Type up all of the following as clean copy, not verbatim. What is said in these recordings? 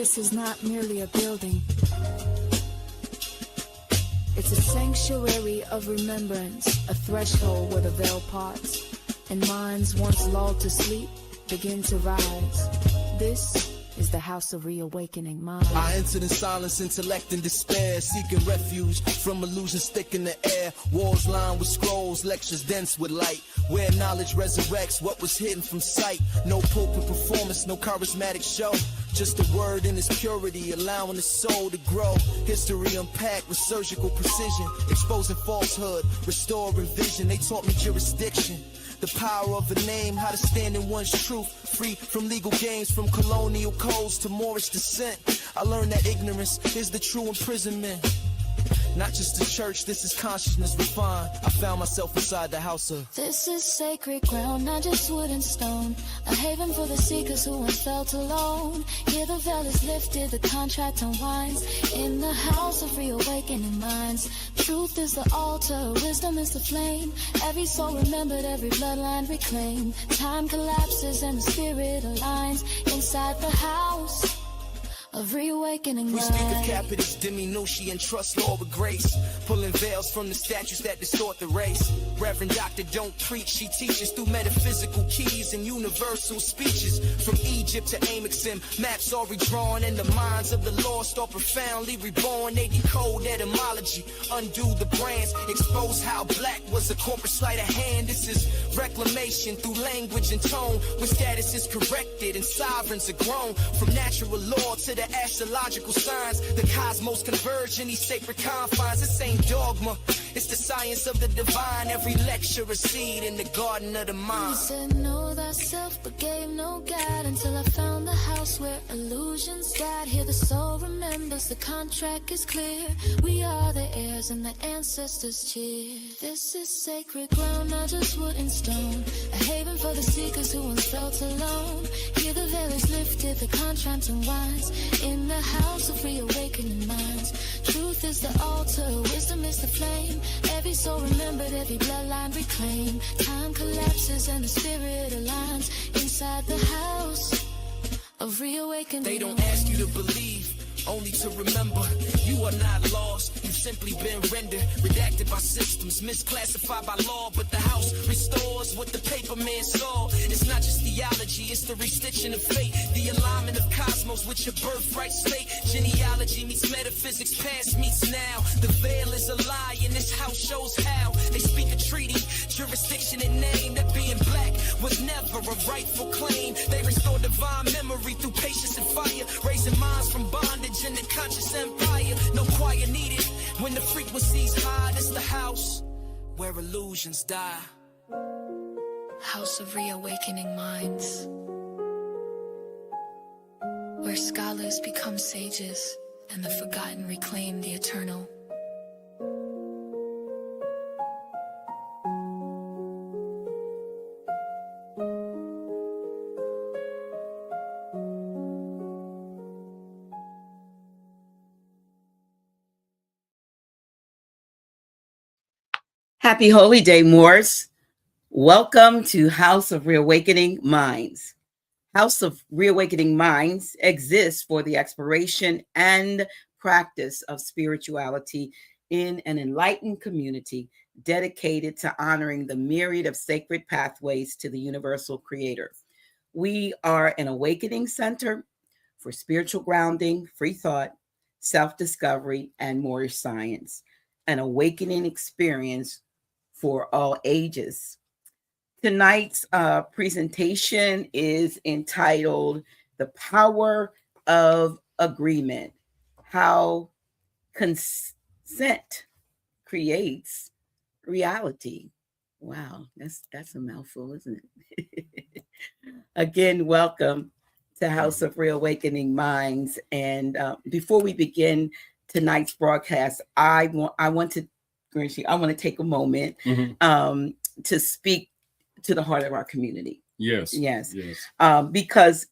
This is not merely a building. It's a sanctuary of remembrance, a threshold where the veil parts, and minds once lulled to sleep begin to rise. This is the house of reawakening mind. I entered in silence, intellect and despair, seeking refuge from illusions thick in the air. Walls lined with scrolls, lectures dense with light, where knowledge resurrects what was hidden from sight. No pulpit performance, no charismatic show, just a word in its purity, allowing the soul to grow. History unpacked with surgical precision, exposing falsehood, restoring vision. They taught me jurisdiction, the power of a name, how to stand in one's truth, free from legal games, from colonial codes to Moorish descent. I learned that ignorance is the true imprisonment. Not just a church, this is consciousness refined. I found myself inside the house of. This is sacred ground, not just wood and stone. A haven for the seekers who once felt alone. Here the veil is lifted, the contract unwinds. In the house of reawakening minds. Truth is the altar, wisdom is the flame. Every soul remembered, every bloodline reclaimed. Time collapses and the spirit aligns. Inside the house of reawakening We light. speak of capitives, diminution, and trust law with grace, pulling veils from the statues that distort the race. Reverend Doctor don't preach, she teaches through metaphysical keys and universal speeches. From Egypt to Amexim, maps are redrawn, and the minds of the lost are profoundly reborn. They decode etymology, undo the brands, expose how black was a corporate sleight of hand. This is reclamation through language and tone, when status is corrected and sovereigns are grown. From natural law to the astrological signs, the cosmos converge in these sacred confines. This ain't dogma, it's the science of the divine. Every lecture a seed in the garden of the mind. He said, know thyself, but gave no guide, until I found the house where illusions died. Here the soul remembers, the contract is clear. We are the heirs and the ancestors cheer. This is sacred ground, not just wood and stone. A haven for the seekers who once felt alone. Here the veil is lifted, the contract unwinds. In the house of reawakening minds. Truth is the altar, wisdom is the flame. Every soul remembered, every bloodline reclaimed. Time collapses and the spirit aligns. Inside the house of reawakening. They don't ask you to believe, only to remember. You are not lost, you've simply been rendered, redacted by systems, misclassified by law. But the house restores what the paper man saw. It's not just theology, it's the restitching of fate, the alignment of cosmos with your birthright state. Genealogy meets metaphysics, past meets now. The veil is a lie and this house shows how. They speak a treaty, jurisdiction and name, that being black was never a rightful claim. They restore divine memory through patience and fire, raising minds from bondage in the conscious empire. No choir needed when the frequency's high. It's the house where illusions die. House of reawakening minds, where scholars become sages and the forgotten reclaim the eternal. Happy Holy Day, Moors. Welcome to House of Reawakening Minds. House of Reawakening Minds exists for the exploration and practice of spirituality in an enlightened community dedicated to honoring the myriad of sacred pathways to the universal creator. We are an awakening center for spiritual grounding, free thought, self-discovery, and Moorish science, an awakening experience for all ages. Tonight's presentation is entitled The Power of Agreement, How Consent Creates Reality. Wow, that's a mouthful, isn't it? Again, welcome to House of Reawakening Minds. And before we begin tonight's broadcast, I want to take a moment to speak to the heart of our community. Yes. Because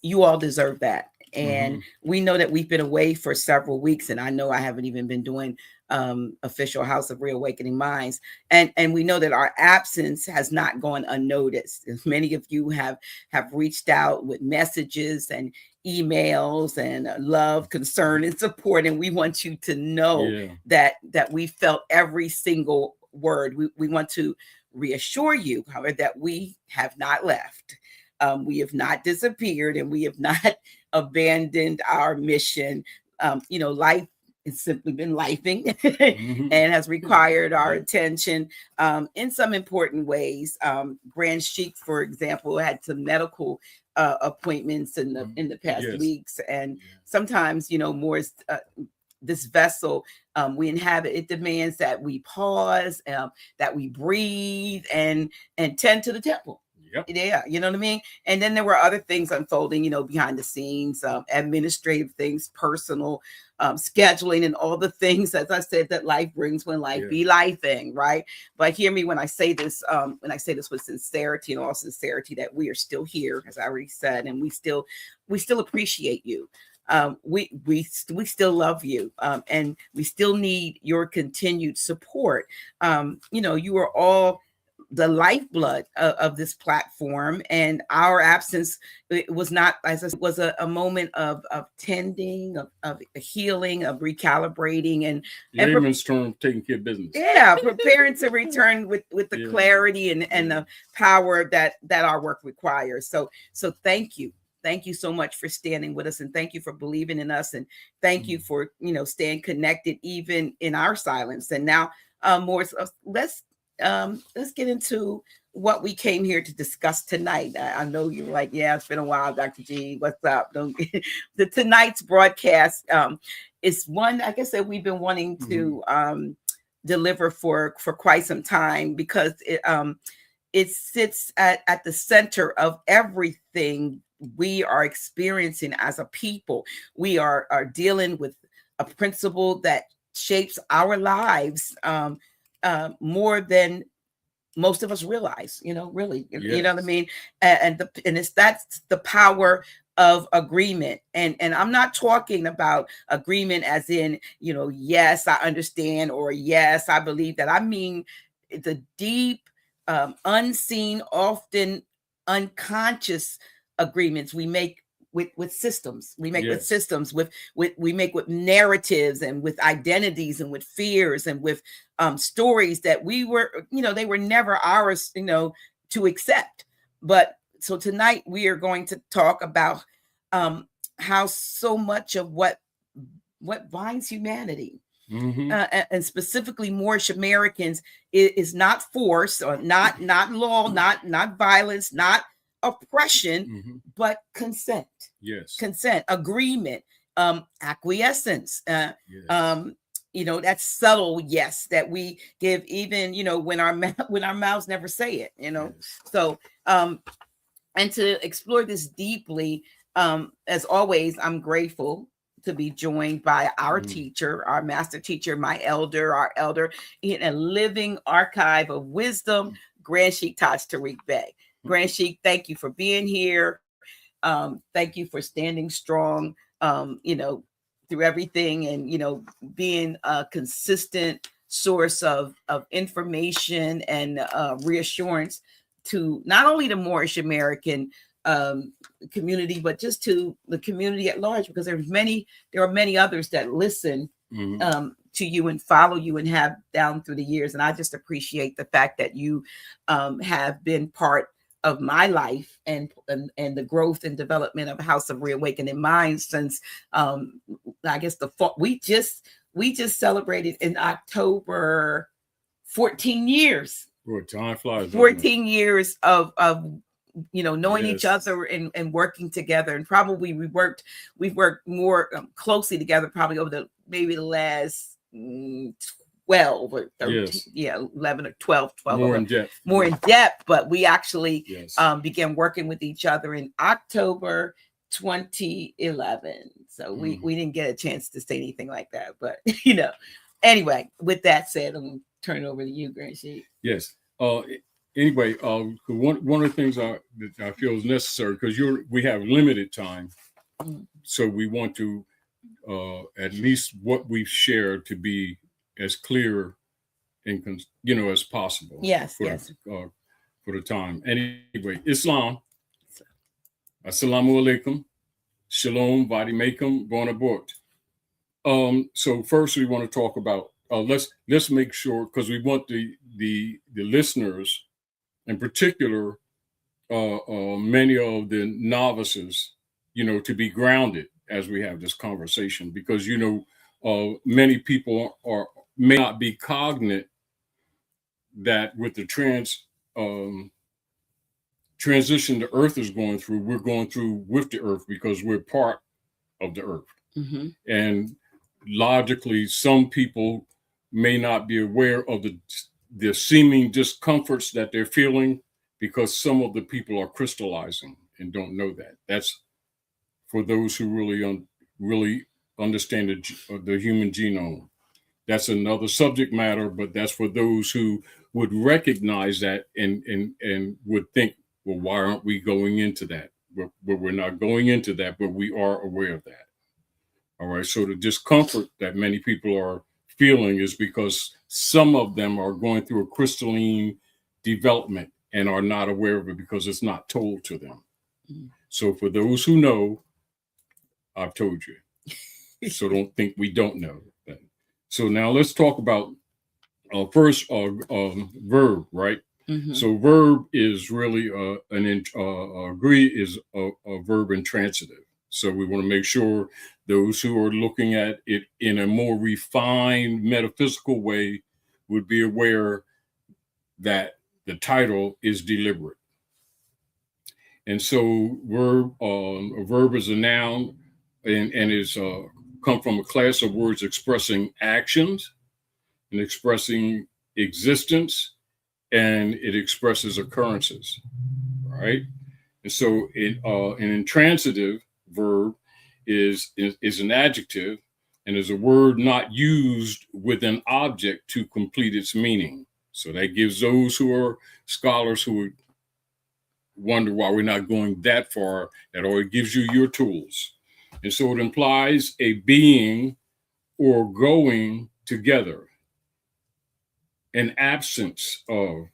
you all deserve that. And we know that we've been away for several weeks, and I know I haven't even been doing official House of Reawakening Minds. And we know that our absence has not gone unnoticed. Many of you have reached out with messages and emails and love, concern, and support. And we want you to know that we felt every single word. We want to reassure you, however, that we have not left. We have not disappeared, and we have not abandoned our mission. Life has simply been lifing and has required our attention in some important ways. Grand Sheik, for example, had some medical appointments in the past weeks, and sometimes more this vessel we inhabit, it demands that we pause, that we breathe and tend to the temple. Yeah, you know what I mean? And then there were other things unfolding, behind the scenes, administrative things, personal scheduling, and all the things, as I said, that life brings when life be lifing, right? But hear me when I say this with sincerity, and all sincerity, that we are still here, as I already said, and we still appreciate you. We still love you, and we still need your continued support. You are all the lifeblood of this platform, and our absence, it was not, as I said, was a moment of tending, of healing, of recalibrating, and layman's term, taking care of business. Yeah, preparing to return with the clarity and the power that our work requires. So thank you. Thank you so much for standing with us, and thank you for believing in us, and thank you for staying connected even in our silence. And now more, so let's get into what we came here to discuss tonight. I know you're like, yeah, it's been a while, Dr. G. What's up? Tonight's broadcast is one, like I said, we've been wanting to deliver for quite some time, because it sits at the center of everything we are experiencing as a people. We are dealing with a principle that shapes our lives more than most of us realize, really, you know what I mean? And that's the power of agreement. And I'm not talking about agreement as in, yes, I understand, or yes, I believe that. I mean, the deep, unseen, often unconscious agreements we make with systems. We make with systems, we make with narratives, and with identities, and with fears, and with stories that we were, they were never ours, to accept. But so tonight we are going to talk about how so much of what binds humanity, and specifically Moorish Americans, is not force, or not law, not violence, not oppression, but consent. Consent, agreement, acquiescence, that subtle yes that we give, even when our mouths never say it. So and to explore this deeply, as always, I'm grateful to be joined by our teacher, our master teacher, our elder in a living archive of wisdom, Grand Sheik Taj Tarik Bey. Grand Sheik, thank you for being here. Thank you for standing strong, through everything, and, being a consistent source of information and reassurance to not only the Moorish American community, but just to the community at large, because there are many others that listen to you and follow you and have down through the years. And I just appreciate the fact that you have been part of my life and the growth and development of House of Reawakening Minds since I guess we just celebrated in October 14 years. Boy, time flies. 14 years of knowing each other and working together. And probably we've worked more closely together probably over maybe the last 12 or 13, 11 or 12 more in depth. But we actually began working with each other in October 2011. So we didn't get a chance to say anything like that, but anyway, with that said, I'm gonna turn it over to you, Grand Sheik. Yes. Anyway, one of the things that I feel is necessary, because we have limited time, so we want to at least what we've shared to be as clear and as possible. Yes, for yes. For the time. Anyway, Islam. Assalamu alaikum. Shalom, Vadi Mekum, Bon Abort. So first we want to talk about let's make sure, because we want the listeners, in particular, many of the novices, to be grounded as we have this conversation, because many people may not be cognate that with the transition the earth is going through, we're going through with the earth because we're part of the earth. Mm-hmm. And logically, some people may not be aware of the seeming discomforts that they're feeling, because some of the people are crystallizing and don't know that. That's for those who really understand the human genome. That's another subject matter, but that's for those who would recognize that and would think, well, why aren't we going into that? But we're not going into that, but we are aware of that. All right. So the discomfort that many people are feeling is because some of them are going through a crystalline development and are not aware of it because it's not told to them. Mm-hmm. So for those who know, I've told you. So don't think we don't know. So now let's talk about first verb, right? Mm-hmm. So verb is really agree is a verb intransitive. So we want to make sure those who are looking at it in a more refined metaphysical way would be aware that the title is deliberate. And so a verb is a noun and is come from a class of words expressing actions and expressing existence, and it expresses occurrences, right? And so an intransitive verb is an adjective and is a word not used with an object to complete its meaning. So that gives those who are scholars who would wonder why we're not going that far, that already gives you your tools. And so it implies a being or going together, an absence of,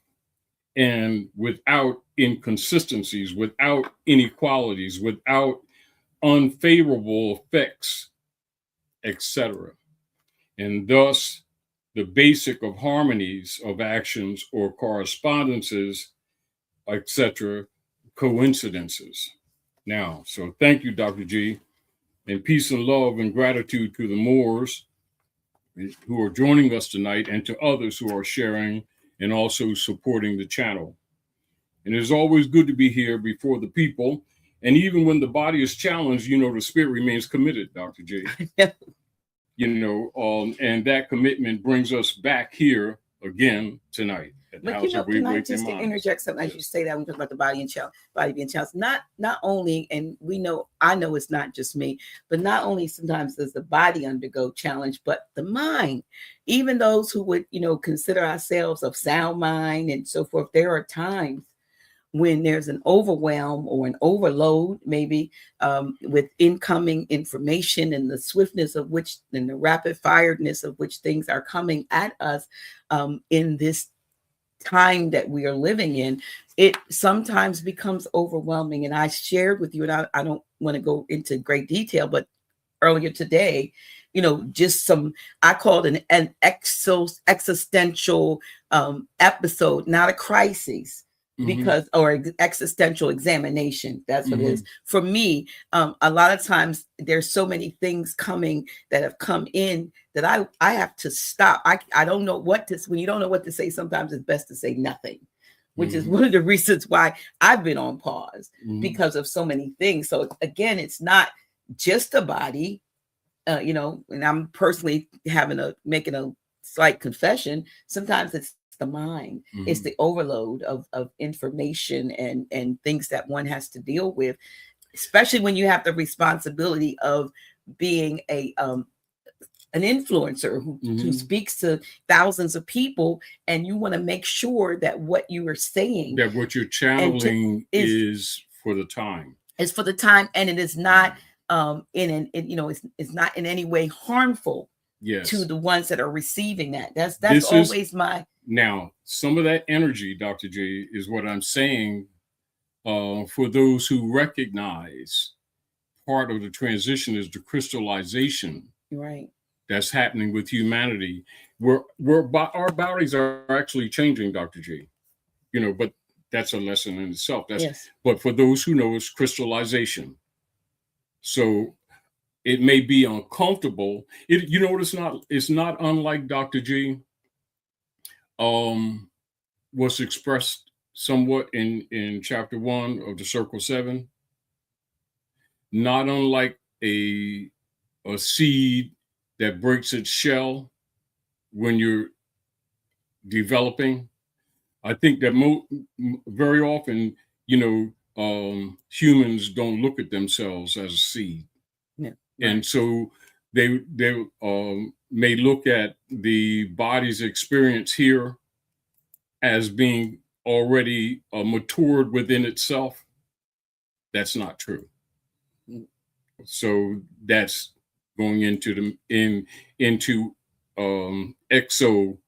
and without inconsistencies, without inequalities, without unfavorable effects, etc. And thus, the basic of harmonies of actions or correspondences, etc., coincidences. Now, so thank you, Dr. G, and peace and love and gratitude to the Moors who are joining us tonight and to others who are sharing and also supporting the channel. And it's always good to be here before the people. And even when the body is challenged, the spirit remains committed, Dr. J. And that commitment brings us back here again tonight. But can I just interject something as you say that when we talk about the body being challenged? Not only, and I know it's not just me, but not only sometimes does the body undergo challenge, but the mind. Even those who would consider ourselves of sound mind and so forth, there are times when there's an overwhelm or an overload, maybe with incoming information and the swiftness of which and the rapid firedness of which things are coming at us in this time that we are living in, it sometimes becomes overwhelming. And I shared with you, and I don't want to go into great detail, but earlier today, just I called an existential episode, not a crisis. Because or existential examination, that's what it is for me. A lot of times there's so many things coming that have come in that I have to stop. I don't know what to, when you don't know what to say, sometimes it's best to say nothing, which is one of the reasons why I've been on pause because of so many things. So again, it's not just the body, and I'm personally making a slight confession. Sometimes it's the mind, it's the overload of information and things that one has to deal with, especially when you have the responsibility of being an influencer who speaks to thousands of people, and you want to make sure that what you are saying, that what you're channeling is for the time. It's for the time, and it is not it's not in any way harmful Yes. to the ones that are receiving that. That's This always my. Now, some of that energy, Dr. J, is what I'm saying for those who recognize part of the transition is the crystallization Right. that's happening with humanity, where our bodies are actually changing, Dr. J. But that's a lesson in itself. Yes. But for those who know, it's crystallization. So it may be uncomfortable. It's not unlike Dr. G. Was expressed somewhat in chapter 1 of the Circle 7. Not unlike a seed that breaks its shell when you're developing. I think that very often, humans don't look at themselves as a seed. Yeah, right. And so they may look at the body's experience here as being already matured within itself. That's not true. So that's going into exo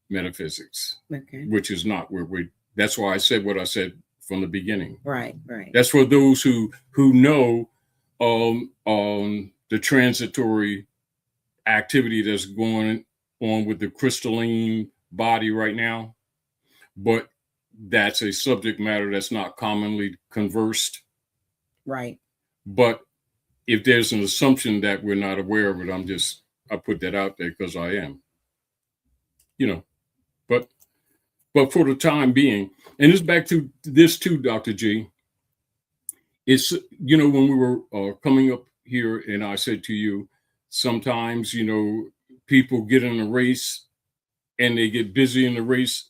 metaphysics, Okay. which is not where that's why I said what I said from the beginning. Right. That's for those who know the transitory activity that's going on with the crystalline body right now. But that's a subject matter that's not commonly conversed. Right. But if there's an assumption that we're not aware of it, I put that out there because I am. But for the time being, and it's back to this too, Dr. G. It's, when we were coming up here and I said to you, sometimes, people get in a race and they get busy in the race.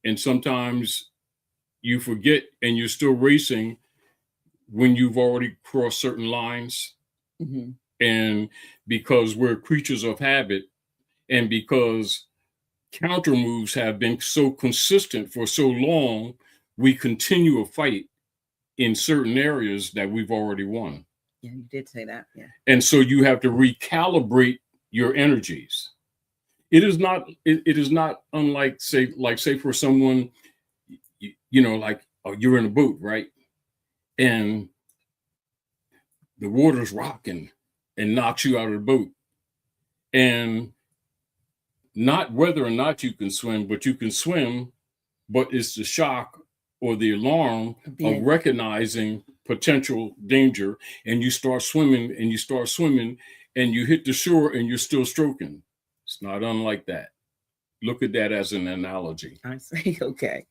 And sometimes you forget and you're still racing when you've already crossed certain lines. Mm-hmm. And because we're creatures of habit and because counter moves have been so consistent for so long, we continue a fight in certain areas that we've already won. Yeah, you did say that. Yeah. And so you have to recalibrate your energies. It is not unlike say for someone, you're in a boat, right? And the water's rocking and knocks you out of the boat. And not whether or not you can swim, but you can swim, but it's the shock or the alarm of recognizing potential danger. And you start swimming and you hit the shore and you're still stroking. It's not unlike that. Look at that as an analogy. I see. Okay.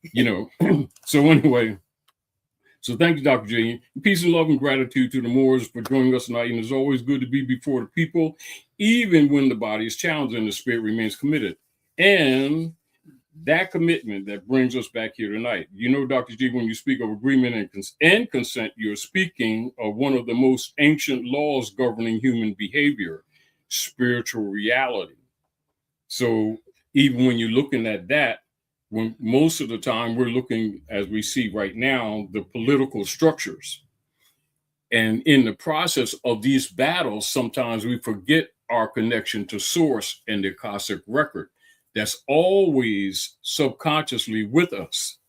So anyway, so thank you, Dr. J. Peace and love and gratitude to the Moors for joining us tonight. And it's always good to be before the people, even when the body is challenged and the spirit remains committed. And that commitment that brings us back here tonight. Dr. G, when you speak of agreement and consent, you're speaking of one of the most ancient laws governing human behavior, spiritual reality. So even when you're looking at that, when most of the time we're looking, as we see right now, the political structures. And in the process of these battles, sometimes we forget our connection to source and the Akashic record. That's always subconsciously with us.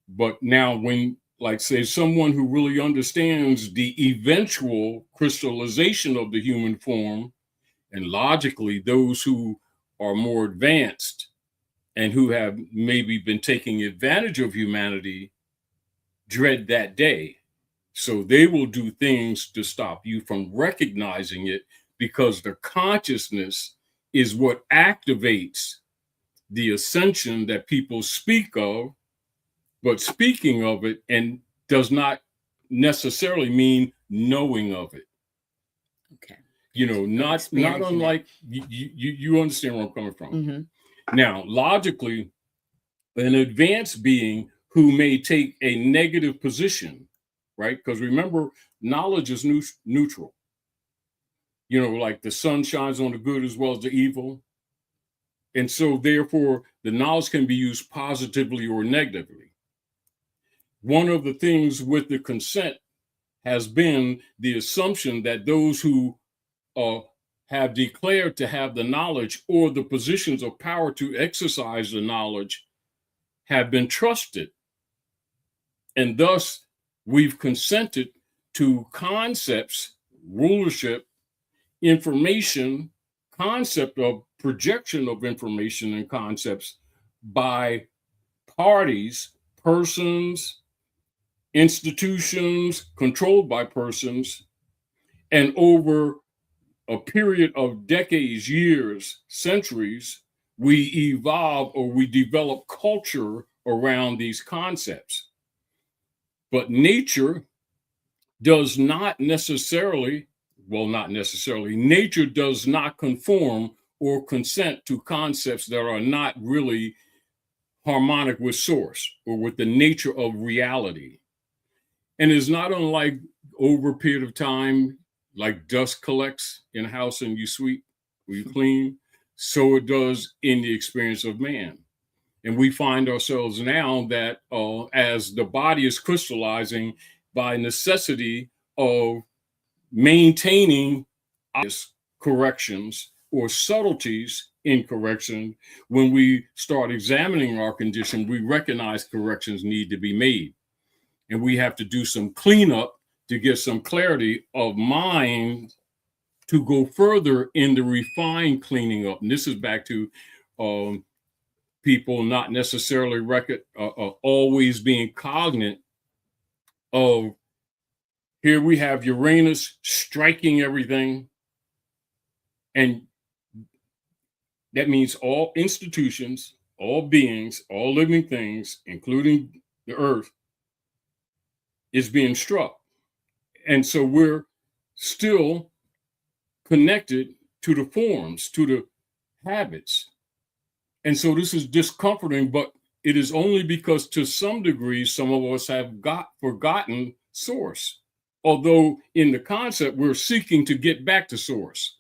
But now when, say, someone who really understands the eventual crystallization of the human form, and logically those who are more advanced and who have maybe been taking advantage of humanity dread that day. So they will do things to stop you from recognizing it, because the consciousness is what activates the ascension that people speak of, but speaking of it and does not necessarily mean knowing of it. Okay. Not unlike you understand where I'm coming from. Mm-hmm. Now, logically, an advanced being who may take a negative position, right? Because remember, knowledge is neutral. Like the sun shines on the good as well as the evil. And so therefore, the knowledge can be used positively or negatively. One of the things with the consent has been the assumption that those who have declared to have the knowledge or the positions of power to exercise the knowledge have been trusted. And thus, we've consented to concepts, rulership, information, concept of projection of information and concepts by parties, persons, institutions controlled by persons, and over a period of decades, years, centuries, we evolve or we develop culture around these concepts. But nature does not necessarily, nature does not conform or consent to concepts that are not really harmonic with source or with the nature of reality. And it's not unlike over a period of time, like dust collects in a house and you sweep or you clean, so it does in the experience of man. And we find ourselves now that as the body is crystallizing by necessity of maintaining corrections or subtleties in correction, when we start examining our condition, we recognize corrections need to be made. And we have to do some cleanup to get some clarity of mind to go further in the refined cleaning up. And this is back to people not necessarily always being cognizant of, here we have Uranus striking everything. And that means all institutions, all beings, all living things, including the earth, is being struck. And so we're still connected to the forms, to the habits. And so this is discomforting, but it is only because to some degree, some of us have forgotten source. Although in the concept, we're seeking to get back to source.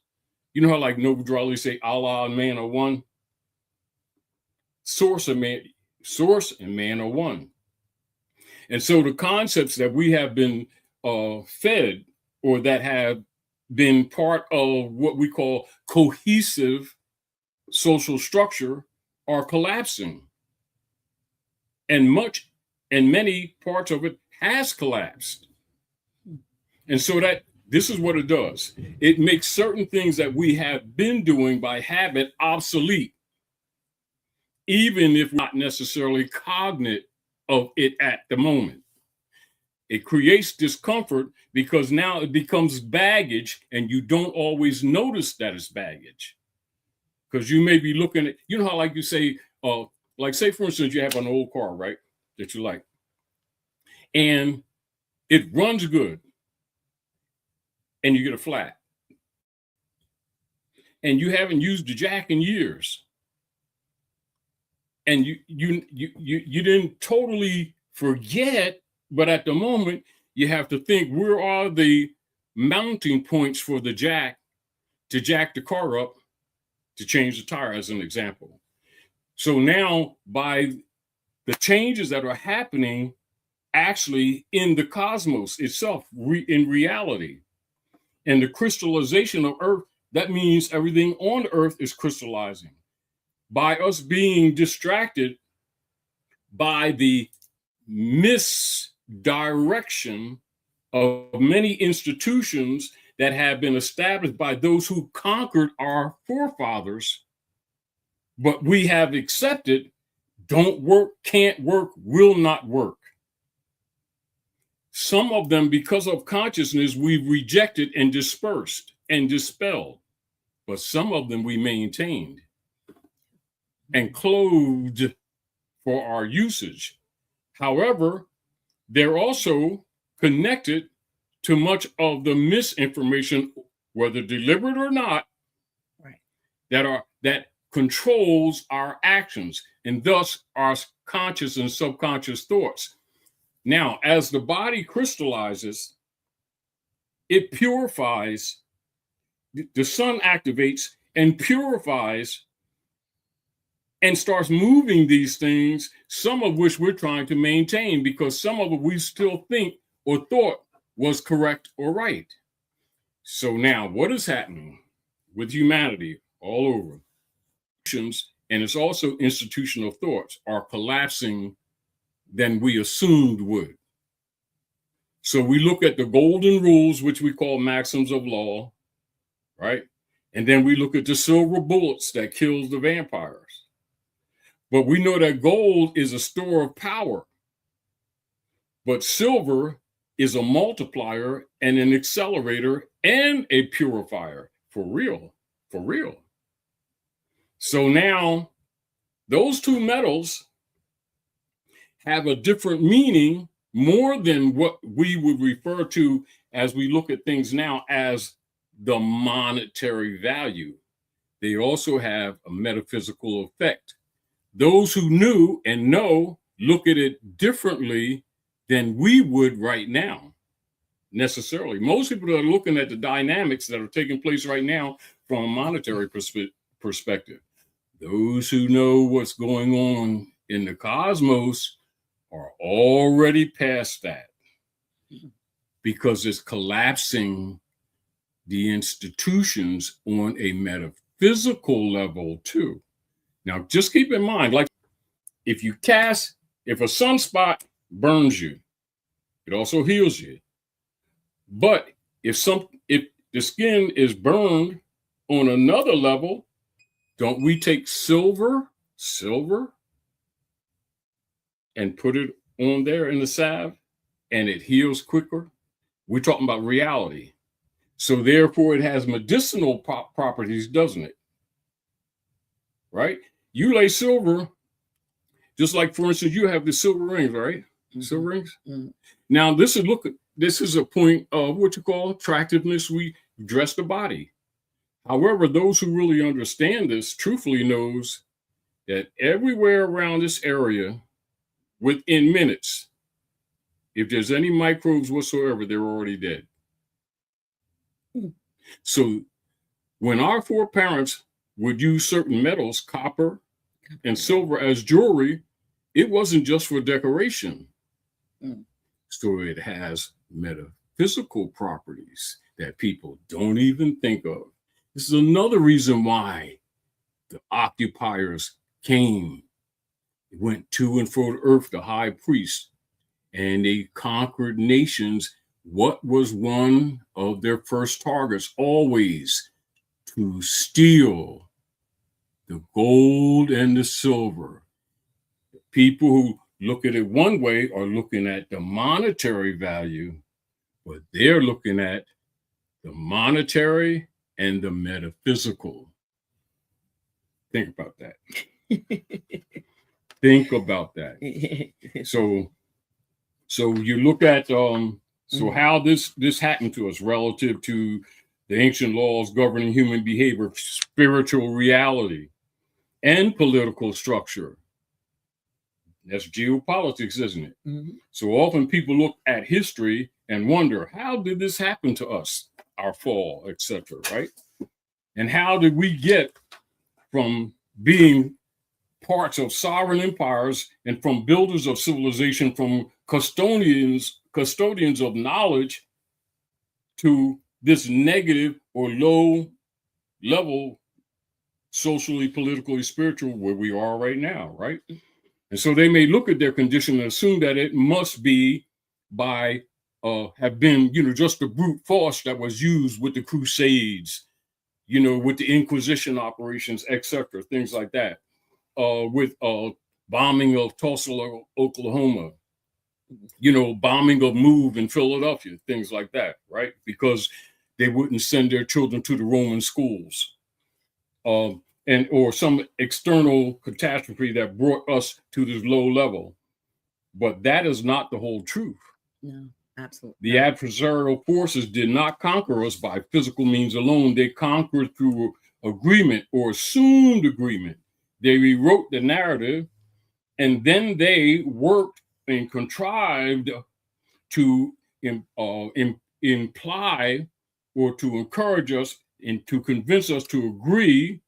You know how like no withdrawal, say Allah and man are one? Source and man are one. And so the concepts that we have been fed, or that have been part of what we call cohesive social structure, are collapsing. And many parts of it has collapsed. And so that this is what it does. It makes certain things that we have been doing by habit obsolete, even if not necessarily cognate of it at the moment. It creates discomfort because now it becomes baggage, and you don't always notice that it's baggage. Because you may be looking at, you know how like you say, like say for instance, you have an old car, right, that you like, and it runs good, and you get a flat, and you haven't used the jack in years, and you didn't totally forget, but at the moment you have to think, where are the mounting points for the jack to jack the car up to change the tire, as an example. So now, by the changes that are happening actually in the cosmos itself, in reality, and the crystallization of Earth, that means everything on the Earth is crystallizing. By us being distracted by the misdirection of many institutions that have been established by those who conquered our forefathers, but we have accepted, don't work, can't work, will not work. Some of them, because of consciousness, we've rejected and dispersed and dispelled, but some of them we maintained and clothed for our usage. However, they're also connected to much of the misinformation, whether deliberate or not, right, that controls our actions and thus our conscious and subconscious thoughts. Now, as the body crystallizes, it purifies. The sun activates and purifies and starts moving these things, some of which we're trying to maintain, because some of it we still think or thought was correct or right. So now what is happening? with humanity all over. And it's also institutional thoughts are collapsing than we assumed would. So we look at the golden rules, which we call maxims of law, right? And then we look at the silver bullets that kills the vampires. But we know that gold is a store of power. But silver is a multiplier and an accelerator and a purifier. For real, for real. So now those two metals have a different meaning more than what we would refer to as we look at things now as the monetary value. They also have a metaphysical effect. Those who knew and know look at it differently than we would right now, necessarily. Most people are looking at the dynamics that are taking place right now from a monetary perspective. Those who know what's going on in the cosmos are already past that because it's collapsing the institutions on a metaphysical level too. Now, just keep in mind, like if a sunspot burns you, it also heals you. But if the skin is burned on another level, don't we take silver and put it on there in the salve and it heals quicker? We're talking about reality. So therefore it has medicinal properties, doesn't it? Right? You lay silver, just like, for instance, you have the silver rings, right? Mm-hmm. Silver rings. Mm-hmm. Now this is a point of what you call attractiveness. We dress the body. However, those who really understand this truthfully knows that everywhere around this area, within minutes, if there's any microbes whatsoever, they're already dead. So when our foreparents would use certain metals, copper and silver, as jewelry, it wasn't just for decoration. So it has metaphysical properties that people don't even think of. This is another reason why the occupiers came, went to and fro the earth, the high priest, and they conquered nations. What was one of their first targets? Always to steal the gold and the silver. People who look at it one way are looking at the monetary value, but they're looking at the monetary and the metaphysical. Think about that. Think about that. So you look at how this happened to us relative to the ancient laws governing human behavior, spiritual reality, and political structure. That's geopolitics, isn't it? Mm-hmm. So often people look at history and wonder, how did this happen to us? Our fall, etc., right? And how did we get from being parts of sovereign empires and from builders of civilization, from custodians of knowledge, to this negative or low level, socially, politically, spiritual, where we are right now, right? And so they may look at their condition and assume that it must be by have been, just the brute force that was used with the Crusades, with the Inquisition operations, etc., things like that, with bombing of Tulsa, Oklahoma, bombing of Move in Philadelphia, things like that, right? Because they wouldn't send their children to the Roman schools, or some external catastrophe that brought us to this low level. But that is not the whole truth. No. Absolutely. The adversarial forces did not conquer us by physical means alone. They conquered through agreement or assumed agreement. They rewrote the narrative, and then they worked and contrived to imply or to encourage us and to convince us to agree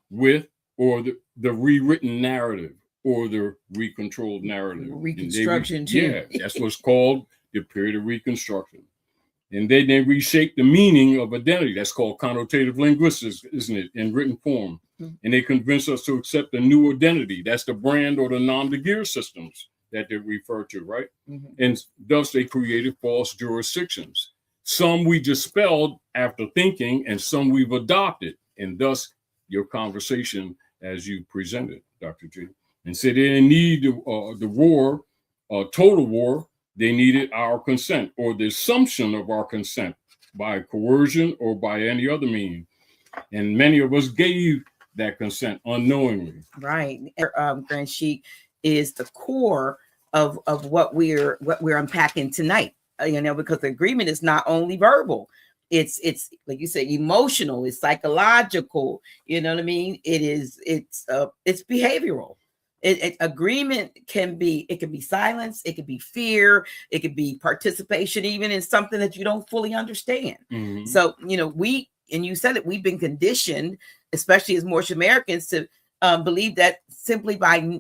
with or the rewritten narrative, or the recontrolled narrative. Reconstruction, too. Yeah, that's what's called the period of Reconstruction. And then they reshape the meaning of identity. That's called connotative linguistics, isn't it, in written form. And they convince us to accept a new identity. That's the brand or the nom de guerre systems that they refer to, right? And thus they created false jurisdictions. Some we dispelled after thinking, and some we've adopted. And thus your conversation as you presented, Dr. G. And said they didn't need the war, total war. They needed our consent or the assumption of our consent by coercion or by any other means. And many of us gave that consent unknowingly. Right. Grand Sheik is the core of what we're unpacking tonight. Because the agreement is not only verbal, it's like you said, emotional, it's psychological. You know what I mean? It's behavioral. Agreement can be silence, it could be fear, it could be participation, even in something that you don't fully understand. So you said it, we've been conditioned, especially as Moorish Americans, to believe that simply by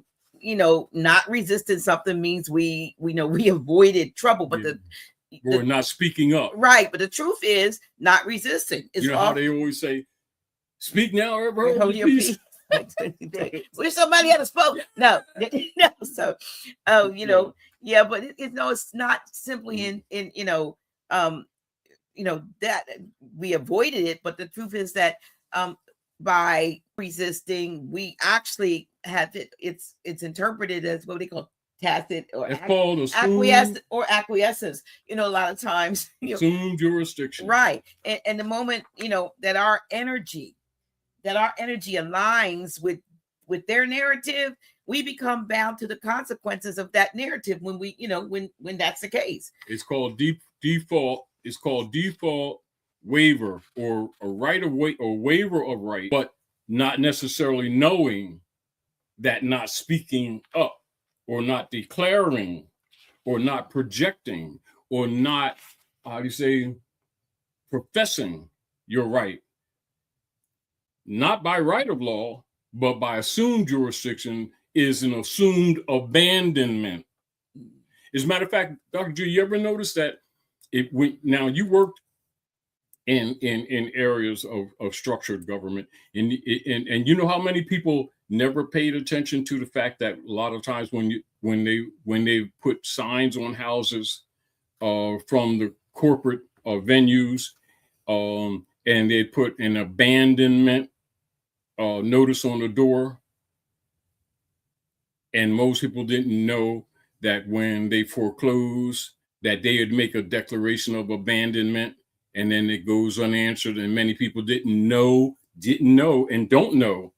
not resisting something means we avoided trouble. But we're not speaking up. Right. But the truth is not resisting. It's how they always say, speak now or ever hold your peace. Wish somebody had spoken. No. So, but it's not simply in that we avoided it. But the truth is that by resisting, we actually have it. It's interpreted as what they call tacit or acquiescence. A lot of times, assumed jurisdiction. Right, and the moment that our energy aligns with their narrative, we become bound to the consequences of that narrative when we when that's the case. It's called default. It's called default waiver or a right of way or waiver of right, but not necessarily knowing that not speaking up or not declaring or not projecting or not, professing your right, not by right of law, but by assumed jurisdiction, is an assumed abandonment. As a matter of fact, Dr. G, you ever notice that now you worked in areas of structured government, and you know how many people never paid attention to the fact that a lot of times when they put signs on houses from the corporate venues, and they put an abandonment notice on the door, and most people didn't know that when they foreclose, that they would make a declaration of abandonment, and then it goes unanswered, and many people didn't know, and don't know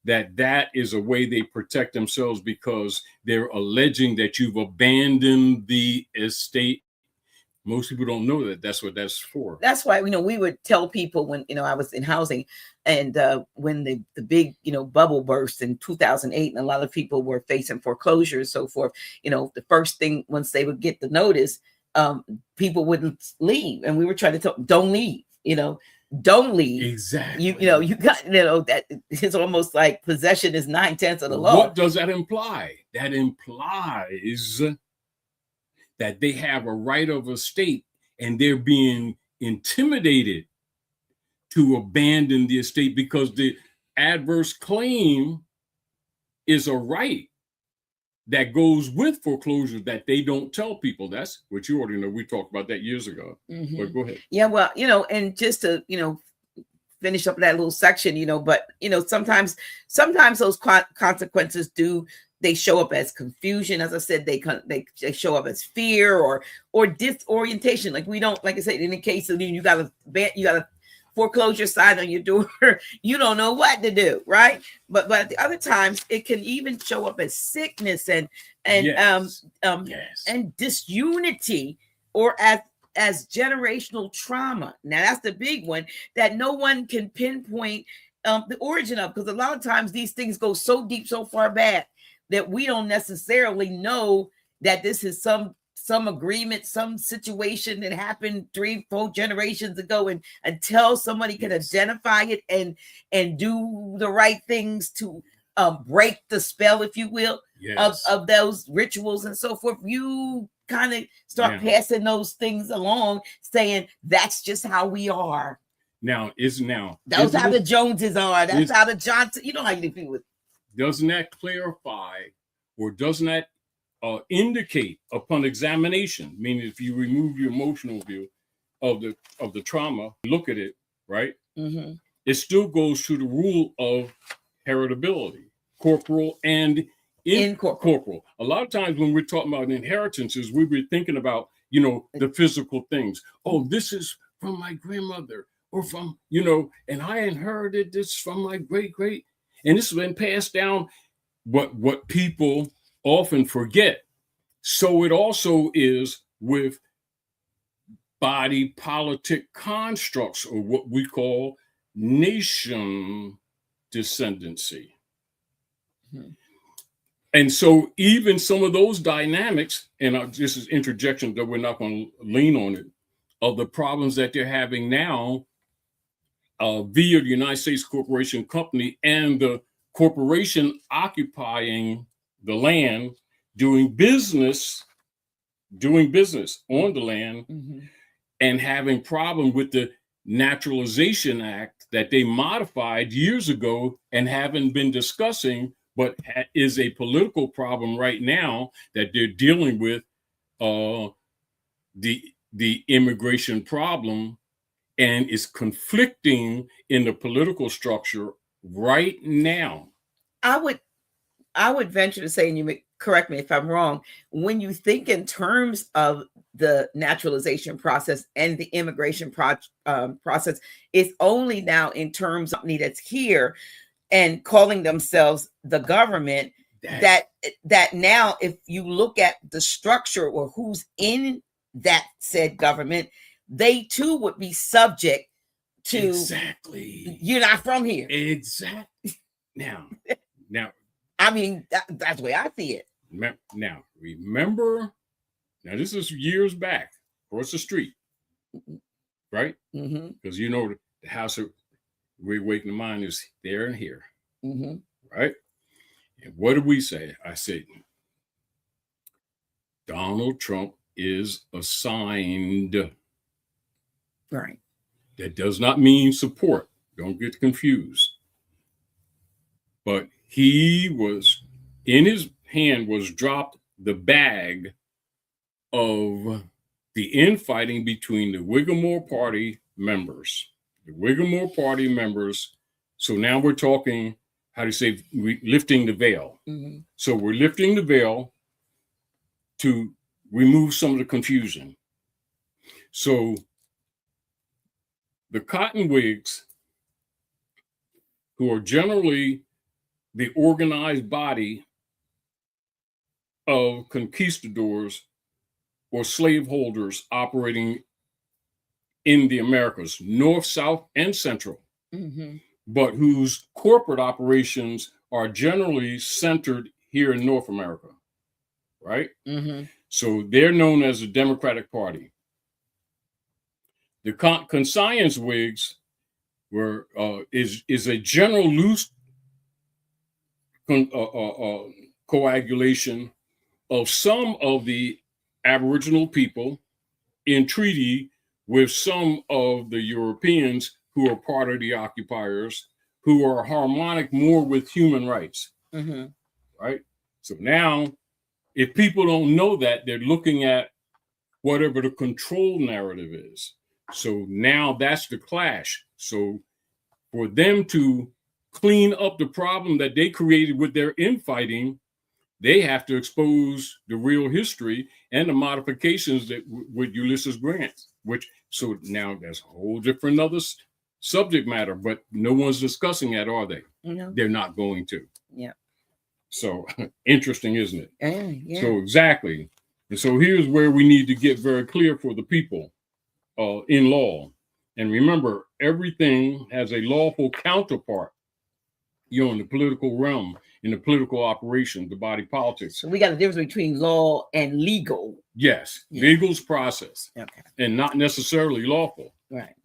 that is a way they protect themselves, because they're alleging that you've abandoned the estate. Most people don't know that that's what that's for. That's why, we would tell people when, I was in housing, and when the big, bubble burst in 2008, and a lot of people were facing foreclosure and so forth, the first thing, once they would get the notice, people wouldn't leave. And we were trying to tell them, don't leave, don't leave. Exactly. You got, that it's almost like possession is 9/10 of the law. What does that imply? That implies that they have a right of estate, and they're being intimidated to abandon the estate because the adverse claim is a right that goes with foreclosure that they don't tell people. That's what you already know. We talked about that years ago. But go ahead. Yeah, well, and just to, finish up that little section, but, sometimes those consequences they show up as confusion. As I said, they show up as fear or disorientation. Like I said, in the case of you got a foreclosure sign on your door, you don't know what to do, right? But at the other times, it can even show up as sickness and disunity, or as generational trauma. Now that's the big one that no one can pinpoint the origin of, because a lot of times these things go so deep, so far back, that we don't necessarily know that this is some agreement, some situation that happened 3-4 generations ago, and until somebody can identify it and do the right things to break the spell, if you will, of those rituals and so forth, you kind of start passing those things along, saying that's just how we are. That's how the Joneses are. That's how the Johnson. You know how you people. Doesn't that clarify, or doesn't that indicate upon examination? Meaning, if you remove your emotional view of the trauma, look at it, right? Mm-hmm. It still goes to the rule of heritability, corporal and incorporeal. A lot of times when we're talking about inheritances, we were thinking about, the physical things. Oh, this is from my grandmother, or from, and I inherited this from my great, and this has been passed down. But what people often forget, so it also is with body politic constructs, or what we call nation descendancy. Mm-hmm. And so even some of those dynamics, and this is interjection that we're not going to lean on it, of the problems that they're having now via the United States Corporation Company and the corporation occupying the land, doing business on the land, mm-hmm. and having problem with the Naturalization Act that they modified years ago and haven't been discussing, but is a political problem right now that they're dealing with, the immigration problem, and is conflicting in the political structure right now. I would venture to say, and you may correct me if I'm wrong, when you think in terms of the naturalization process and the immigration process, it's only now in terms of that's here and calling themselves the government, that now, if you look at the structure or who's in that said government, they too would be subject to you're not from here. Exactly. Now, I mean, that's the way I see it. Now, remember, this is years back, across the street, right? Mm-hmm. Because the House of Reawakening Mind is there and here, mm-hmm. right? And what did we say? I said, Donald Trump is assigned. Right. That does not mean support. Don't get confused. But in his hand was dropped the bag of the infighting between the Whiggamore Party members. So now we're talking, lifting the veil. Mm-hmm. So we're lifting the veil to remove some of the confusion. So the Cotton Whigs, who are generally the organized body of conquistadors or slaveholders operating in the Americas, North, South, and Central, mm-hmm. but whose corporate operations are generally centered here in North America, right? Mm-hmm. So they're known as the Democratic Party. The conscience Whigs is a general loose coagulation of some of the Aboriginal people in treaty with some of the Europeans who are part of the occupiers, who are harmonic more with human rights, mm-hmm. right? So now, if people don't know that, they're looking at whatever the control narrative is. So now that's the clash. So for them to clean up the problem that they created with their infighting, they have to expose the real history and the modifications that with Ulysses Grant, so now that's a whole different other subject matter, but no one's discussing that, are they? No. They're not going to. Yeah. So interesting, isn't it? Yeah. So exactly. And so here's where we need to get very clear for the people in law. And remember, everything has a lawful counterpart, in the political realm, in the political operation, the body politics. So we got a difference between law and legal. Yes, yeah. Legal's process, okay, and not necessarily lawful. Right.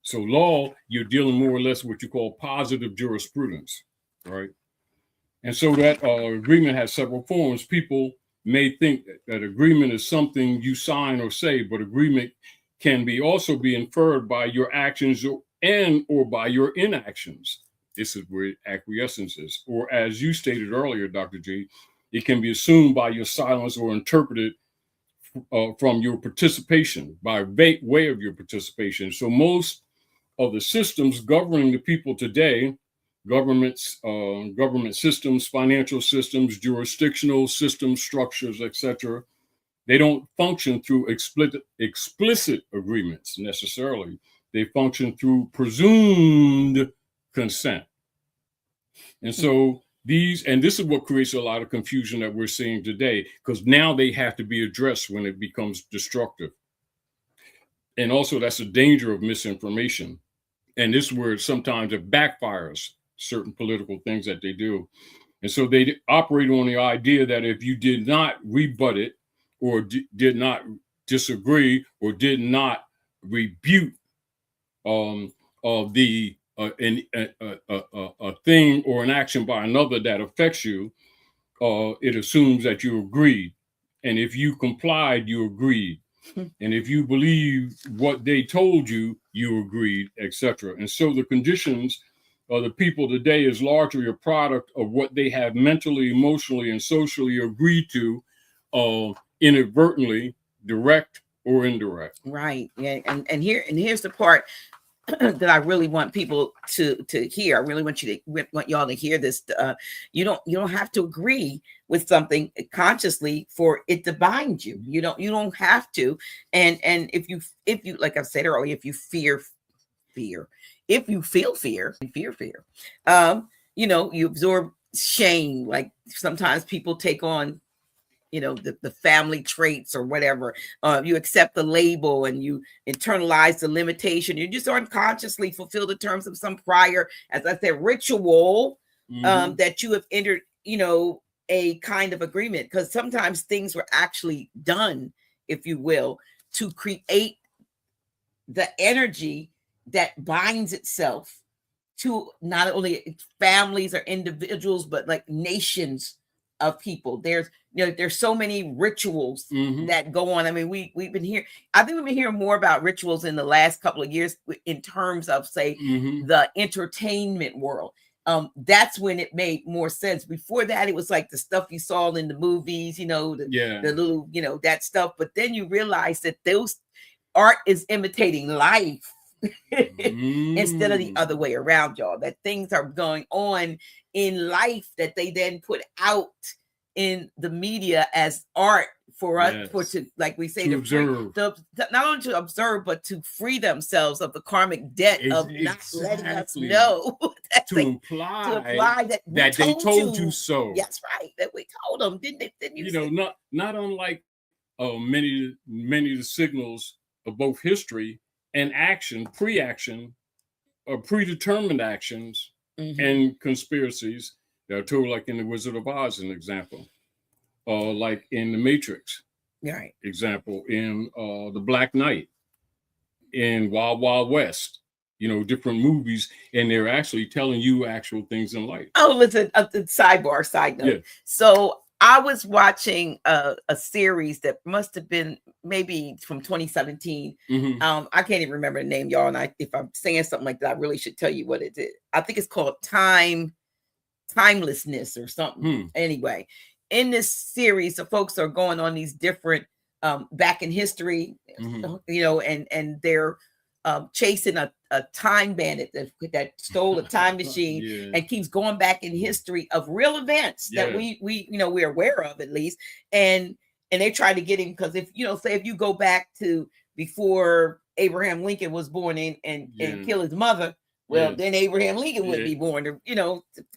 So law, you're dealing more or less what you call positive jurisprudence, right? And so that agreement has several forms. People may think that agreement is something you sign or say, but agreement can also be inferred by your actions or by your inactions. This is where acquiescence is. Or as you stated earlier, Dr. G, it can be assumed by your silence or interpreted from your participation, by way of your participation. So most of the systems governing the people today, governments, government systems, financial systems, jurisdictional systems, structures, etc., they don't function through explicit agreements necessarily. They function through presumed consent. And so this is what creates a lot of confusion that we're seeing today, because now they have to be addressed when it becomes destructive. And also that's a danger of misinformation. And this is where sometimes it backfires, certain political things that they do. And so they operate on the idea that if you did not rebut it, or did not disagree, or did not rebuke a thing or an action by another that affects you, it assumes that you agreed. And if you complied, you agreed. And if you believe what they told you, you agreed, etc. And so the conditions of the people today is largely a product of what they have mentally, emotionally, and socially agreed to, inadvertently, direct or indirect. Right. Yeah. And here's the part that I really want people to hear. I really want y'all to hear this. You don't have to agree with something consciously for it to bind you. You don't have to. And if you like I said earlier, if you fear, if you feel fear, you absorb shame. Like sometimes people take on the family traits or whatever. You accept the label and you internalize the limitation. You just unconsciously fulfill the terms of some prior, as I said, ritual that you have entered, a kind of agreement. Because sometimes things were actually done, if you will, to create the energy that binds itself to not only families or individuals, but like nations of people. There's so many rituals that go on. I mean, we've been here. I think we've been hearing more about rituals in the last couple of years in terms of, say, the entertainment world. That's when it made more sense. Before that, it was like the stuff you saw in the movies, the little, that stuff. But then you realize that those art is imitating life instead of the other way around, y'all. That things are going on in life that they then put out in the media as art for us, like we say, to observe, not only to observe, but to free themselves of the karmic debt of not letting us know to imply that they told you so. That's right, that we told them, didn't you? Not unlike many of the signals of both history and action, pre-action, or predetermined actions and conspiracies that are told, like in The Wizard of Oz, an example, like in The Matrix, right? Example, in The Black Knight, in Wild Wild West, different movies, and they're actually telling you actual things in life. Oh, listen, a side note. Yeah. So I was watching a series that must have been maybe from 2017. I can't even remember the name, y'all. And if I'm saying something like that, I really should tell you what it is. I think it's called Timelessness or something. Anyway, in this series, the folks are going on these different back in history, and they're chasing a time bandit that stole a time machine and keeps going back in history of real events that we're aware of, at least, and they try to get him, because if say if you go back to before Abraham Lincoln was born and kill his mother, then Abraham Lincoln would be born,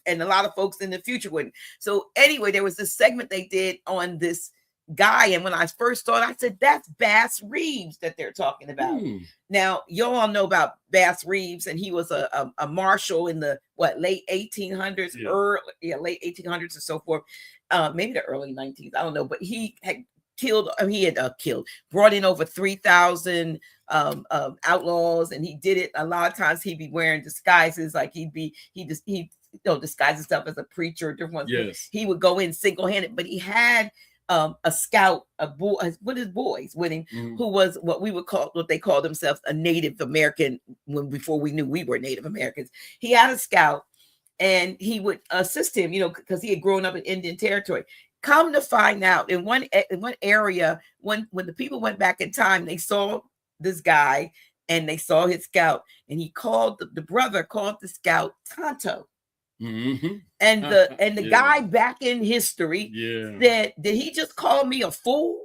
and a lot of folks in the future wouldn't. So anyway, there was this segment they did on this guy, and when I first saw it, I said, that's Bass Reeves that they're talking about. Now, you all know about Bass Reeves, and he was a marshal in the late 1800s, late 1800s and so forth, maybe the early 19th, I don't know, but he had brought in over 3,000 outlaws, and he did it a lot of times. He'd be wearing disguises, like he'd disguise himself as a preacher, different ones. Yes. He would go in single-handed, but he had a scout, a boy with his boys with him, who was what they called themselves a Native American before we knew we were Native Americans. He had a scout, and he would assist him, because he had grown up in Indian territory. Come to find out, in one area, when the people went back in time, they saw this guy and they saw his scout, and he called the brother called the scout Tonto. Mm-hmm. And the guy back in history said, "Did he just call me a fool?"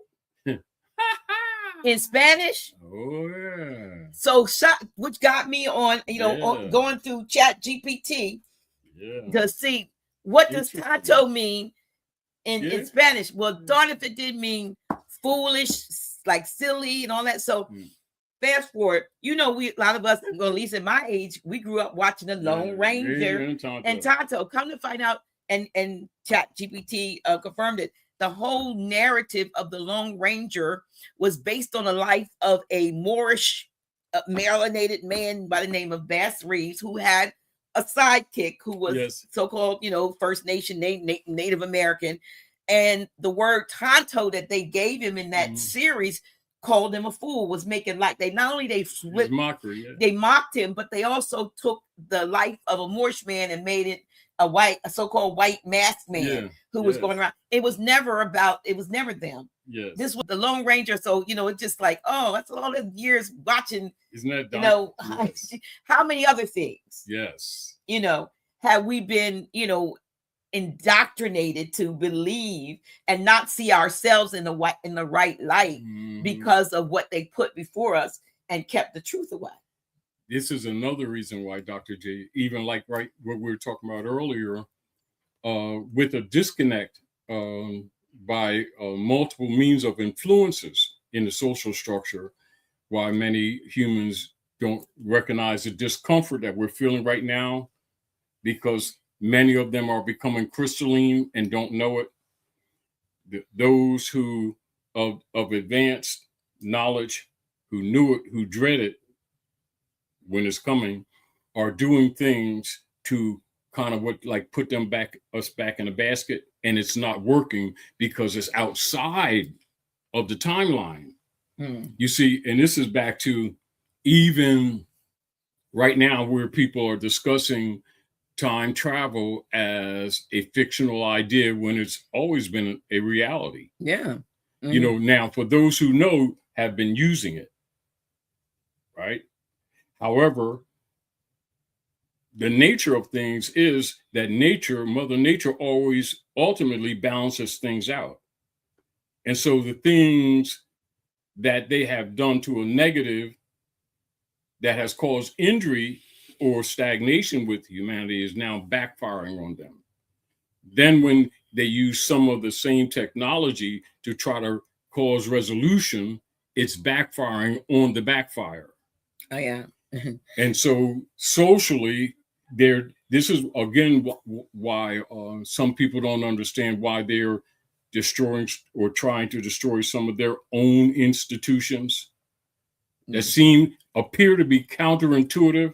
in Spanish. Oh yeah. So which got me on, going through Chat GPT to see what does Tonto mean in Spanish. Well, darn if it did mean foolish, like silly and all that. So fast forward, a lot of us, at least in my age, we grew up watching the Lone Ranger and Tonto. Come to find out, and Chat GPT confirmed it. The whole narrative of the Lone Ranger was based on the life of a Moorish, melanated man by the name of Bass Reeves, who had a sidekick who was so-called, First Nation, Native American. And the word Tonto that they gave him in that series called him a fool, was making like they flipped mockery, they mocked him, but they also took the life of a Moorish man and made it a so-called white masked man who was going around. It was never them. Yes. This was the Lone Ranger. So, it's just like, oh, that's all the years watching. Isn't that how many other things? Yes. Have we been, indoctrinated to believe and not see ourselves in the right light because of what they put before us and kept the truth away. This is another reason why, Dr. J, even like what we were talking about earlier, with a disconnect by multiple means of influences in the social structure, why many humans don't recognize the discomfort that we're feeling right now, because many of them are becoming crystalline and don't know it. Those who of advanced knowledge, who knew it, who dread it when it's coming, are doing things to kind of put us back in a basket, and it's not working because it's outside of the timeline. You see, and this is back to even right now where people are discussing time travel as a fictional idea when it's always been a reality. Yeah. Now for those who know, have been using it, right? However, the nature of things is that Mother Nature always ultimately balances things out. And so the things that they have done to a negative that has caused injury or stagnation with humanity is now backfiring on them. Then when they use some of the same technology to try to cause resolution, it's backfiring on the backfire. Oh, yeah. And so socially, this is, again, why some people don't understand why they're destroying or trying to destroy some of their own institutions that appear to be counterintuitive.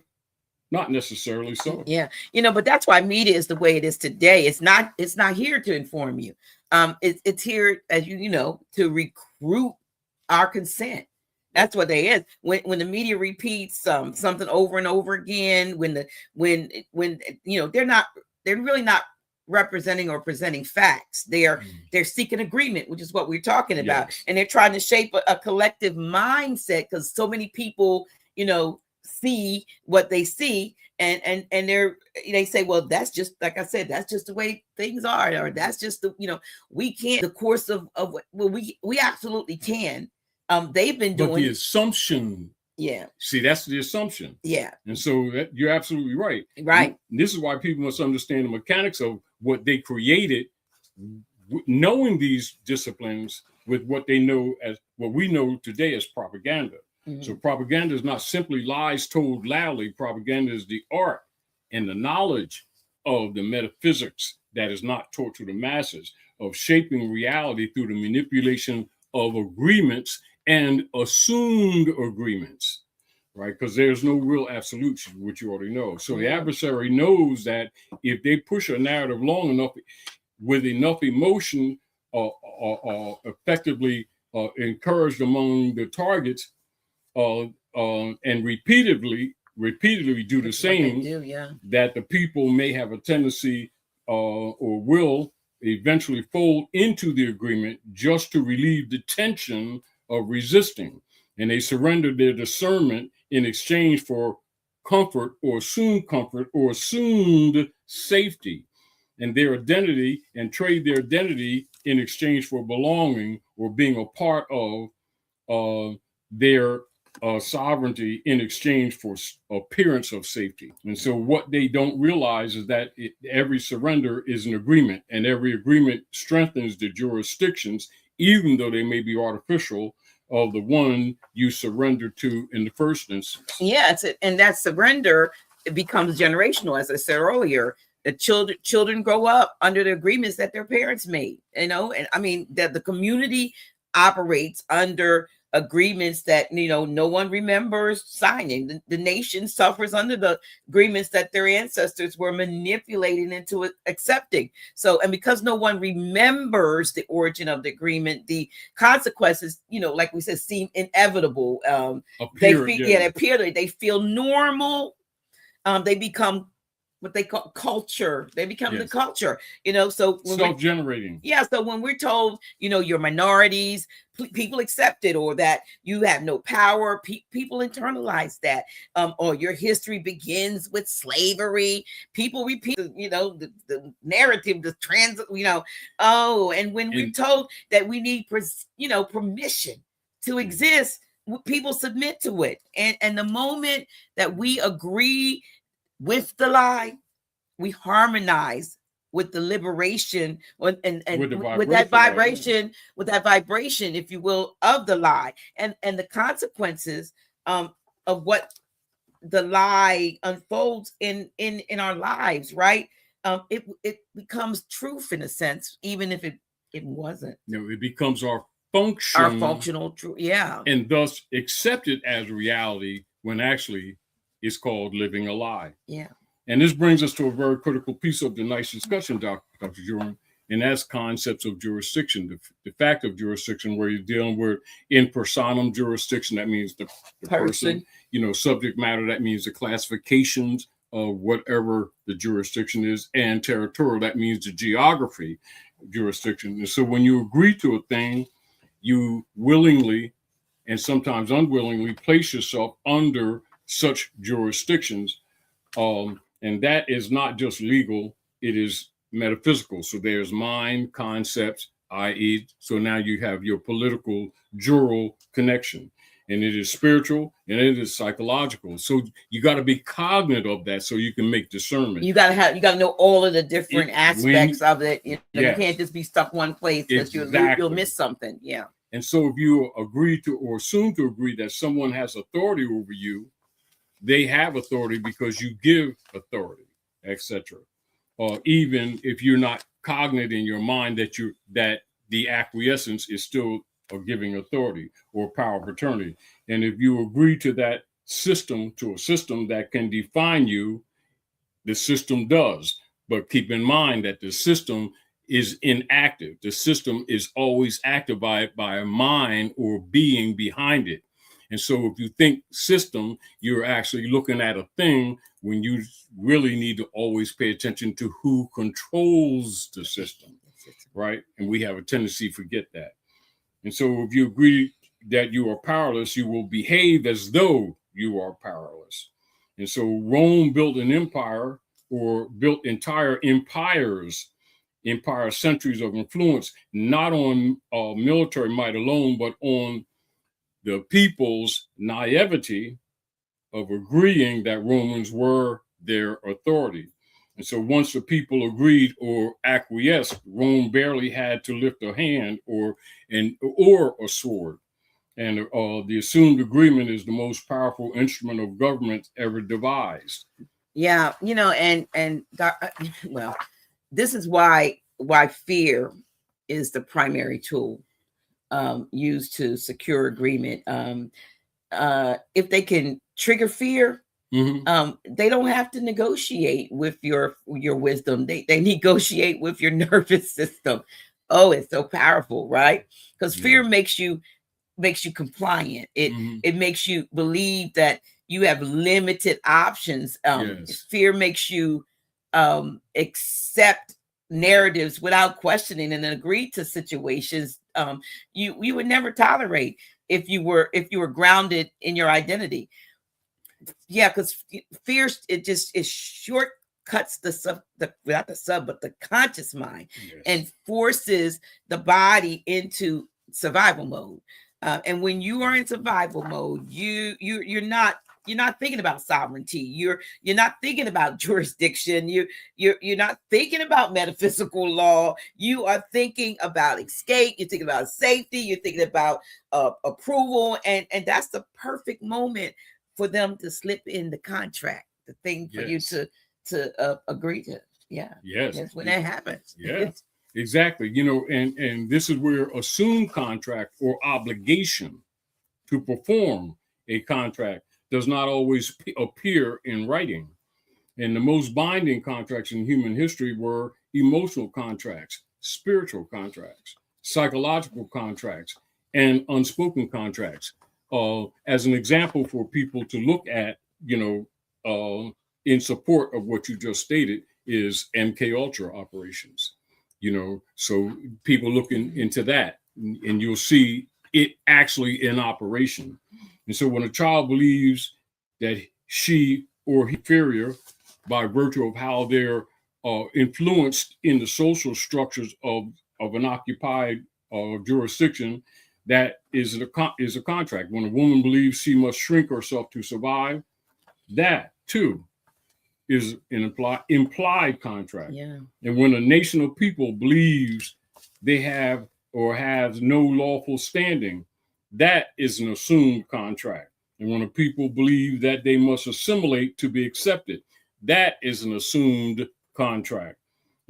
Not necessarily so. Yeah. But that's why media is the way it is today. It's not here to inform you. It's here, as to recruit our consent. That's what they is. When the media repeats something over and over again, when they're really not representing or presenting facts. They're seeking agreement, which is what we're talking about. Yes. And they're trying to shape a collective mindset, because so many people, see what they see, and they say, well, that's just, like I said, that's just the way things are, or that's just we can't, the course of what, well, we absolutely can. They've been doing, but the assumption. Yeah. See, that's the assumption. Yeah. And so you're absolutely right. Right. And this is why people must understand the mechanics of what they created, knowing these disciplines with what they know as what we know today as propaganda. Mm-hmm. So propaganda is not simply lies told loudly. Propaganda is the art and the knowledge of the metaphysics that is not taught to the masses, of shaping reality through the manipulation of agreements and assumed agreements. right? Because there's no real absolutes, which you already know. So the adversary knows that if they push a narrative long enough with enough emotion, effectively encouraged among the targets, and repeatedly do the same, that the people may have a tendency or will eventually fold into the agreement just to relieve the tension of resisting. And they surrender their discernment in exchange for comfort or assumed safety, and their identity, and trade their identity in exchange for belonging or being a part of their sovereignty in exchange for appearance of safety. And so what they don't realize is that every surrender is an agreement, and every agreement strengthens the jurisdictions, even though they may be artificial, of the one you surrender to in the first instance. Yeah, and that surrender, it becomes generational, as I said earlier. The children grow up under the agreements that their parents made, and I mean that the community operates under agreements that no one remembers signing. The nation suffers under the agreements that their ancestors were manipulating into accepting. So, and because no one remembers the origin of the agreement, the consequences, like we said, seem inevitable. They feel normal. They become what they call culture. They become the culture, so self-generating. So when we're told, you're minorities, people accept it, or that you have no power, people internalize that, or your history begins with slavery. People repeat, the narrative, the and when we're told that we need, permission to exist, people submit to it. And the moment that we agree with the lie, we harmonize with the liberation with that vibration, if you will, of the lie, and the consequences of what the lie unfolds in our lives, right? It becomes truth in a sense, even if it wasn't. It becomes our functional truth, and thus accepted as reality, when actually it's called living a lie. And this brings us to a very critical piece of tonight's discussion, Dr. Jordan, and that's concepts of jurisdiction, the fact of jurisdiction, where you're dealing with in personam jurisdiction. That means the person, subject matter. That means the classifications of whatever the jurisdiction is, and territorial. That means the geography jurisdiction. And so when you agree to a thing, you willingly and sometimes unwillingly place yourself under such jurisdictions. And that is not just legal, it is metaphysical. So there's mind, concepts, i.e., so now you have your political, jural connection. And it is spiritual and it is psychological. So you got to be cognizant of that so you can make discernment. You got to know all of the different aspects of it. You can't just be stuck one place, because you'll miss something. Yeah. And so if you agree to, or assume to agree, that someone has authority over you, they have authority because you give authority, etc. Even if you're not cognizant in your mind that the acquiescence is still a giving authority or power of attorney. And if you agree to that system, to a system that can define you, the system does. But keep in mind that the system is inactive. The system is always active by a mind or being behind it. And so if you think system, you're actually looking at a thing, when you really need to always pay attention to who controls the system, right? And we have a tendency to forget that. And so if you agree that you are powerless, you will behave as though you are powerless. And so Rome built an empire, or built entire empire centuries of influence, not on military might alone, but on the people's naivety of agreeing that Romans were their authority. And so once the people agreed or acquiesced, Rome barely had to lift a hand or a sword. And the assumed agreement is the most powerful instrument of government ever devised. Yeah, this is why fear is the primary tool used to secure agreement. If they can trigger fear, Mhm. they don't have to negotiate with your wisdom. They negotiate with your nervous system. Oh, it's so powerful, right? Because fear Yeah. makes you compliant. Mhm. It makes you believe that you have limited options. Yes. Fear makes you accept narratives without questioning and agree to situations you would never tolerate if you were grounded in your identity. Yeah, because fear, it shortcuts not the sub, but the conscious mind, Yes. and forces the body into survival mode. And when you are in survival mode, you're not thinking about sovereignty. You're not thinking about jurisdiction. You're not thinking about metaphysical law. You are thinking about escape. You're thinking about safety. You're thinking about approval, and that's the perfect moment for them to slip in the contract, the thing for Yes. you to agree to. Yeah. Yes. That's when that happens. Yeah. Exactly. And this is where assumed contract or obligation to perform a contract does not always appear in writing. And the most binding contracts in human history were emotional contracts, spiritual contracts, psychological contracts, and unspoken contracts. As an example for people to look at, in support of what you just stated, is MK Ultra operations. So people looking into that, and you'll see it actually in operation. And so when a child believes that she or he inferior by virtue of how they're influenced in the social structures of an occupied jurisdiction, that is a contract. When a woman believes she must shrink herself to survive, that too is an implied contract. Yeah. And when a nation of people believes they have or has no lawful standing, that is an assumed contract. And when a people believe that they must assimilate to be accepted, that is an assumed contract.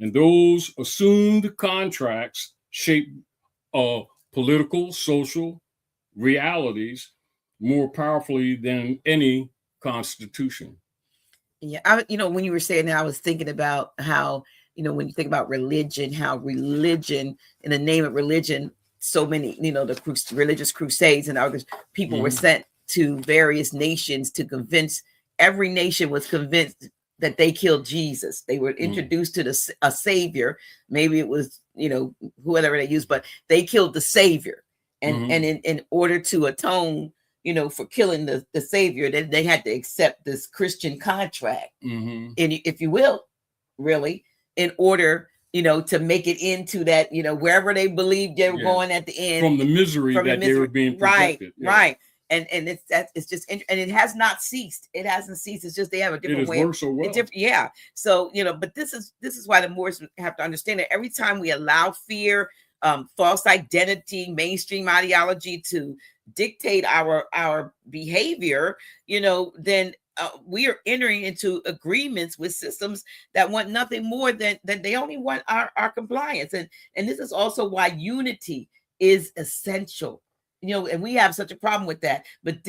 And those assumed contracts shape political, social realities more powerfully than any constitution. Yeah. When you were saying that, I was thinking about how, when you think about religion, how religion, in the name of religion, so many, the religious crusades and others, people were sent to various nations to convince, every nation was convinced that they killed Jesus. They were introduced to a savior. Maybe it was, whoever they used, but they killed the savior. And in order to atone, for killing the savior, that they had to accept this Christian contract, and if you will, really, in order, to make it into that, wherever they believed they were going at the end, from the misery they were being projected. Right. And it's just, and it has not ceased. It hasn't ceased. It's just they have a different way. So well. Yeah. So but this is why the Moors have to understand that every time we allow fear, false identity, mainstream ideology to dictate our behavior, then we are entering into agreements with systems that want nothing more than they only want our compliance. And this is also why unity is essential. And we have such a problem with that. But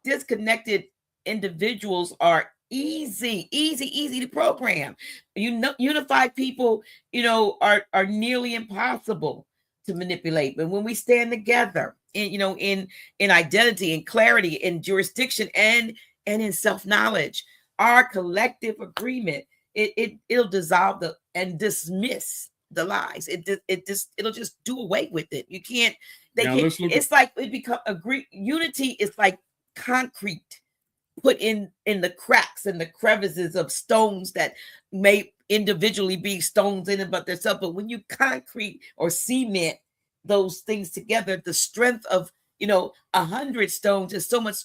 disconnected individuals are easy to program. Unified people, are nearly impossible to manipulate. But when we stand together in identity and clarity, in jurisdiction and in self-knowledge, our collective agreement, it'll dissolve and dismiss the lies. It'll just do away with it. You can't. It's like it become unity is like concrete put in the cracks and the crevices of stones that may individually be stones in and but themselves. But when you concrete or cement those things together, the strength of 100 stones is so much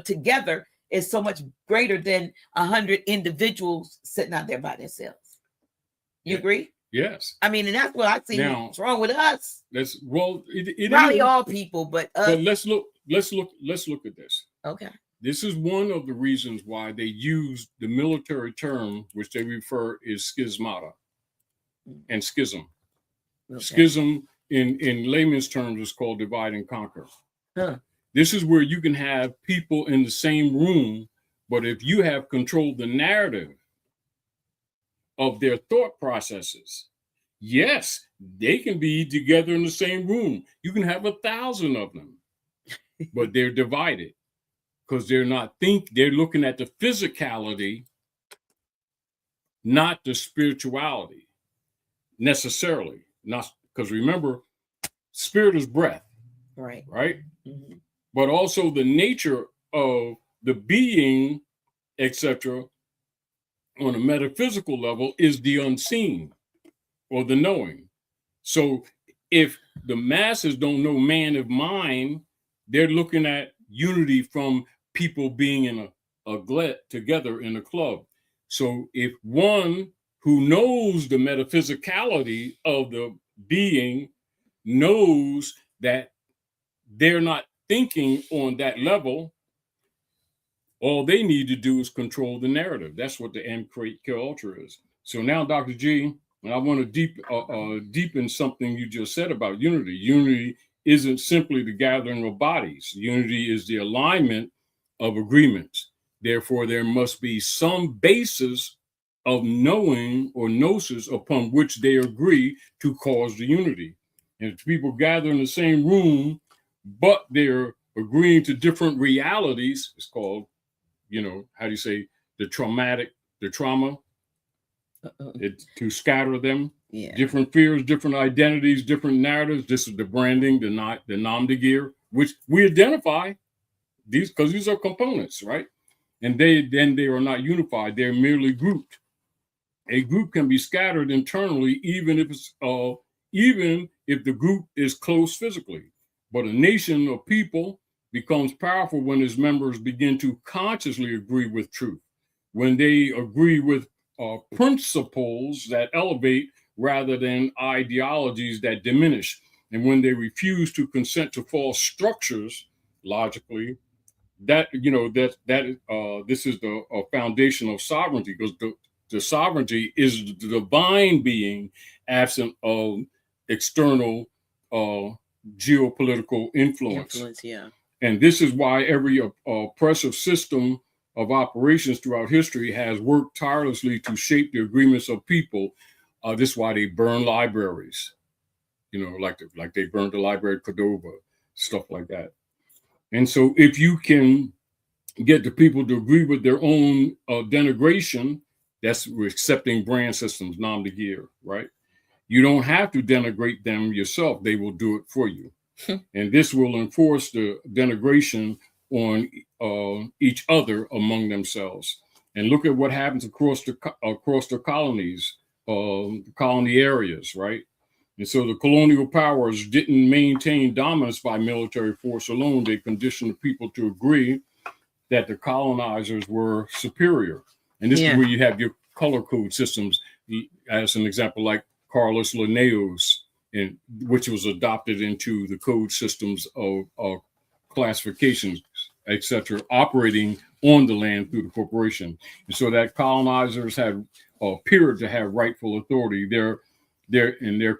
together is so much greater than 100 individuals sitting out there by themselves. You agree? Yes. I mean, and that's what I see what's wrong with us. It probably all people, but let's look at this. Okay. This is one of the reasons why they use the military term, which they refer is schismata and schism. Okay. Schism in layman's terms is called divide and conquer. Huh. This is where you can have people in the same room, but if you have controlled the narrative of their thought processes, yes, they can be together in the same room. You can have 1,000 of them, but they're divided because they're looking at the physicality, not the spirituality necessarily. Not because remember, spirit is breath, Right. Mm-hmm. But also the nature of the being, etc., on a metaphysical level is the unseen or the knowing. So if the masses don't know man of mind, they're looking at unity from people being in together in a club. So if one who knows the metaphysicality of the being knows that they're not thinking on that level, all they need to do is control the narrative. That's what the end kill ultra is. So now, Dr. G, and I want to deepen something you just said about unity. Unity isn't simply the gathering of bodies. Unity is the alignment of agreements. Therefore, there must be some basis of knowing or gnosis upon which they agree to cause the unity. And if people gather in the same room, but they're agreeing to different realities, it's called, how do you say, the trauma, to scatter them, different fears, different identities, different narratives. This is the branding, the nom de guerre, which we identify these because these are components, right? And they are not unified. They're merely grouped. A group can be scattered internally, even if the group is close physically. But a nation of people becomes powerful when its members begin to consciously agree with truth, when they agree with principles that elevate rather than ideologies that diminish, and when they refuse to consent to false structures logically. This is the foundation of sovereignty, because the sovereignty is the divine being absent of external geopolitical influence. And this is why every oppressive system of operations throughout history has worked tirelessly to shape the agreements of people. This is why they burn libraries, like they burned the Library of Cordova, stuff like that. And so if you can get the people to agree with their own denigration, that's accepting brand systems, nom de guerre, right? You don't have to denigrate them yourself. They will do it for you. And this will enforce the denigration on each other among themselves. And look at what happens across the colonies, colony areas, right? And so the colonial powers didn't maintain dominance by military force alone. They conditioned the people to agree that the colonizers were superior. And this is where you have your color code systems, as an example, like Carlos Linnaeus, which was adopted into the code systems of classifications, etc., operating on the land through the corporation. And so that colonizers had appeared to have rightful authority. Their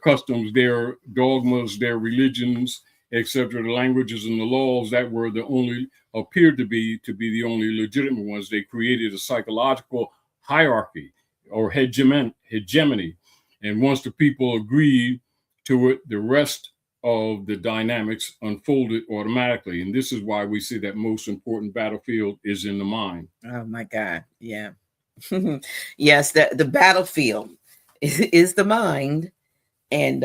customs, their dogmas, their religions, etc., the languages and the laws that were appeared to be the only legitimate ones. They created a psychological hierarchy or hegemony. And once the people agreed to it, the rest of the dynamics unfolded automatically. And this is why we see that most important battlefield is in the mind. Oh my God. Yeah. Yes, the battlefield is the mind. And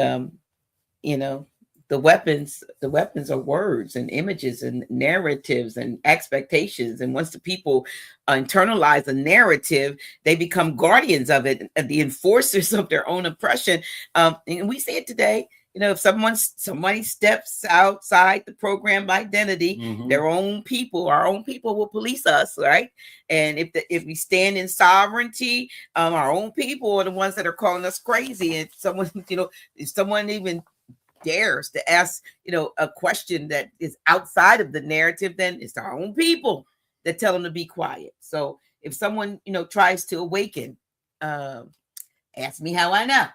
the weapons are words and images and narratives and expectations. And once the people internalize a narrative, they become guardians of it and the enforcers of their own oppression. And we see it today. If somebody steps outside the program identity, our own people will police us, right? And if we stand in sovereignty, our own people are the ones that are calling us crazy. And if someone even dares to ask, a question that is outside of the narrative, then it's our own people that tell them to be quiet. So if someone, tries to awaken, ask me how I know.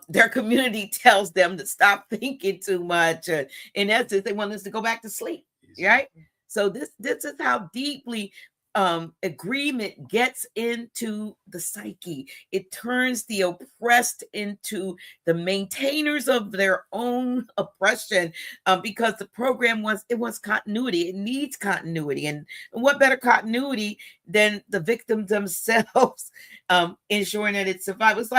Their community tells them to stop thinking too much. In essence, they want us to go back to sleep. right? So this is how deeply agreement gets into the psyche. It turns the oppressed into the maintainers of their own oppression, because the program wants continuity. It needs continuity, and what better continuity than the victims themselves ensuring that it survives. It's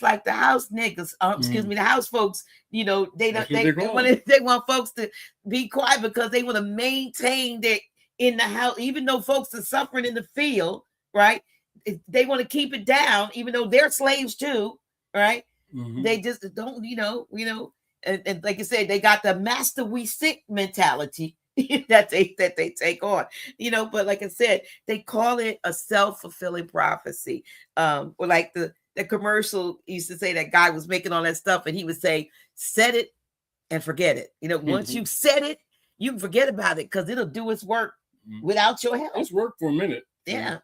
like the house niggas, excuse me, the house folks. You know, they want folks to be quiet because they want to maintain their in the house, even though folks are suffering in the field, right? They want to keep it down, even though they're slaves too, right? They just don't, and like I said, they got the master we sick mentality that they take on, but like I said, they call it a self-fulfilling prophecy. Or like the commercial used to say, that guy was making all that stuff and he would say, set it and forget it. Once you set it, you can forget about it because it'll do its work without your help. It's worked for a minute. Yeah.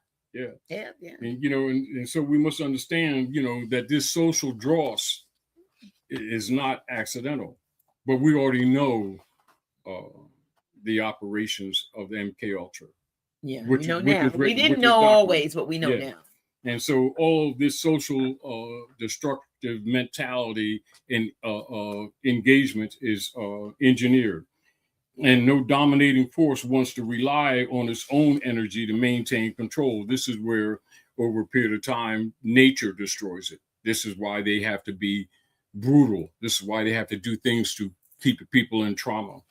And and so we must understand, that this social dross is not accidental, but we already know the operations of the MK Ultra. Yeah, we know now. We didn't know always, but we know now. And so all of this social destructive mentality and engagement is engineered. And no dominating force wants to rely on its own energy to maintain control. This is where, over a period of time, nature destroys it. This is why they have to be brutal. This is why they have to do things to keep the people in trauma.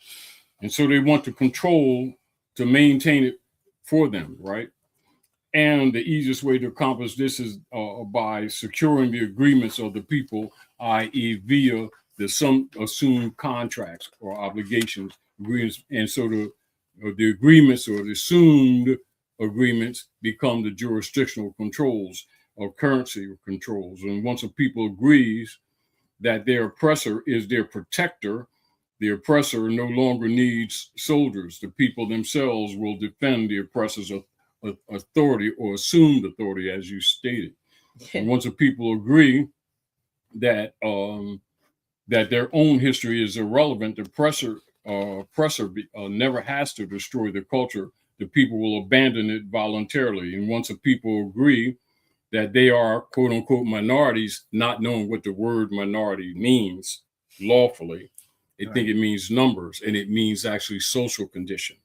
And so they want to control to maintain it for them, right? And the easiest way to accomplish this is by securing the agreements of the people, i.e. via some assumed contracts or obligations. And so the agreements or the assumed agreements become the jurisdictional controls or currency controls. And once a people agrees that their oppressor is their protector, the oppressor no longer needs soldiers. The people themselves will defend the oppressor's authority or assumed authority, as you stated. And once a people agree that that their own history is irrelevant, the oppressor never has to destroy the culture. The people will abandon it voluntarily. And once a people agree that they are quote unquote minorities, not knowing what the word minority means lawfully, they think it means numbers, and it means actually social condition.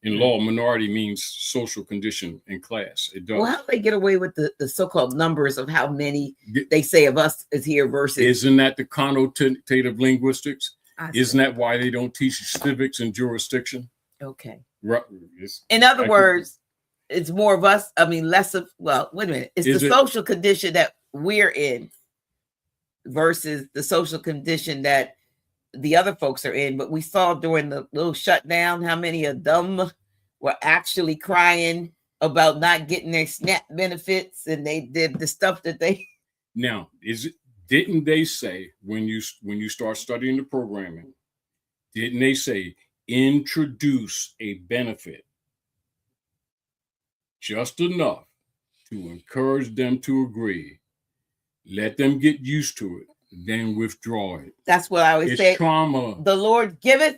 In law, minority means social condition and class. It does. Well, how do they get away with the so-called numbers of how many they say of us is here versus? Isn't that the connotative linguistics? Isn't that why they don't teach civics and jurisdiction? Okay. Right. In other words, it's more of us. I mean, less of, well, wait a minute. It's the social condition that we're in versus the social condition that the other folks are in. But we saw during the little shutdown how many of them were actually crying about not getting their SNAP benefits, and they did the stuff that they. Now, didn't they say when you start studying the programming, didn't they say introduce a benefit just enough to encourage them to agree, let them get used to it, then withdraw it? That's what I always say. Trauma. The Lord giveth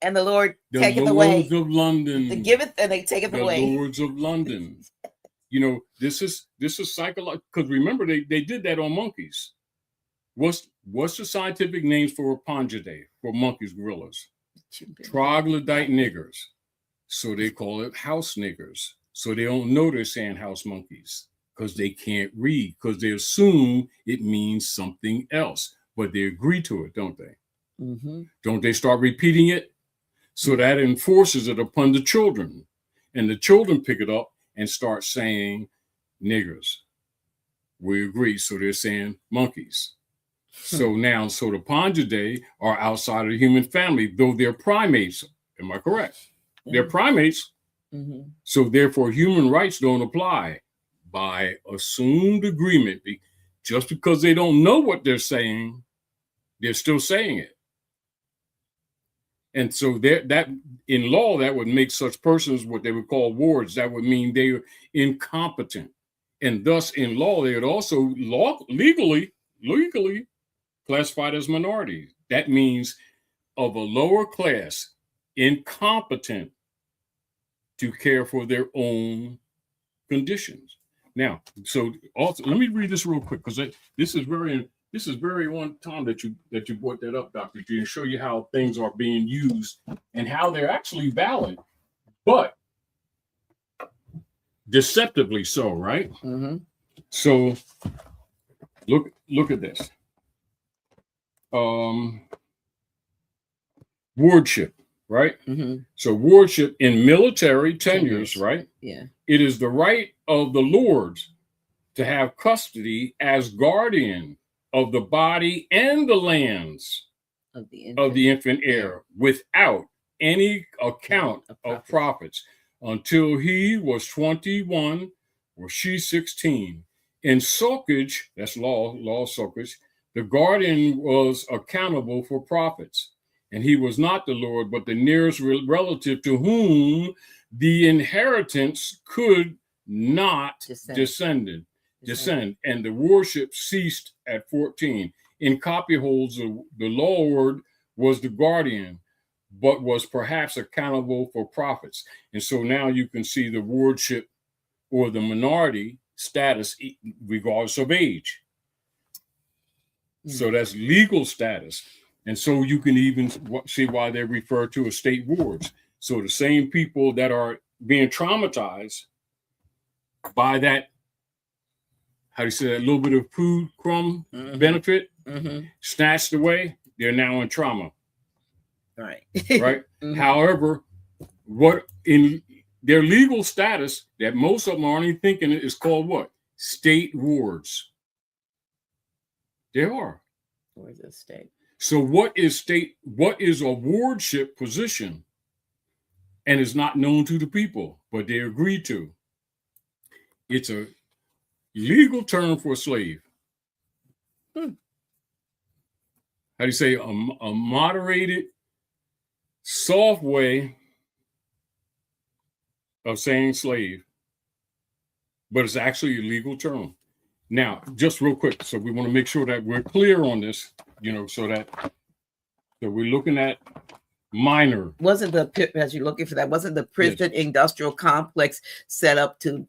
and the Lord taketh away. The Lords of London. They giveth and they taketh away. The Lords of London. This is psychological, because remember they did that on monkeys. What's the scientific names for Rapunjade, for monkeys, gorillas? Troglodyte niggers. So they call it house niggers. So they don't know they're saying house monkeys because they can't read, because they assume it means something else. But they agree to it, don't they? Mm-hmm. Don't they start repeating it? So that enforces it upon the children. And the children pick it up and start saying niggers. We agree. So they're saying monkeys. So the Panjade are outside of the human family, though they're primates. Am I correct? Mm-hmm. They're primates. Mm-hmm. So therefore, human rights don't apply by assumed agreement. Just because they don't know what they're saying, they're still saying it. And so that in law, that would make such persons what they would call wards. That would mean they are incompetent. And thus, in law, they would also legally classified as minorities. That means of a lower class, incompetent to care for their own conditions. Now, so also let me read this real quick, because this is very one time that you brought that up, Dr. G, and show you how things are being used and how they're actually valid, but deceptively so, right? Mm-hmm. So look at this. Wardship, right? Mm-hmm. So wardship in military tenures, right? Yeah. It is the right of the lords to have custody as guardian of the body and the lands Of the infant heir without any account of profits until he was 21 or she 16. In soakage, that's law soakage, the guardian was accountable for profits, and he was not the lord, but the nearest relative to whom the inheritance could not descend, and the worship ceased at 14. In copyholds, the lord was the guardian, but was perhaps accountable for profits. And so now you can see the wardship or the minority status regardless of age. So that's legal status. And so you can even see why they're referred to as state wards. So the same people that are being traumatized by that, how do you say that, little bit of food crumb benefit snatched away, they're now in trauma. Right. Right. However, what in their legal status that most of them aren't even thinking it is called what? State wards. There are. Where's the state? So what is a wardship position? And is not known to the people, but they agree to. It's a legal term for a slave. How do you say a moderated, soft way of saying slave, but it's actually a legal term. Now, just real quick, so we want to make sure that we're clear on this, so we're looking at minor. As you're looking for that, wasn't the prison industrial complex set up to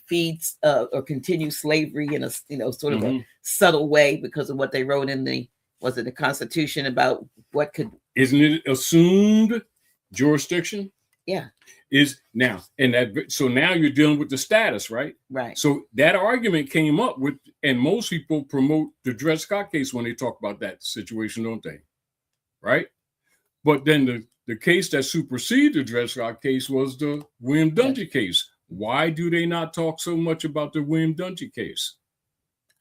feed or continue slavery in a sort of a subtle way because of what they wrote in the Constitution about what could? Isn't it assumed jurisdiction? Yeah. Is now, and that, so now you're dealing with the status, right? Right. So that argument came up with, and most people promote the Dred Scott case when they talk about that situation, don't they? Right. But then the case that superseded the Dred Scott case was the William Dungy case. Why do they not talk so much about the William Dungy case?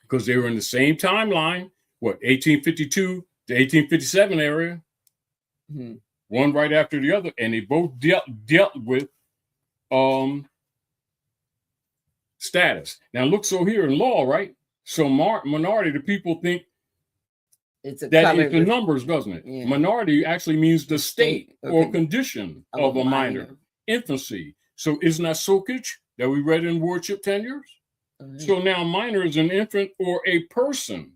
Because they were in the same timeline, 1852 to 1857 area. Mm-hmm. One right after the other, and they both dealt with status. Now look, so here in law, right? So minority, the people think it's the numbers, doesn't it? Yeah. Minority actually means the state or condition of a minor. Infancy. So isn't that soakage that we read in wardship tenures? Mm-hmm. So now minor is an infant or a person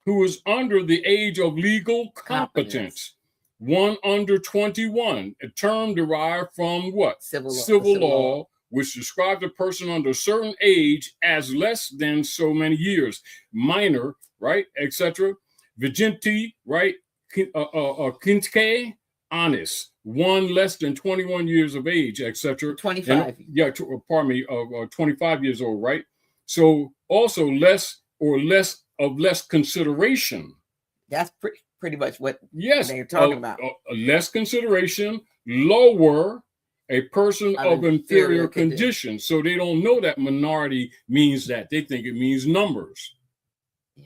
who is under the age of legal competence. One under 21, a term derived from what? Civil law, which describes a person under a certain age as less than so many years. Minor, right, etc. Vigente, right, quinque, honest, one less than 21 years of age, etc. 25. And, 25 years old, right? So also less consideration. That's pretty much what they're talking about. Less consideration, lower, a person of inferior condition. So they don't know that minority means that. They think it means numbers. Yeah.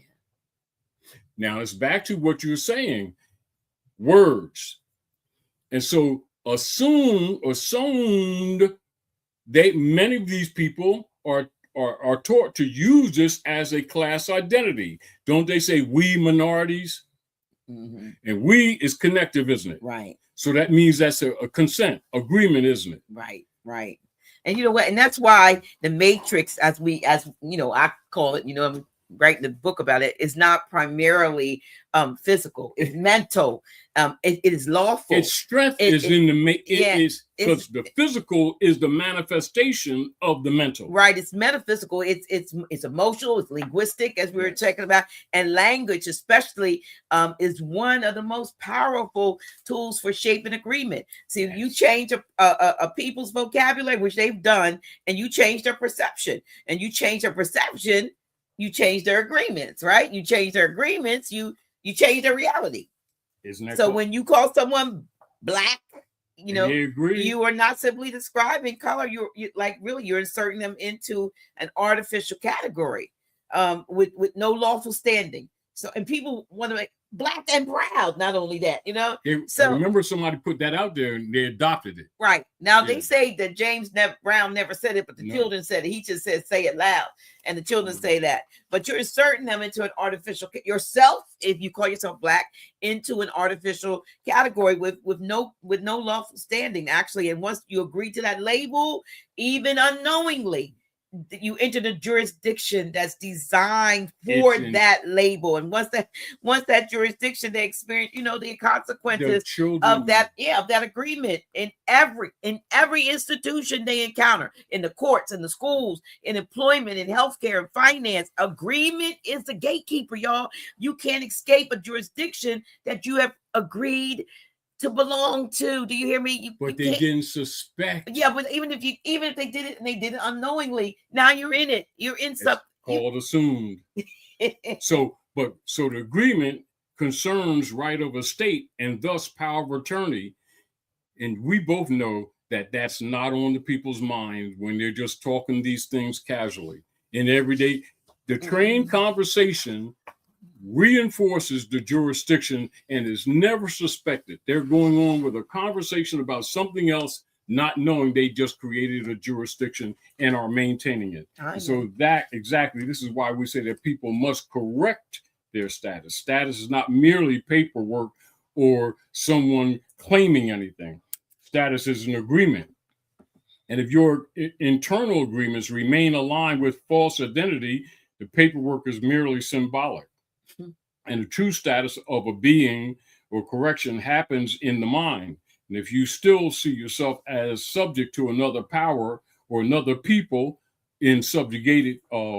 Now it's back to what you're saying, words. And so assumed, many of these people are taught to use this as a class identity. Don't they say we minorities? Mm-hmm. And we is connective, isn't it? Right. So that means that's a consent agreement, isn't it? Right. And you know what? And that's why the matrix, as I call it, writing the book about it, is not primarily physical. It's mental. It is lawful. Its strength is in the because the physical is the manifestation of the mental. Right. It's metaphysical. It's emotional. It's linguistic, as we were talking about, and language, especially, is one of the most powerful tools for shaping agreement. See, if you change a people's vocabulary, which they've done, and you change their perception, and you change their perception, you change their agreements. Right. You change their agreements. You change their reality. Isn't that so? cool? When you call someone black, you are not simply describing color. You're inserting them into an artificial category with no lawful standing. So, and people want to make black and proud. Not only that, I remember somebody put that out there and they adopted it. Right. Now they say that James Brown never said it, but the children said it. He just said, say it loud. And the children say that. But you're inserting them into an artificial, yourself, if you call yourself black, into an artificial category with no lawful standing, actually. And once you agree to that label, even unknowingly, you enter the jurisdiction that's designed for that label. And once that jurisdiction, they experience, the consequences of that agreement in every institution they encounter, in the courts, in the schools, in employment, in healthcare, and finance. Agreement is the gatekeeper, y'all. You can't escape a jurisdiction that you have agreed to belong to. Do you hear me? But they didn't suspect. Yeah, but even if they did it and they did it unknowingly, now you're in it. You're in something called assumed. So the agreement concerns right of estate and thus power of attorney, and we both know that that's not on the people's mind when they're just talking these things casually. In everyday, the trained conversation reinforces the jurisdiction and is never suspected. They're going on with a conversation about something else, not knowing they just created a jurisdiction and are maintaining it. So this is why we say that people must correct their status. Status is not merely paperwork or someone claiming anything. Status is an agreement. And if your internal agreements remain aligned with false identity, the paperwork is merely symbolic. And the true status of a being or correction happens in the mind. And if you still see yourself as subject to another power or another people in subjugated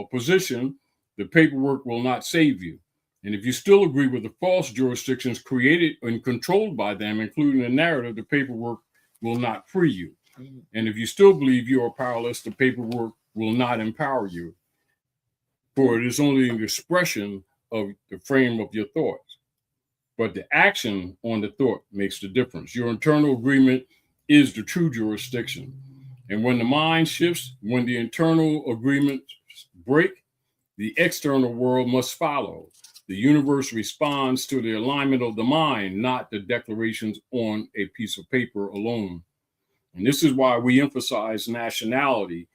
position, the paperwork will not save you. And if you still agree with the false jurisdictions created and controlled by them, including the narrative, the paperwork will not free you. And if you still believe you are powerless, the paperwork will not empower you. For it is only an expression of the frame of your thoughts, but the action on the thought makes the difference. Your internal agreement is the true jurisdiction. And when the mind shifts, when the internal agreements break, the external world must follow. The universe responds to the alignment of the mind, not the declarations on a piece of paper alone. And this is why we emphasize nationality.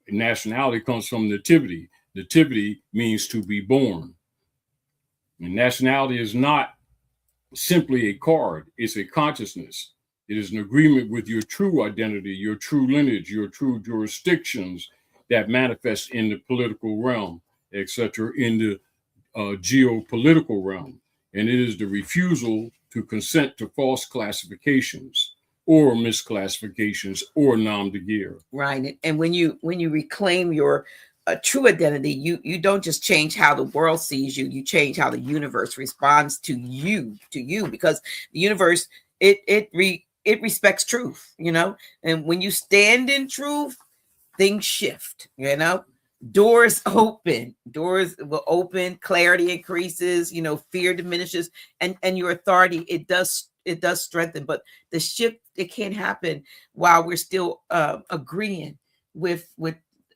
Nationality comes from nativity. Nativity means to be born. And nationality is not simply a card, it's a consciousness. It is an agreement with your true identity, your true lineage, your true jurisdictions that manifest in the political realm, etc., in the geopolitical realm. And it is the refusal to consent to false classifications or misclassifications or nom de guerre. Right. And when you reclaim your true identity, you don't just change how the world sees you, you change how the universe responds to you, because the universe, it respects truth, and when you stand in truth, things shift, doors will open, clarity increases, fear diminishes, and your authority, it does strengthen. But the shift, it can't happen while we're still agreeing with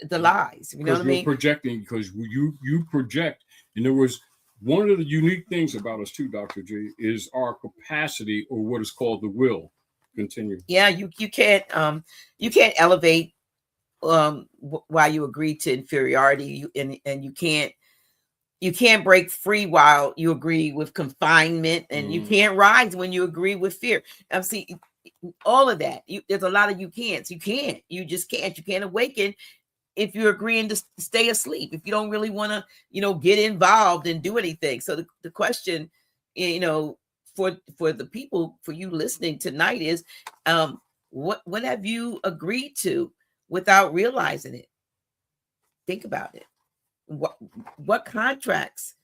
the lies. You know what I mean? Projecting, because you project. And there was one of the unique things about us too, Dr. J, is our capacity, or what is called the will. Continue. Yeah, you can't elevate while you agree to inferiority, and you can't break free while you agree with confinement, and you can't rise when you agree with fear. See, all of that. There's a lot of you can't. You just can't. You can't awaken if you're agreeing to stay asleep, if you don't really want to, get involved and do anything. So the question, for the people, for you listening tonight is, what have you agreed to without realizing it? Think about it. What contracts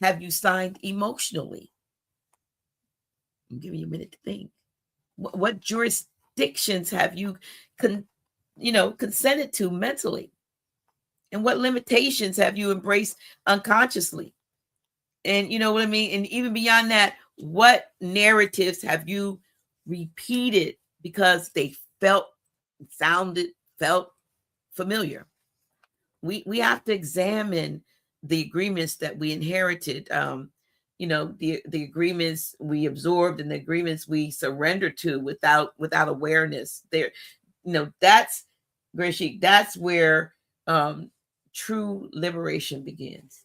have you signed emotionally? I'm giving you a minute to think. What jurisdictions have you consented to mentally? And what limitations have you embraced unconsciously? And you know what I mean? And even beyond that, what narratives have you repeated because they felt familiar? We have to examine the agreements that we inherited, the agreements we absorbed and the agreements we surrendered to without awareness. There, that's Sheik, that's where true liberation begins.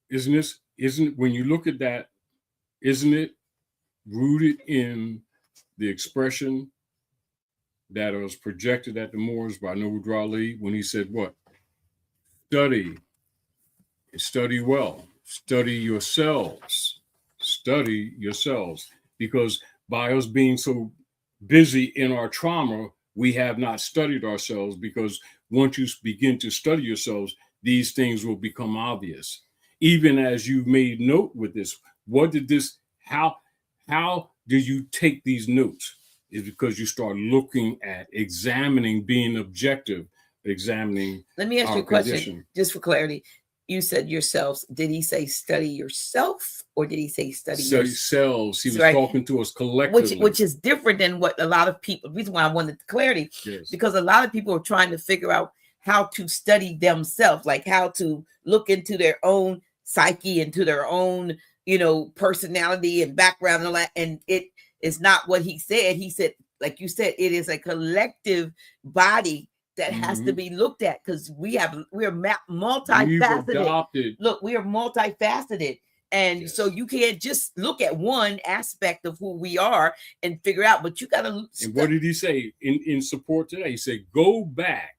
Isn't it, when you look at that, isn't it rooted in the expression that was projected at the Moors by Noble Ali when he said what? Study well, study yourselves, because by us being so busy in our trauma, we have not studied ourselves, because once you begin to study yourselves, these things will become obvious. Even as you made note with this, how did you take these notes? Is because you start looking at, examining, being objective, examining. Let me ask you a question, condition. Just for clarity. You said yourselves. Did he say study yourself, or did he say study yourselves? He was talking to us collectively, which is different than what a lot of people. The reason why I wanted the clarity, because a lot of people are trying to figure out how to study themselves, like how to look into their own psyche, into their own, personality and background and all that. And it is not what he said. He said, like you said, it is a collective body that has to be looked at, because we're multifaceted. Look, we are multifaceted. And so you can't just look at one aspect of who we are and figure out, but you got to. And what did he say in support today? He said, go back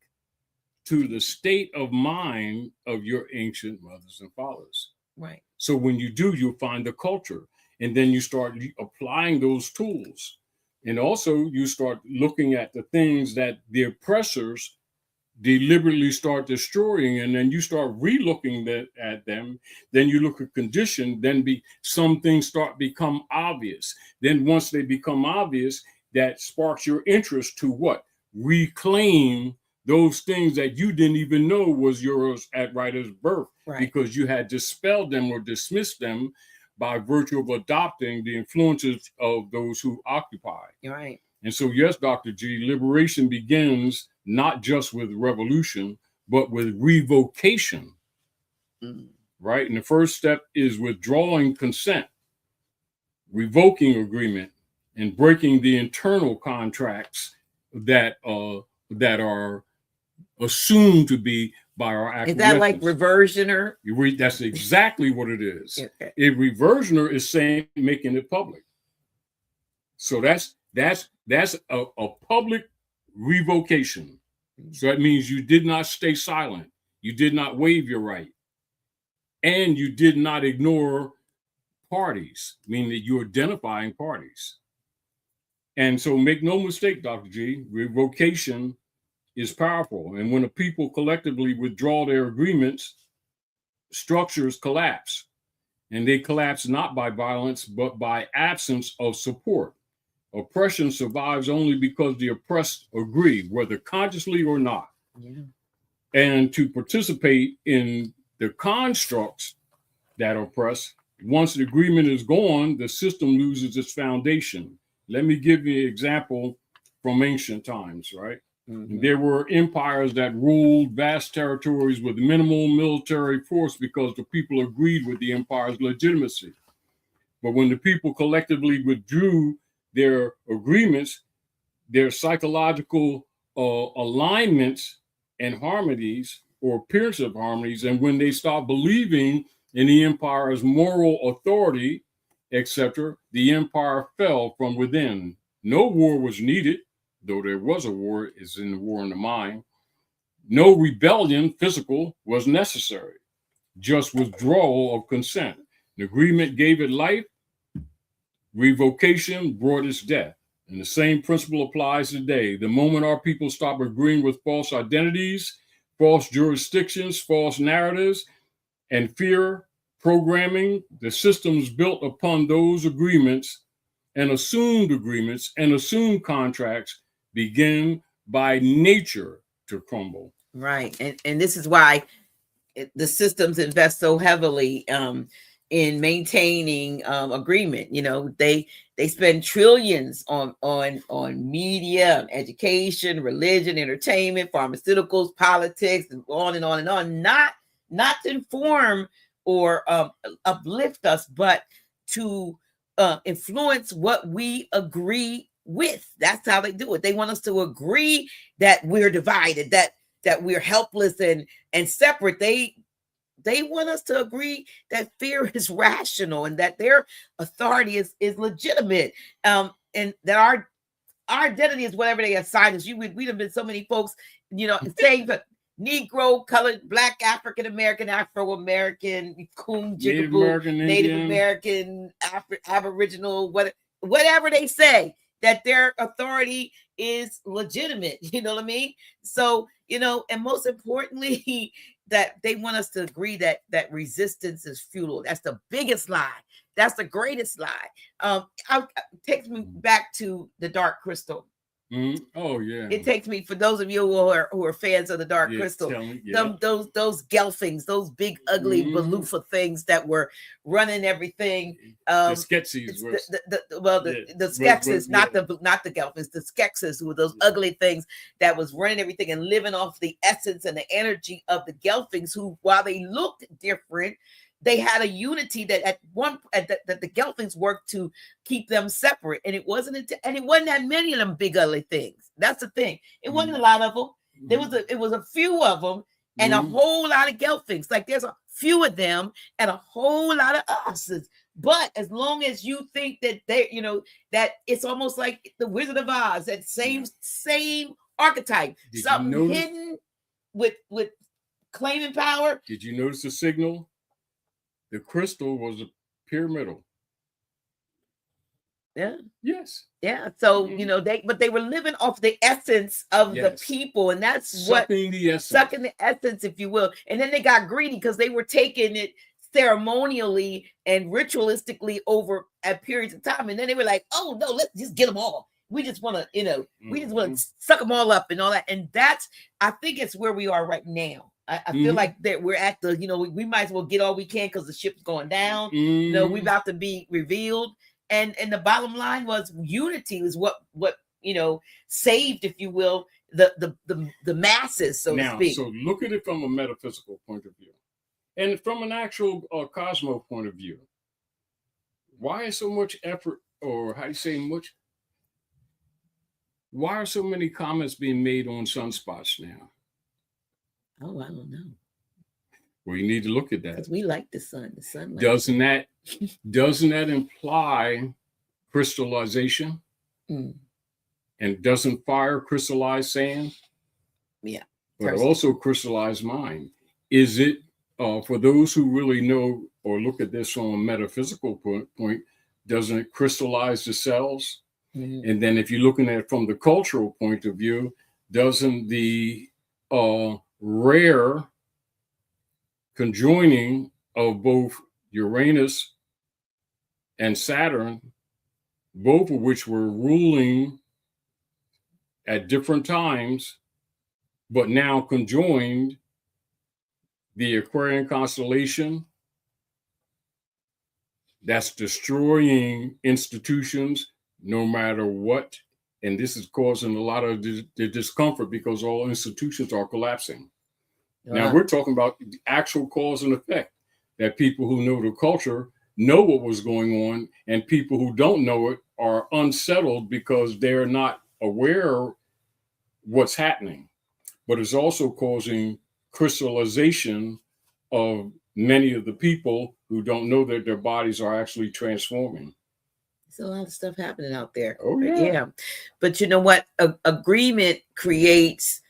to the state of mind of your ancient mothers and fathers. Right. So when you do, you'll find the culture, and then you start applying those tools. And also you start looking at the things that the oppressors deliberately start destroying, and then you start re-looking at them. Then you look at condition, then some things start become obvious. Then once they become obvious, that sparks your interest to what? Reclaim those things that you didn't even know was yours at writer's birth, because you had dispelled them or dismissed them by virtue of adopting the influences of those who occupy. Right. And so, yes, Dr. G, liberation begins not just with revolution, but with revocation, right? And the first step is withdrawing consent, revoking agreement, and breaking the internal contracts that are assumed to be by our acquiescence. Is that like reversioner? That's exactly what it is. Okay. A reversioner is saying, making it public. So that's a public revocation. So that means you did not stay silent. You did not waive your right. And you did not ignore parties, meaning that you're identifying parties. And so make no mistake, Dr. G, revocation is powerful. And when a people collectively withdraw their agreements, structures collapse. And they collapse not by violence, but by absence of support. Oppression survives only because the oppressed agree, whether consciously or not. Yeah. And to participate in the constructs that oppress, once the agreement is gone, the system loses its foundation. Let me give you an example from ancient times, right? There were empires that ruled vast territories with minimal military force because the people agreed with the empire's legitimacy. But when the people collectively withdrew their agreements, their psychological alignments and harmonies, or appearance of harmonies, and when they stopped believing in the empire's moral authority, etc., the empire fell from within. No war was needed, though there was a war, is in the war in the mind. No rebellion, physical, was necessary. Just withdrawal of consent. An agreement gave it life. Revocation brought its death. And the same principle applies today. The moment our people stop agreeing with false identities, false jurisdictions, false narratives, and fear programming, the systems built upon those agreements and assumed contracts begin by nature to crumble. Right. And this is why the systems invest so heavily in maintaining agreement. You know, they spend trillions on media, on education, religion, entertainment, pharmaceuticals, politics, and on and on and on. Not to inform or uplift us, but to influence what we agree with. That's how they do it. They want us to agree that we're divided, that we're helpless and separate. They want us to agree that fear is rational and that their authority is legitimate, and that our identity is whatever they assign us. We'd have been so many folks, you know, saying Negro, colored, Black, African American, Afro American, Coon, Native American, Aboriginal, whatever they say, that their authority is legitimate. You know what I mean? So, you know, and most importantly, that they want us to agree that resistance is futile. That's the biggest lie. That's the greatest lie. It takes me back to the Dark Crystal. Mm-hmm. Oh yeah. It takes me, for those of you who are fans of the Dark Crystal, those gelfings, those big ugly Baloofa things that were running everything. The Skeksis, the Skeksis, not the gelfings, the Skeksis, who were those ugly things that was running everything and living off the essence and the energy of the gelfings, who, while they looked different, they had a unity that that the gelfings worked to keep them separate, and it wasn't that many of them big ugly things. That's the thing. It wasn't a lot of them. It was a few of them, and a whole lot of gelfings. Like, there's a few of them and a whole lot of us's. But as long as you think that they, you know, that it's almost like the Wizard of Oz, that same archetype, something hidden with claiming power. Did you notice the signal? The crystal was a pyramidal. Yeah. Yes. Yeah. So, you know, they were living off the essence of the people, and that's sucking the essence, if you will. And then they got greedy because they were taking it ceremonially and ritualistically over at periods of time. And then they were like, oh no, let's just get them all. We just want to, you know, we just want to suck them all up and all that. And I think it's where we are right now. I feel like that we're at the, you know, we might as well get all we can because the ship's going down. You know, we're about to be revealed. And the bottom line was unity is what you know, saved, if you will, the masses, so to speak. So look at it from a metaphysical point of view. And from an actual cosmo point of view. Why is so much effort, or how do you say much? Why are so many comments being made on sunspots now? Oh, I don't know. Well, you need to look at that. Because we like the sun. The sun. Doesn't that imply crystallization? And doesn't fire crystallize sand? Yeah. But also crystallized mind. Is it, for those who really know or look at this from a metaphysical point, doesn't it crystallize the cells? And then if you're looking at it from the cultural point of view, doesn't the rare conjoining of both Uranus and Saturn, both of which were ruling at different times, but now conjoined, the Aquarian constellation that's destroying institutions no matter what. And this is causing a lot of the discomfort because all institutions are collapsing. Now we're talking about the actual cause and effect, that people who know the culture know what was going on, and people who don't know it are unsettled because they're not aware of what's happening. But it's also causing crystallization of many of the people who don't know that their bodies are actually transforming. There's a lot of stuff happening out there. Oh, yeah. But you know what? Agreement creates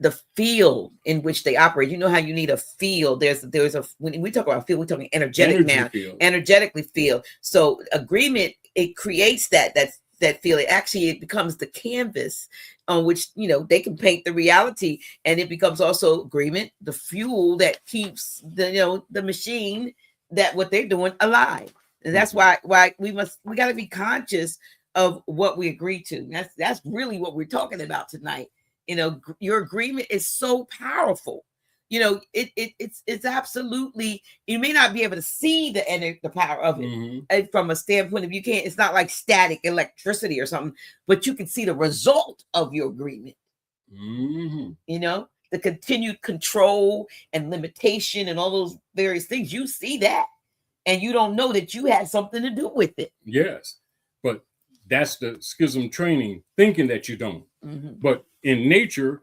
the field in which they operate. You know how you need a field. There's a, when we talk about field, we're talking energetic now, energetically field. So agreement, it creates that field. It becomes the canvas on which, you know, they can paint the reality, and it becomes also agreement, the fuel that keeps the, you know, the machine, that what they're doing, alive. And that's why we got to be conscious of what we agree to. That's really what we're talking about tonight. You know, your agreement is so powerful. You know, it's absolutely, you may not be able to see the power of it from a standpoint of, you can't, it's not like static electricity or something, but you can see the result of your agreement. You know, the continued control and limitation and all those various things, you see that, and you don't know that you had something to do with it. Yes, but that's the schism training, thinking that you don't. But in nature,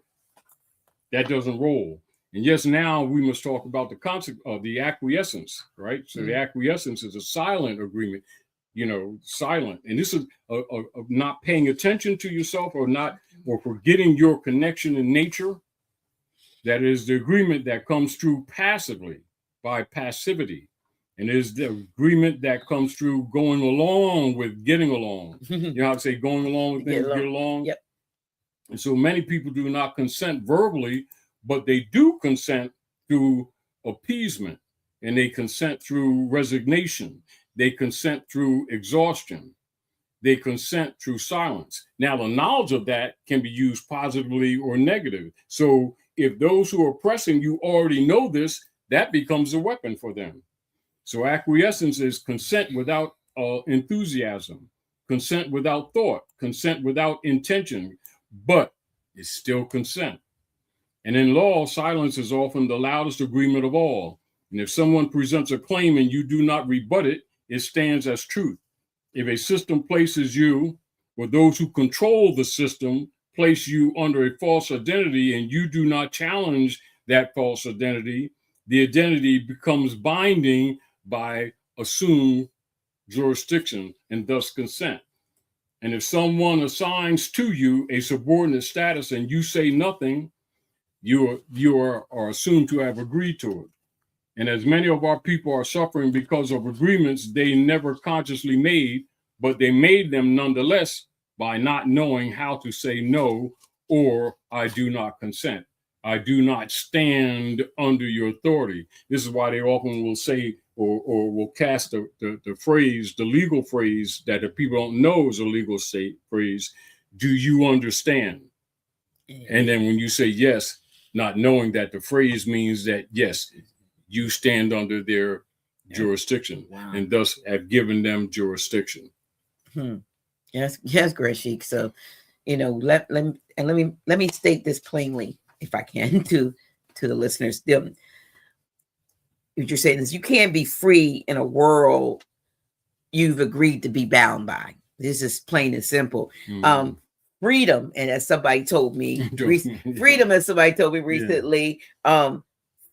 that doesn't roll. And yes, now we must talk about the concept of the acquiescence, right? So the acquiescence is a silent agreement, you know, silent. And this is of not paying attention to yourself, or forgetting your connection in nature. That is the agreement that comes through passively, by passivity. And it is the agreement that comes through going along with getting along. You know how to say going along with things, get along? Yep. And so many people do not consent verbally, but they do consent through appeasement, and they consent through resignation. They consent through exhaustion. They consent through silence. Now, the knowledge of that can be used positively or negative. So if those who are oppressing you already know this, that becomes a weapon for them. So acquiescence is consent without enthusiasm, consent without thought, consent without intention, but it's still consent. And in law, silence is often the loudest agreement of all. And if someone presents a claim and you do not rebut it, it stands as truth. If a system places you, or those who control the system place you under a false identity, and you do not challenge that false identity, the identity becomes binding by assumed jurisdiction and thus consent. And if someone assigns to you a subordinate status and you say nothing, you are assumed to have agreed to it. And as many of our people are suffering because of agreements they never consciously made, but they made them nonetheless by not knowing how to say no, or I do not consent. I do not stand under your authority. This is why they often will say, or will cast the phrase, the legal phrase that the people don't know is a legal phrase, do you understand? And then when you say yes, not knowing that the phrase means that, yes, you stand under their jurisdiction, and thus have given them jurisdiction. Yes, great, Sheik. So, you know, let me state this plainly, if I can, to the listeners. What you're saying is, you can't be free in a world you've agreed to be bound by. This is plain and simple. Freedom, and as somebody told me, freedom, as somebody told me recently,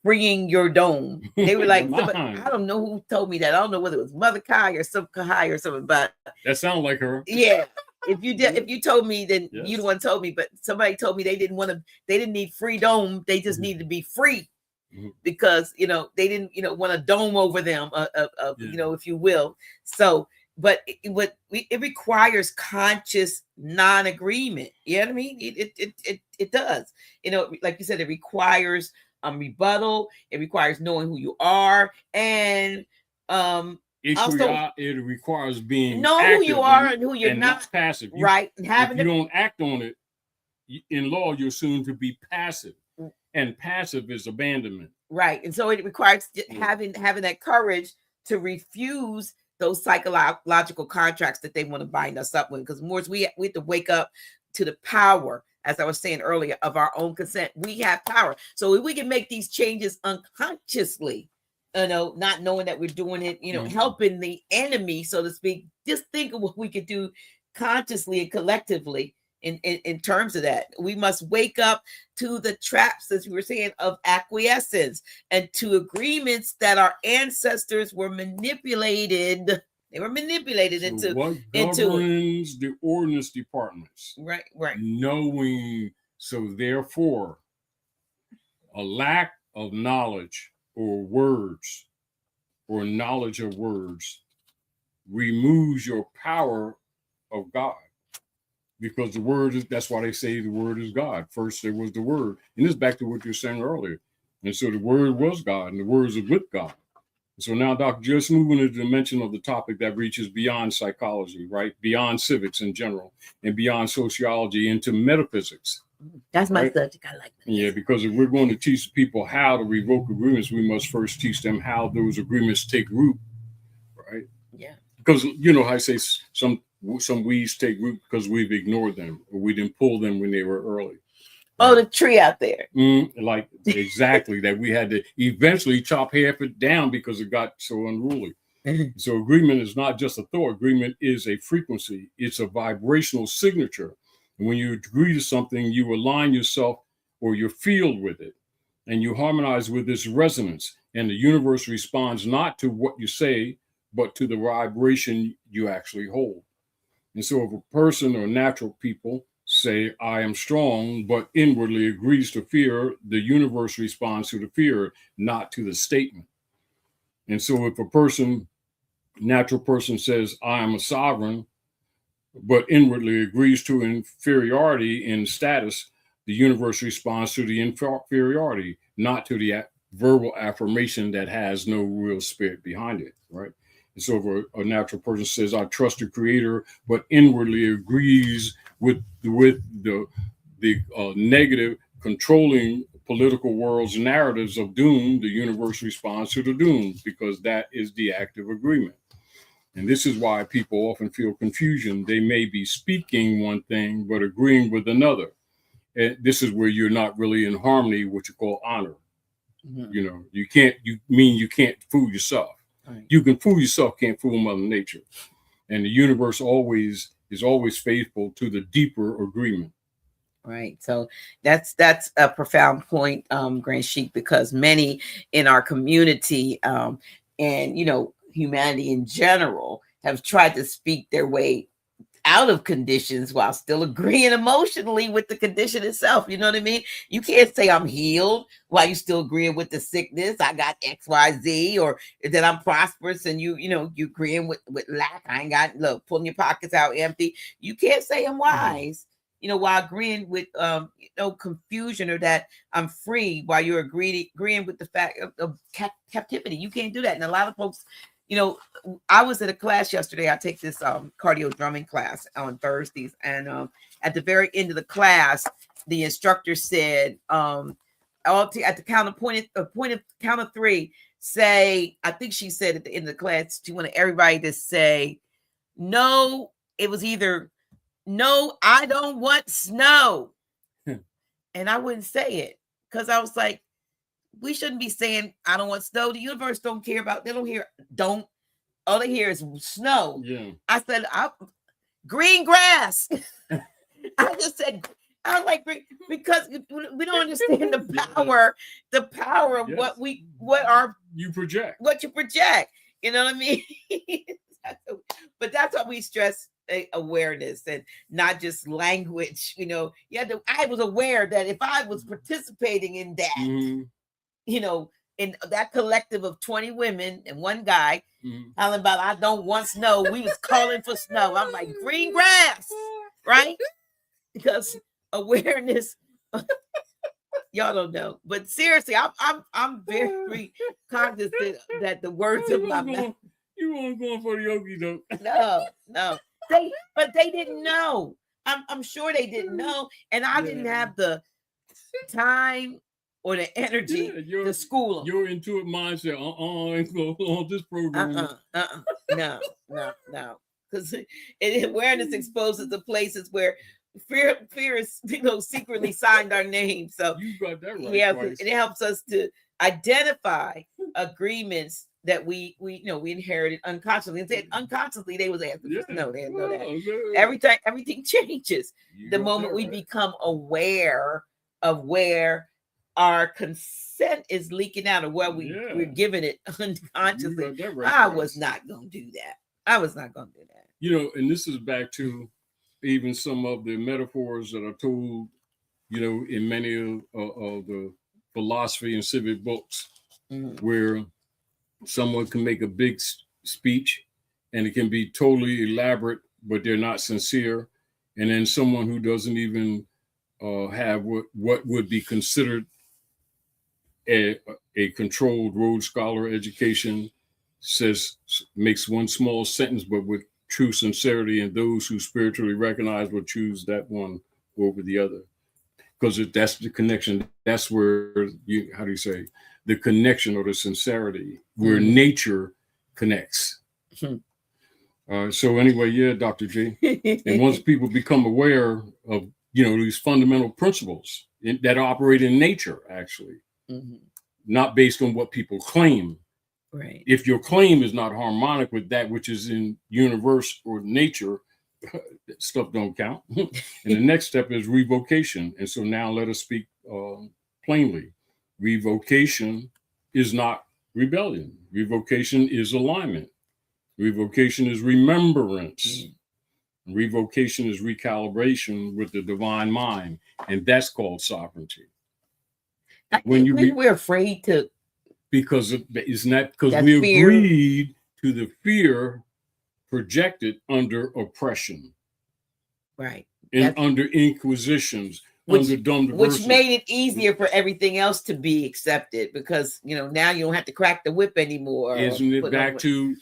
freeing your dome. They were like, I don't know who told me that. I don't know whether it was Mother Kai or some Kai or something, but that sounds like her. Yeah. If you told me, then you the one told me. But somebody told me they didn't need freedom. They just needed to be free, because they didn't want a dome over them, if you will. So, but it requires conscious non-agreement. You know what I mean? It does. Like you said, it requires rebuttal. It requires knowing who you are, and it requires being know who you are and who you're not passive. Right, and having if you don't act on it in law, you're assumed to be passive, and passive is abandonment. Right, and so it requires having that courage to refuse those psychological contracts that they want to bind us up with. Because Morris, we have to wake up to the power, as I was saying earlier, of our own consent. We have power, so if we can make these changes unconsciously, not knowing that we're doing it, helping the enemy, so to speak. Just think of what we could do consciously and collectively in terms of that. We must wake up to the traps, as we were saying, of acquiescence, and to agreements that our ancestors were manipulated. They were manipulated into what governs the ordinance departments. Right. Knowing, so therefore, a lack of knowledge or words or knowledge of words removes your power of God. Because the word is, that's why they say the word is God. First, there was the word. And this is back to what you were saying earlier. And so the word was God, and the words are with God. So now, Dr. just moving to the dimension of the topic that reaches beyond psychology, right? Beyond civics in general, and beyond sociology into metaphysics. That's my right? subject. I like that. Yeah, because if we're going to teach people how to revoke agreements, we must first teach them how those agreements take root, right? Yeah. Because you know how I say some weeds take root because we've ignored them or we didn't pull them when they were early. Oh, the tree out there. Like exactly that we had to eventually chop half it down because it got so unruly. So agreement is not just a thought. Agreement is a frequency. It's a vibrational signature. And when you agree to something, you align yourself or your field with it, and you harmonize with this resonance. And the universe responds not to what you say, but to the vibration you actually hold. And so if a person or natural people say, I am strong, but inwardly agrees to fear, the universe responds to the fear, not to the statement. And so if a natural person says, I am a sovereign, but inwardly agrees to inferiority in status, the universe responds to the inferiority, not to the verbal affirmation that has no real spirit behind it, right? And so if a natural person says, I trust the creator, but inwardly agrees with the negative, controlling political world's narratives of doom, the universe responds to the doom because that is the active agreement. And this is why people often feel confusion. They may be speaking one thing, but agreeing with another. And this is where you're not really in harmony, what you call honor. Mm-hmm. You know, you can't fool yourself. Right. You can fool yourself, can't fool Mother Nature. And the universe is always faithful to the deeper agreement. Right. So that's a profound point, Grand Sheik, because many in our community and, you know, humanity in general have tried to speak their way out of conditions while still agreeing emotionally with the condition itself. You know what I mean? You can't say I'm healed while you still agreeing with the sickness. I got XYZ, or that I'm prosperous and you agreeing with lack. I ain't got, look, pulling your pockets out empty. You can't say I'm wise, you know, while agreeing with confusion, or that I'm free while you're agreeing with the fact of captivity. You can't do that. And a lot of folks, you know, I was at a class yesterday. I take this cardio drumming class on Thursdays, and at the very end of the class, the instructor said, at the count of three, say, I think she said at the end of the class, she wanted everybody to say, no. It was either no, I don't want snow, and I wouldn't say it because I was like, we shouldn't be saying I don't want snow. The universe don't care about. They don't hear. All they hear is snow. Yeah. I said, green grass. I just said, I was like, because we don't understand the power of yes. what you project. You know what I mean? But that's why we stress awareness and not just language. You know, I was aware that if I was participating in that, you know, in that collective of 20 women and one guy telling about I don't want snow, we was calling for snow. I'm like, green grass, right? Because awareness, y'all don't know. But seriously, I'm very cognizant that the words of my mouth. You weren't going for the yogi though. No. They didn't know. I'm sure they didn't know, and I didn't have the time or the energy to school them. Your intuitive mind said, on this program. No. Because awareness exposes the places where fear is, secretly signed our name. So you got that right. Yeah, it helps us to identify agreements that we inherited unconsciously. And said unconsciously they was asking. No, they didn't know that. Everything changes the moment we become aware of where our consent is leaking out, of where we're giving it unconsciously. I was not going to do that. You know, and this is back to even some of the metaphors that are told, you know, in many of the philosophy and civic books where someone can make a big speech and it can be totally elaborate, but they're not sincere. And then someone who doesn't even have what would be considered a controlled Rhodes Scholar education makes one small sentence, but with true sincerity, and those who spiritually recognize will choose that one over the other. Because that's the connection. That's where the connection or the sincerity, where nature connects. So anyway, yeah, Dr. G. And once people become aware of, these fundamental principles that operate in nature, actually, not based on what people claim. Right. If your claim is not harmonic with that which is in universe or nature, stuff don't count. And the next step is revocation. And so now let us speak plainly. Revocation is not rebellion. Revocation is alignment. Revocation is remembrance. Revocation is recalibration with the divine mind. And that's called sovereignty. We're afraid to. Because isn't that because we agreed to the fear projected under oppression. Right. And under inquisitions, under dumb diversity. Which made it easier for everything else to be accepted because, now you don't have to crack the whip anymore. Isn't it back to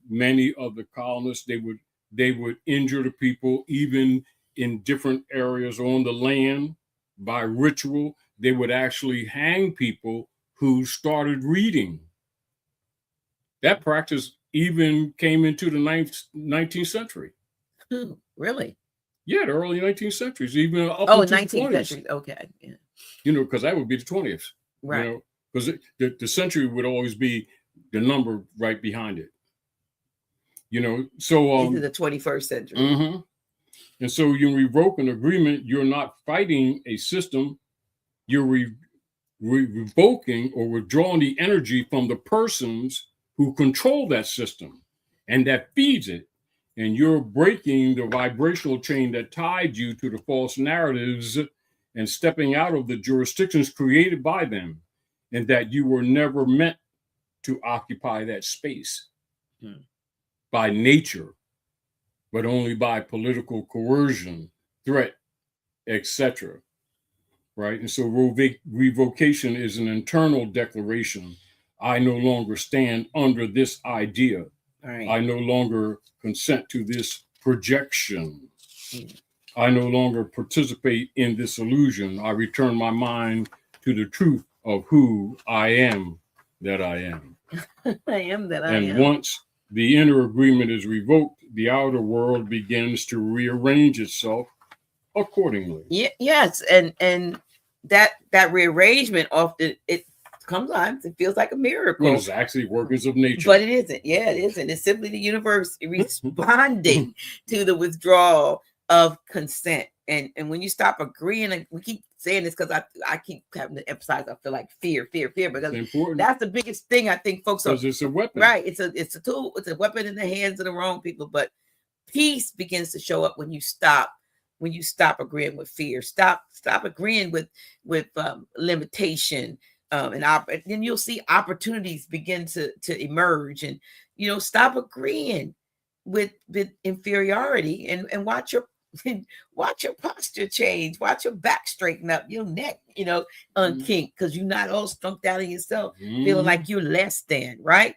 many of the colonists? They would injure the people even in different areas on the land by ritual. They would actually hang people who started reading. That practice even came into the 19th century. Really? Yeah, the early 19th centuries, even up into 19th the 20s. century. Okay. Yeah. Because that would be the 20th. Right. Because the century would always be the number right behind it. So into the 21st century. And so you revoke an agreement, you're not fighting a system, you're revoking or withdrawing the energy from the persons who control that system and that feeds it. And you're breaking the vibrational chain that tied you to the false narratives and stepping out of the jurisdictions created by them, and that you were never meant to occupy that space by nature, but only by political coercion, threat, etc. Right? And so revocation is an internal declaration. I no longer stand under this idea. Right. I no longer consent to this projection. I no longer participate in this illusion. I return my mind to the truth of who I am that I am. I am that I am. And once the inner agreement is revoked, the outer world begins to rearrange itself accordingly. Yes, and that rearrangement often it sometimes it feels like a miracle. Well, it's actually workings of nature. But it isn't. Yeah, it isn't. It's simply the universe responding to the withdrawal of consent. And when you stop agreeing, and we keep saying this because I keep having to emphasize, I feel like fear, because that's the biggest thing I think folks are. Because it's a weapon. Right. It's a tool. It's a weapon in the hands of the wrong people. But peace begins to show up when you stop agreeing with fear. Stop agreeing with limitation. And then you'll see opportunities begin to emerge, and stop agreeing with inferiority and watch your posture change, watch your back straighten up, your neck unkink, because you're not all struck out in yourself, feeling like you're less than, right?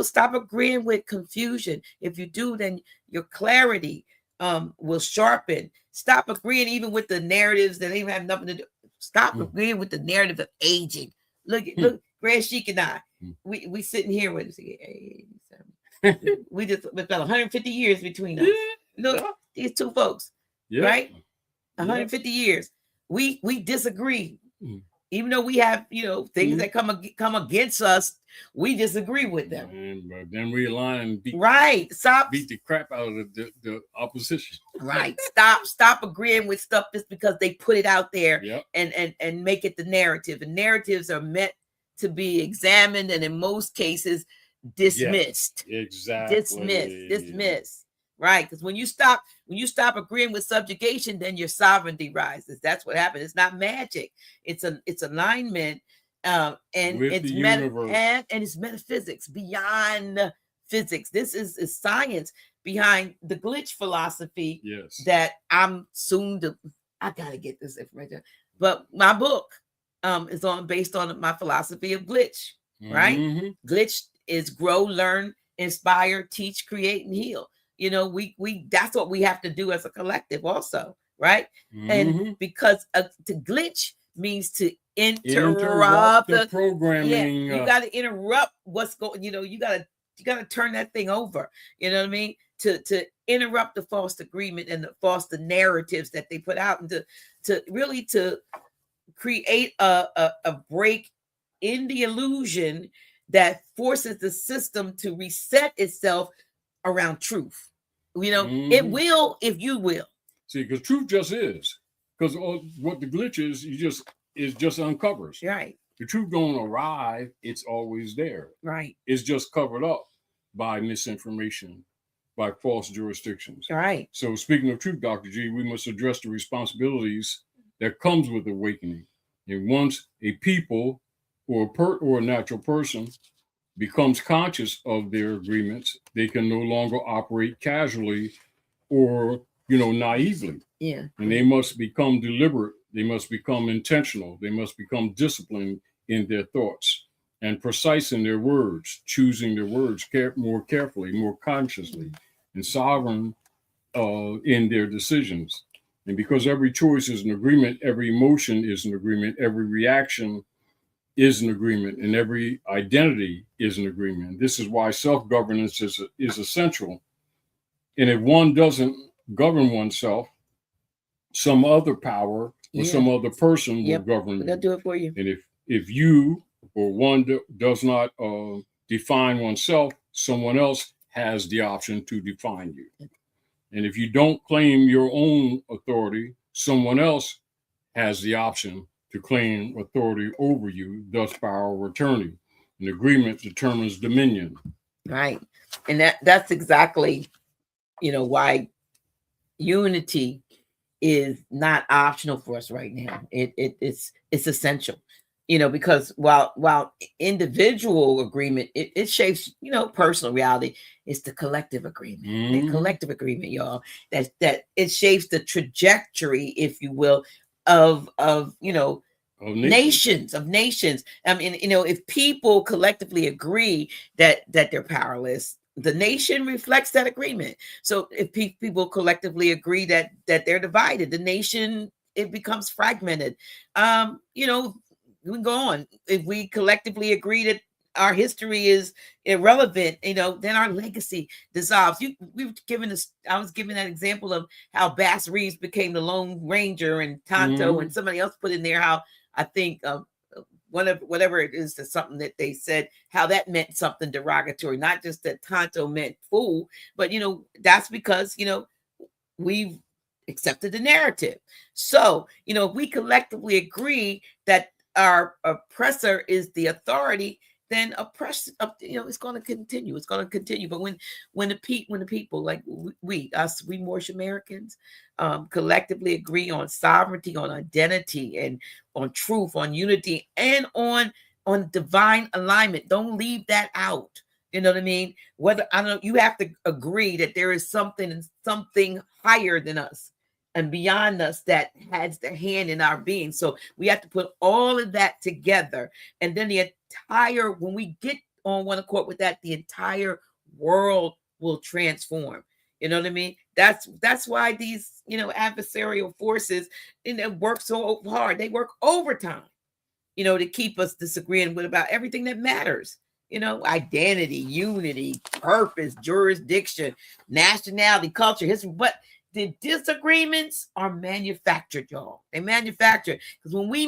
Stop agreeing with confusion. If you do, then your clarity will sharpen. Stop agreeing even with the narratives that even have nothing to do. Stop agreeing with the narrative of aging. Look, Grand Sheik and I, we sitting here with we just about 150 years between us. Look, these two folks, right? 150 years. We disagree, even though we have things that come against us. We disagree with them, but then we align and beat the crap out of the opposition. Right. Stop agreeing with stuff just because they put it out there and make it the narrative. And narratives are meant to be examined and in most cases dismissed. Exactly. Dismissed. right? Because when you stop agreeing with subjugation, then your sovereignty rises. That's what happens. It's not magic. It's alignment, and with it's the universe. and it's metaphysics beyond physics. This is science behind the glitch philosophy. Yes. That I'm soon to. I gotta get this information, but my book is based on my philosophy of glitch. Right? Mm-hmm. Glitch is grow, learn, inspire, teach, create, and heal. You know, we that's what we have to do as a collective also, right? Mm-hmm. And because to glitch means to interrupt the programming. Yeah, you got to interrupt what's going. You got to turn that thing over. You know what I mean? To interrupt the false agreement and the narratives that they put out, and to really create a break in the illusion that forces the system to reset itself around truth. It will if you will. See, because truth just is. Because what the glitch is, just uncovers. Right. The truth don't arrive, it's always there. Right. It's just covered up by misinformation, by false jurisdictions. Right. So speaking of truth, Dr. G, we must address the responsibilities that comes with awakening. And once a people or a natural person becomes conscious of their agreements, they can no longer operate casually or, naively. Yeah. And they must become deliberate. They must become intentional. They must become disciplined in their thoughts and precise in their words, choosing their words more carefully, more consciously, and sovereign in their decisions. And because every choice is an agreement, every emotion is an agreement, every reaction is an agreement, and every identity is an agreement. This is why self-governance is essential. And if one doesn't govern oneself, some other power or some other person will govern you. They'll do it for you. And if you or one does not define oneself, someone else has the option to define you. And if you don't claim your own authority, someone else has the option to claim authority over you, thus power of attorney. An agreement determines dominion. Right. And that's exactly, why unity is not optional for us right now. It's essential, because while individual agreement, it shapes, personal reality, it's the collective agreement. The collective agreement, y'all, that it shapes the trajectory, if you will, of nations. I mean, if people collectively agree that they're powerless, the nation reflects that agreement. So if people collectively agree that they're divided, the nation, it becomes fragmented. We can go on. If we collectively agree that our history is irrelevant, then our legacy dissolves. I was given that example of how Bass Reeves became the Lone Ranger, and Tonto, and somebody else put in there how I think whatever it is, to something that they said, how that meant something derogatory, not just that Tonto meant fool, but that's because we've accepted the narrative. So if we collectively agree that our oppressor is the authority, then oppression, it's going to continue. It's going to continue. But when the people like we Moorish Americans collectively agree on sovereignty, on identity, and on truth, on unity, and on divine alignment, don't leave that out. You know what I mean? You have to agree that there is something higher than us and beyond us that has their hand in our being. So we have to put all of that together, and then when we get on one accord with that, the entire world will transform. You know what I mean? That's why these adversarial forces work so hard. They work overtime, to keep us disagreeing about everything that matters. Identity, unity, purpose, jurisdiction, nationality, culture, history. But the disagreements are manufactured, y'all. They manufactured, because when we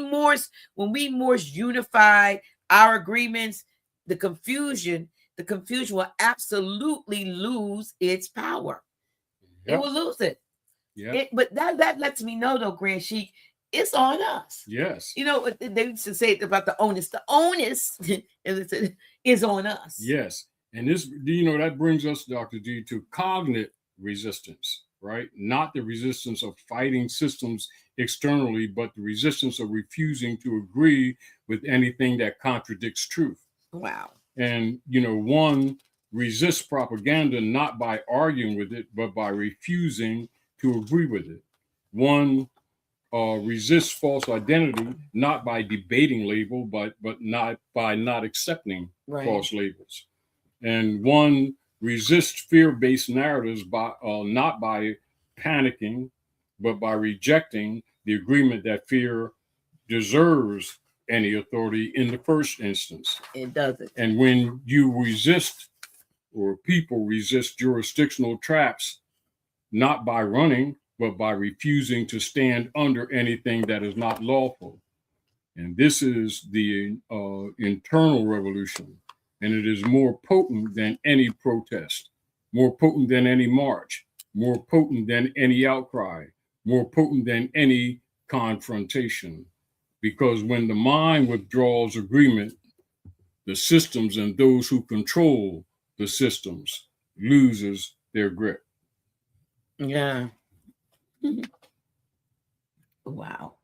more unify our agreements, the confusion will absolutely lose its power. It will lose it. Yeah. But that lets me know, though, Grand Sheik, it's on us. Yes. They used to say about the onus. The onus is on us. Yes. And this, that brings us, Dr. G, to resistance, right? Not the resistance of fighting systems externally, but the resistance of refusing to agree with anything that contradicts truth. Wow. And, one resists propaganda not by arguing with it, but by refusing to agree with it. One resists false identity not by debating label, but not by not accepting false labels. And one resists fear-based narratives by not by panicking, but by rejecting the agreement that fear deserves any authority in the first instance. It doesn't. And when you resist, or people resist jurisdictional traps, not by running, but by refusing to stand under anything that is not lawful. And this is the internal revolution. And it is more potent than any protest, more potent than any march, more potent than any outcry, more potent than any confrontation. Because when the mind withdraws agreement, the systems and those who control the systems loses their grip. Yeah. Wow.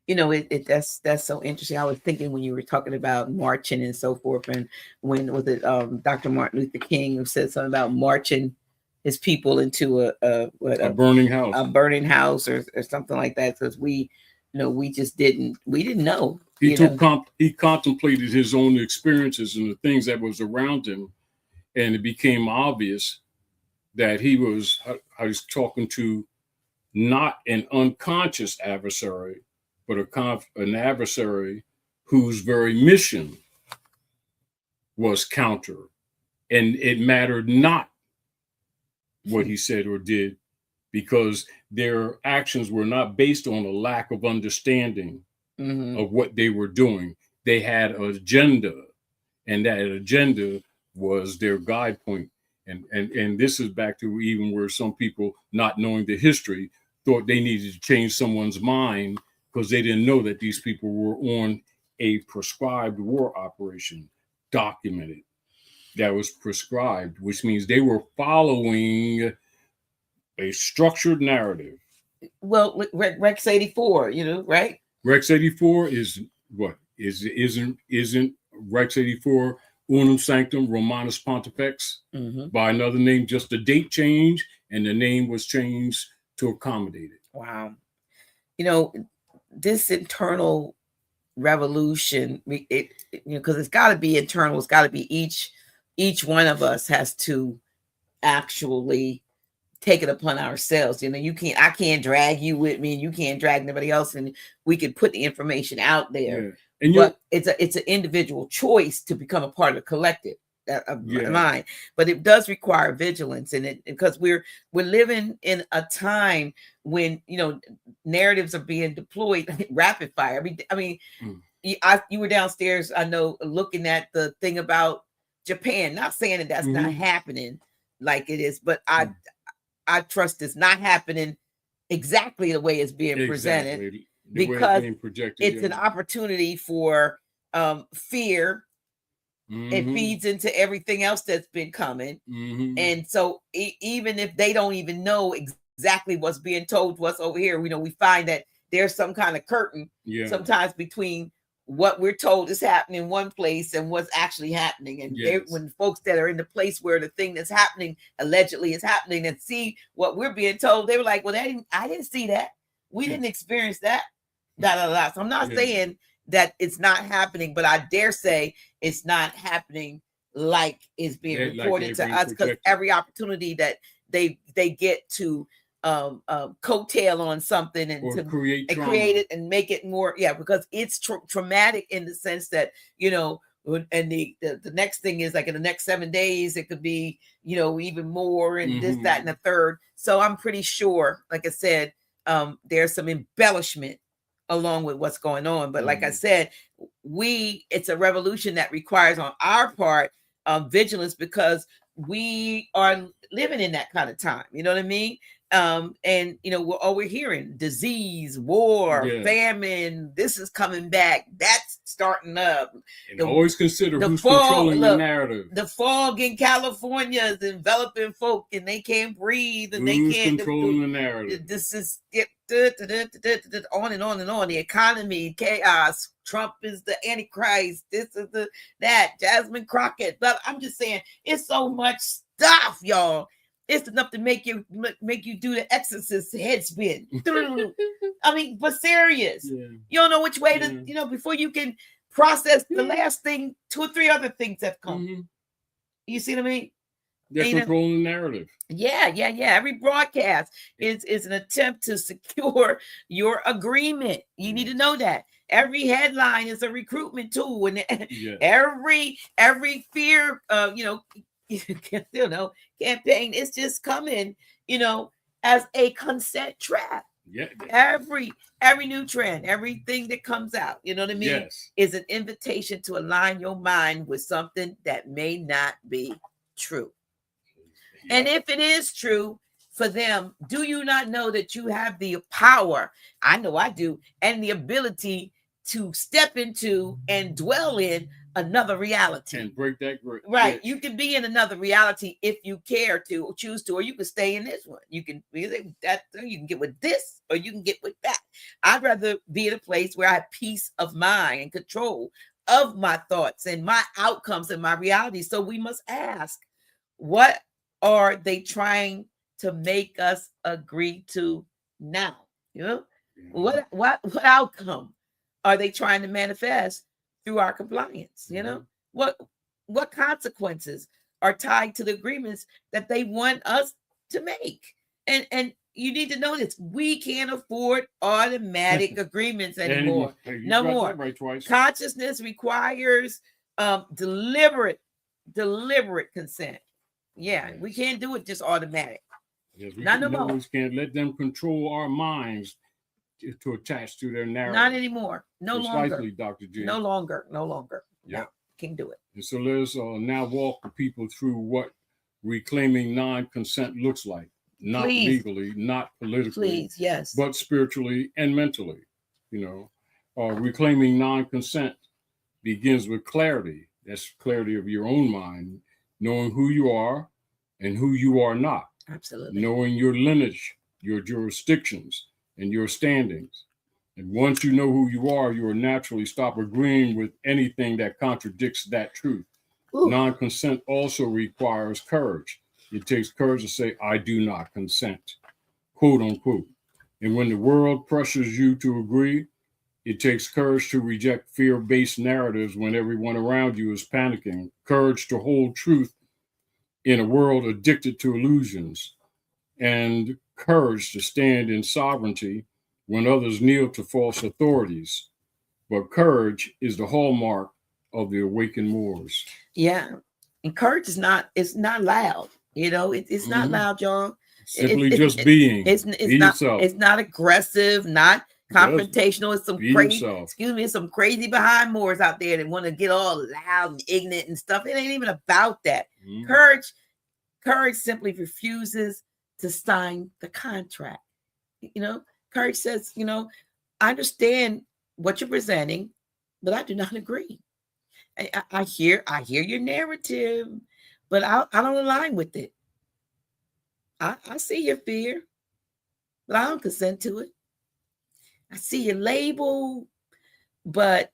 That's so interesting. I was thinking when you were talking about marching and so forth, and when was it Dr. Martin Luther King who said something about marching his people into a burning house, or something like that, because we just didn't know. He contemplated his own experiences and the things that was around him, and it became obvious that he was talking to not an unconscious adversary, but an adversary whose very mission was counter. And it mattered not what he said or did, because their actions were not based on a lack of understanding of what they were doing. They had an agenda, and that agenda was their guide point. And this is back to even where some people, not knowing the history, thought they needed to change someone's mind because they didn't know that these people were on a prescribed war operation, documented, that was prescribed, which means they were following a structured narrative. Well, Rex 84, right? Rex 84 is what? Isn't Rex 84 unum sanctum Romanus Pontifex by another name, just the date change, and the name was changed to accommodate it. Wow. This internal revolution, because it's got to be internal, it's got to be each one of us has to actually take it upon ourselves. I can't drag you with me, and you can't drag nobody else, and we can put the information out there. Yeah. But it's an individual choice to become a part of the collective of mind. But it does require vigilance, and because we're living in a time when narratives are being deployed rapid fire. I mean, you were downstairs, I know, looking at the thing about Japan. Not saying that that's not happening like it is, but I trust it's not happening exactly the way it's being presented, because it's an opportunity for fear. It feeds into everything else that's been coming. And so even if they don't even know exactly what's being told to us over here, we find that there's some kind of curtain sometimes between what we're told is happening in one place and what's actually happening. And when folks that are in the place where the thing that's happening allegedly is happening and see what we're being told, they were like, well, I didn't see that. We didn't experience that. So I'm not saying that it's not happening, but I dare say it's not happening like it's being reported to us, because every opportunity that they get to coattail on something and to create it and make it more, because it's traumatic in the sense that and the next thing is, like, in the next 7 days it could be even more, and this, that, and the third. So I'm pretty sure, like I said, there's some embellishment along with what's going on, but like I said, it's a revolution that requires on our part vigilance, because we are living in that kind of time. You know what I mean? And we're hearing disease, war, famine. This is coming back. That's starting up. And always consider who's controlling the narrative. The fog in California is enveloping folk, and they can't breathe, and who's they can't controlling the narrative. This is on and on and on. The economy, chaos. Trump is the Antichrist. This is that. Jasmine Crockett. But I'm just saying, it's so much stuff, y'all. It's enough to make you do the Exorcist head spin. I mean, but serious. Yeah. You don't know which way to, before you can process the last thing, 2 or 3 other things have come. Mm-hmm. You see what I mean? They're controlling the narrative. Yeah. Every broadcast is an attempt to secure your agreement. You need to know that. Every headline is a recruitment tool, and every fear, campaign is just coming, as a consent trap. Yeah. Every new trend, everything that comes out, you know what I mean, is an invitation to align your mind with something that may not be true. Yeah. And if it is true for them, do you not know that you have the power? I know I do, and the ability to step into and dwell in another reality and break that grip. Right. You can be in another reality if you care to or choose to, or you can stay in this one. You can get with this, or you can get with that. I'd rather be in a place where I have peace of mind and control of my thoughts and my outcomes and my reality. So we must ask, what are they trying to make us agree to now? What outcome are they trying to manifest through our compliance? What consequences are tied to the agreements that they want us to make? And you need to know this: we can't afford automatic agreements anymore. No more. Right twice. Consciousness requires deliberate consent. We can't do it just automatic. Yes, we can't let them control our minds to attach to their narrative. Not anymore. Precisely, Longer. Dr. G. No longer. Yeah. No, can't do it. And so let's now walk the people through what reclaiming non-consent looks like. Not legally, not politically, but spiritually and mentally. Reclaiming non-consent begins with clarity. That's clarity of your own mind, knowing who you are and who you are not. Absolutely. Knowing your lineage, your jurisdictions, and your standings. And once you know who you are, you will naturally stop agreeing with anything that contradicts that truth. Ooh. Non-consent also requires courage. It takes courage to say, I do not consent, quote unquote. And when the world pressures you to agree, it takes courage to reject fear-based narratives when everyone around you is panicking. Courage to hold truth in a world addicted to illusions. And courage to stand in sovereignty when others kneel to false authorities. But courage is the hallmark of the awakened Moors. Yeah. And courage is not loud. It's not loud, y'all. Simply just being. It's not aggressive, not confrontational. It's some crazy behind Moors out there that want to get all loud and ignorant and stuff. It ain't even about that. Mm-hmm. Courage simply refuses to sign the contract. Courage says, I understand what you're presenting, but I do not agree. I hear your narrative, but I don't align with it. I see your fear, but I don't consent to it. I see your label, but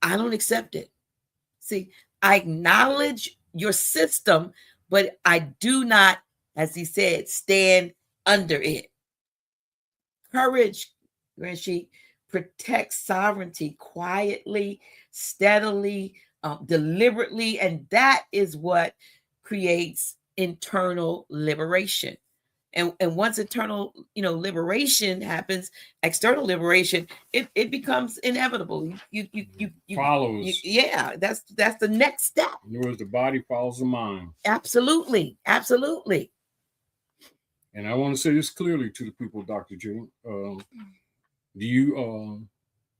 I don't accept it. See, I acknowledge your system, but I do not, as he said, stand under it. Courage, Grand Sheik, protects sovereignty quietly, steadily, deliberately, and that is what creates internal liberation. And once internal, liberation happens, external liberation, it becomes inevitable. You follows. That's the next step. In other words, the body follows the mind. Absolutely. And I want to say this clearly to the people, Dr. J. Do you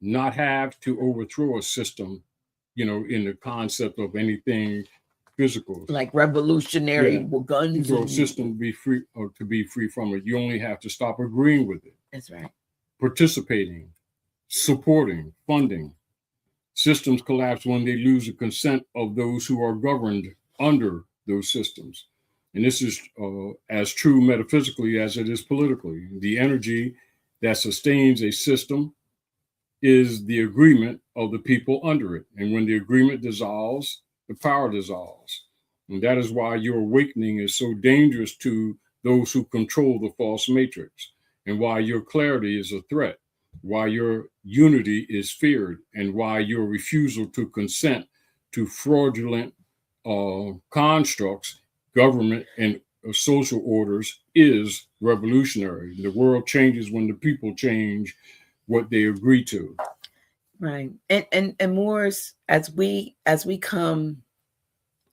not have to overthrow a system, in the concept of anything physical. Like revolutionary guns. For a system to be free or to be free from it, you only have to stop agreeing with it. That's right. Participating, supporting, funding. Systems collapse when they lose the consent of those who are governed under those systems. And this is as true metaphysically as it is politically. The energy that sustains a system is the agreement of the people under it. And when the agreement dissolves, the power dissolves. And that is why your awakening is so dangerous to those who control the false matrix, and why your clarity is a threat, why your unity is feared, and why your refusal to consent to fraudulent constructs, government, and social orders is revolutionary. The world changes when the people change what they agree to. Right. And Morris, as we come,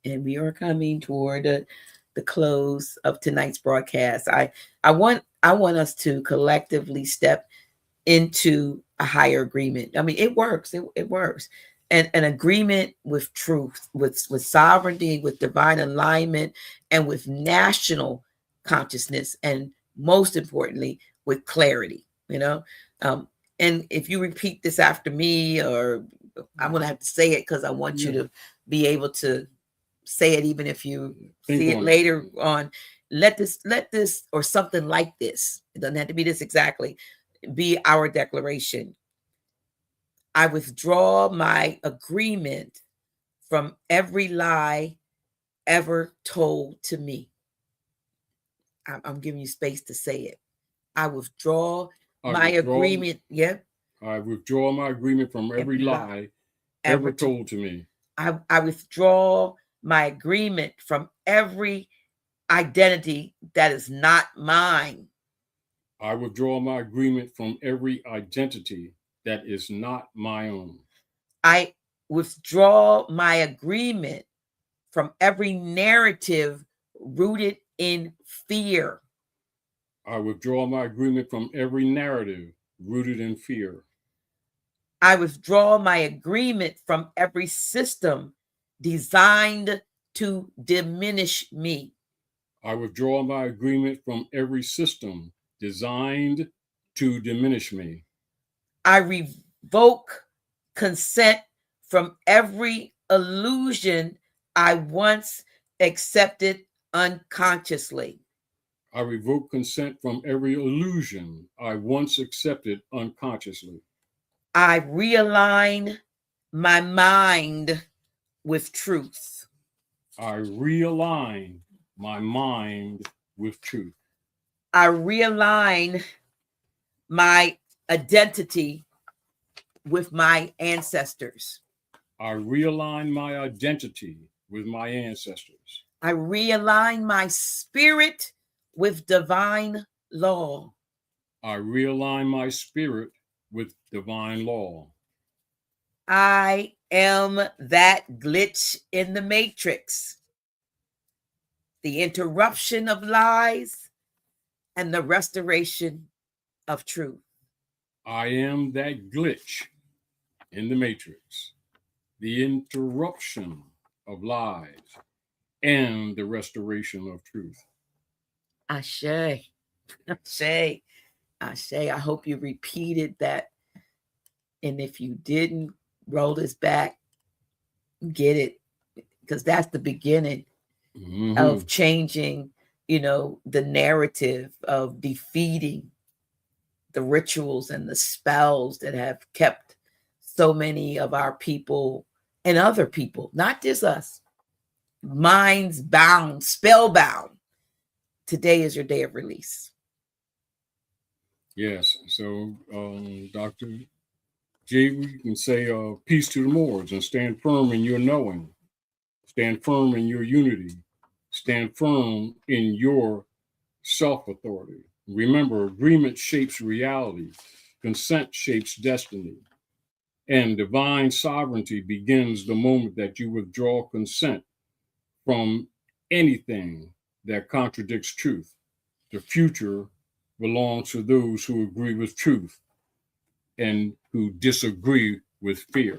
and we are coming toward the close of tonight's broadcast, I want us to collectively step into a higher agreement. I mean, it works. It works. And an agreement with truth, with sovereignty, with divine alignment, and with national consciousness, and most importantly, with clarity. And if you repeat this after me, or I'm going to have to say it because I want you to be able to say it, even if you see it later on. Let this, or something like this, it doesn't have to be this exactly, be our declaration. I withdraw my agreement from every lie ever told to me. I'm giving you space to say it. I withdraw my agreement. Yeah. I withdraw my agreement from every lie ever told to me. I withdraw my agreement from every identity that is not mine. I withdraw my agreement from every identity that is not my own. I withdraw my agreement from every narrative rooted in fear. I withdraw my agreement from every narrative rooted in fear. I withdraw my agreement from every system designed to diminish me. I withdraw my agreement from every system designed to diminish me. I revoke consent from every illusion I once accepted unconsciously. I revoke consent from every illusion I once accepted unconsciously. I realign my mind with truth. I realign my mind with truth. I realign my identity with my ancestors. I realign my identity with my ancestors. I realign my spirit with divine law. I realign my spirit with divine law. I am that glitch in the matrix, the interruption of lies and the restoration of truth. I am that glitch in the matrix, the interruption of lies and the restoration of truth. Ashe. Ashe. Ashe. I hope you repeated that. And if you didn't, roll this back, get it, because that's the beginning of changing, the narrative of defeating the rituals and the spells that have kept so many of our people and other people, not just us, minds bound, spellbound. Today is your day of release. Yes. So, Dr. J, we can say peace to the Moors and stand firm in your knowing, stand firm in your unity, stand firm in your self-authority. Remember, agreement shapes reality, consent shapes destiny, and divine sovereignty begins the moment that you withdraw consent from anything that contradicts truth. The future belongs to those who agree with truth and who disagree with fear.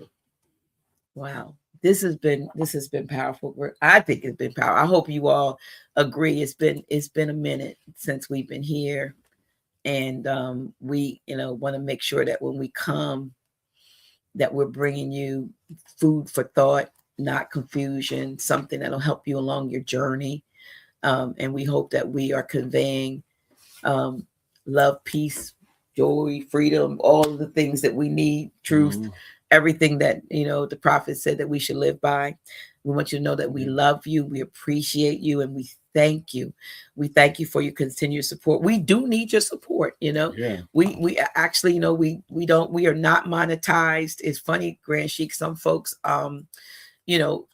Wow. this has been powerful. I think it's been powerful. I hope you all agree. It's been a minute since we've been here, and we want to make sure that when we come, that we're bringing you food for thought, not confusion, something that'll help you along your journey. And we hope that we are conveying love, peace, joy, freedom, all of the things that we need, truth, everything that, the prophet said that we should live by. We want you to know that we love you, we appreciate you, and we thank you. We thank you for your continued support. We do need your support. We actually, we are not monetized. It's funny, Grand Sheik, some folks,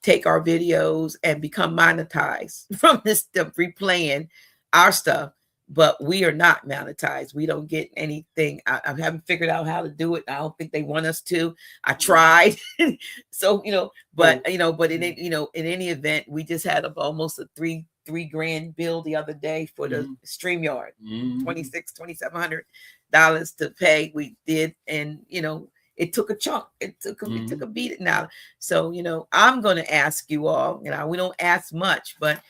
take our videos and become monetized from this stuff, replaying our stuff, but we are not monetized. We don't get anything. I haven't figured out how to do it. I don't think they want us to. I tried. So, but in any event, we just had almost a $3,000 bill the other day for the StreamYard, $2,700 to pay. We did. And, it took a chunk. It took a beat now. So, I'm going to ask you all, we don't ask much, but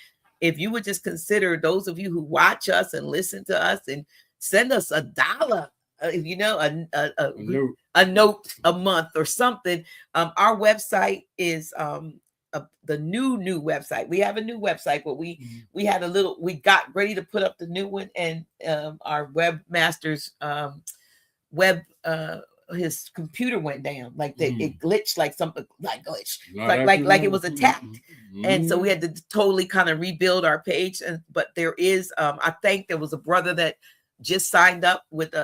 if you would just consider, those of you who watch us and listen to us, and send us $1, a note a month or something. Our website is the new website. We have a new website, but we had we got ready to put up the new one, and our webmaster's his computer went down, it glitched, like it was attacked. And so we had to totally kind of rebuild our page. But there is I think there was a brother that just signed up with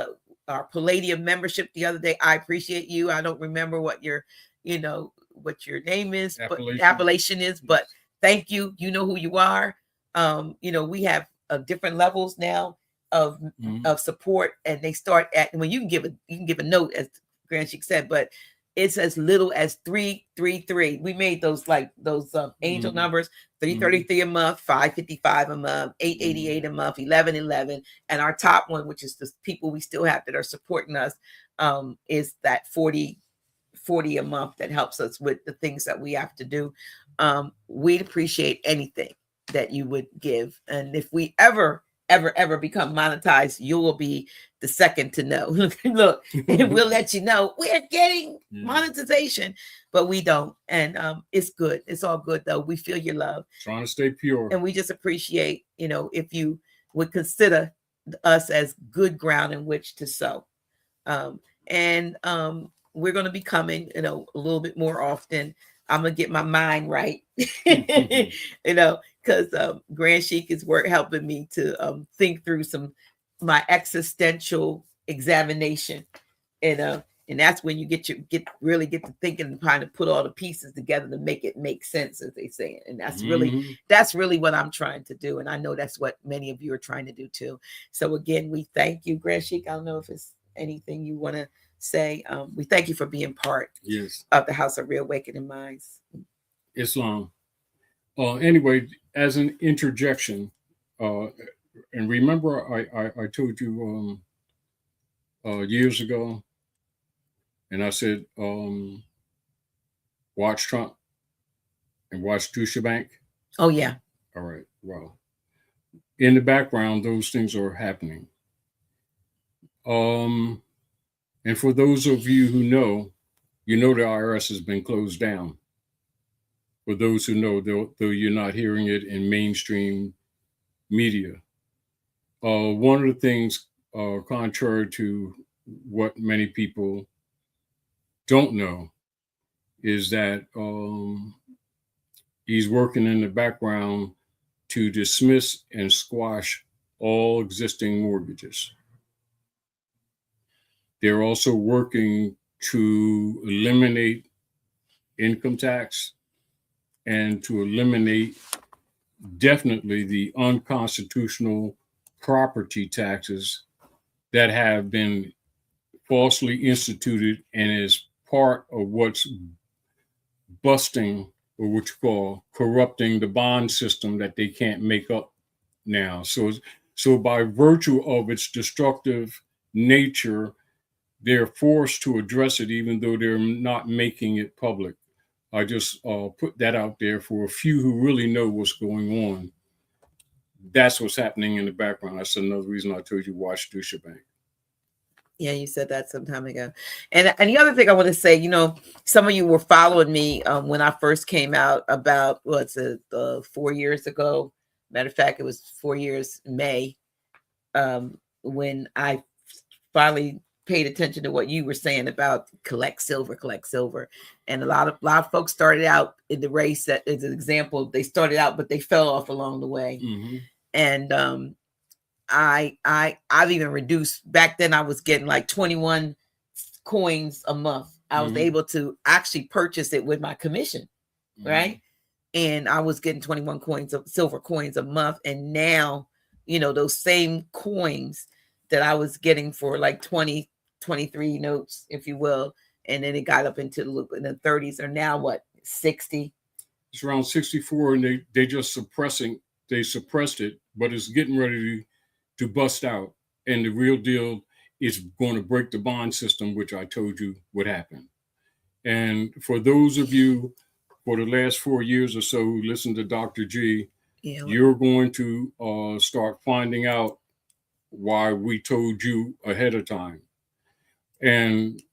our Palladium membership the other day. I appreciate you. I don't remember what your name is, but appellation is, but thank you. You know who you are. We have different levels now of support, and they start at, when you can give a note, as Grand Sheik said, but it's as little as $333. We made those angel numbers: $333 a month, $555 a month, $888 a month, $1111, and our top one, which is the people we still have that are supporting us, is that $40 a month that helps us with the things that we have to do. We'd appreciate anything that you would give, and if we ever become monetized, you will be the second to know. Look, we'll let you know we're getting monetization, but we don't. And it's good. It's all good, though. We feel your love. Trying to stay pure. And we just appreciate, if you would consider us as good ground in which to sow. And we're going to be coming, a little bit more often. I'm going to get my mind right, because Grand Sheik is helping me to think through my existential examination, and that's when you really get to thinking and trying to put all the pieces together to make it make sense, as they say. And that's really what I'm trying to do, and I know that's what many of you are trying to do too. So again, we thank you, Grand Sheik. I don't know if it's anything you want to say. We thank you for being part of the House of Reawakening Minds. Islam. Anyway, as an interjection, and remember I told you years ago, and I said, watch Trump and watch Deutsche Bank. Oh, yeah. All right. Well, in the background, those things are happening. And for those of you who know, the IRS has been closed down. For those who know, though you're not hearing it in mainstream media. One of the things, contrary to what many people don't know, is that he's working in the background to dismiss and squash all existing mortgages. They're also working to eliminate income tax and to eliminate definitely the unconstitutional property taxes that have been falsely instituted and is part of what's busting, or what you call corrupting, the bond system that they can't make up now. So by virtue of its destructive nature, they're forced to address it, even though they're not making it public. I just put that out there for a few who really know what's going on. That's what's happening in the background. That's another reason I told you watch the shebang. Yeah, you said that some time ago. And the other thing I want to say, you know, some of you were following me when I first came out about, 4 years ago. Matter of fact, it was 4 years in May when I finally paid attention to what you were saying about collect silver. And a lot of folks started out in the race. That is an example. They started out, but they fell off along the way. Mm-hmm. And I've even reduced. Back then I was getting like 21 coins a month. I was able to actually purchase it with my commission, right? And I was getting 21 silver coins a month. And now, you know, those same coins that I was getting for like 20, 23 notes, if you will, and then it got up into the 30s, are now what, 60? It's around 64, and they just suppressed it, but it's getting ready to bust out. And the real deal is going to break the bond system, which I told you would happen. And for those of you for the last 4 years or so who listen to Dr. G, you're going to start finding out why we told you ahead of time. And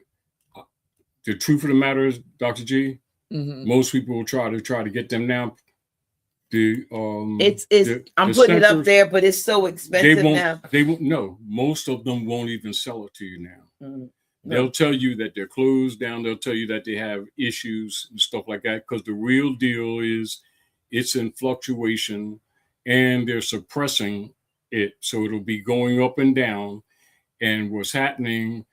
the truth of the matter is, Dr. G, most people will try to get them now. I'm putting it up there, but it's so expensive now. They won't. No, most of them won't even sell it to you now. They'll tell you that they're closed down. They'll tell you that they have issues and stuff like that, because the real deal is it's in fluctuation and they're suppressing it. So it'll be going up and down. And what's happening,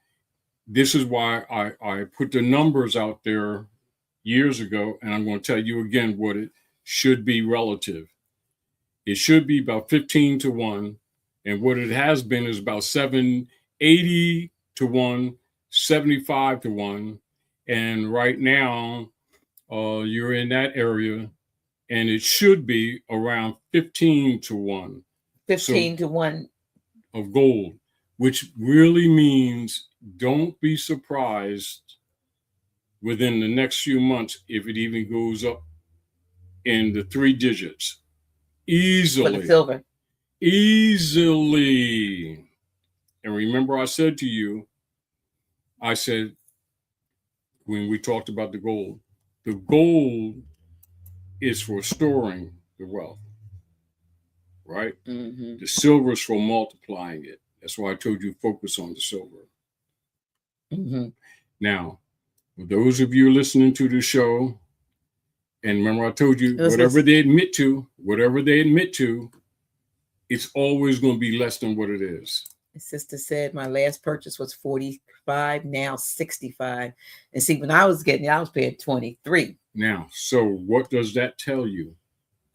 this is why I put the numbers out there years ago, and I'm going to tell you again what it should be relative. It should be about 15 to 1. And what it has been is about 80 to 1, 75 to 1. And right now, you're in that area, and it should be around 15 to 1. 15 to 1 of gold, which really means don't be surprised within the next few months if it even goes up in the 3 digits. Easily. For the silver. Easily. And remember, I said to you, I said, when we talked about the gold is for storing the wealth, right? The silver is for multiplying it. That's why I told you focus on the silver. Now, for those of you listening to the show, and remember I told you, whatever they admit to, it's always going to be less than what it is. My sister said my last purchase was 45, now 65. And see, when I was getting it, I was paying 23. Now, so what does that tell you?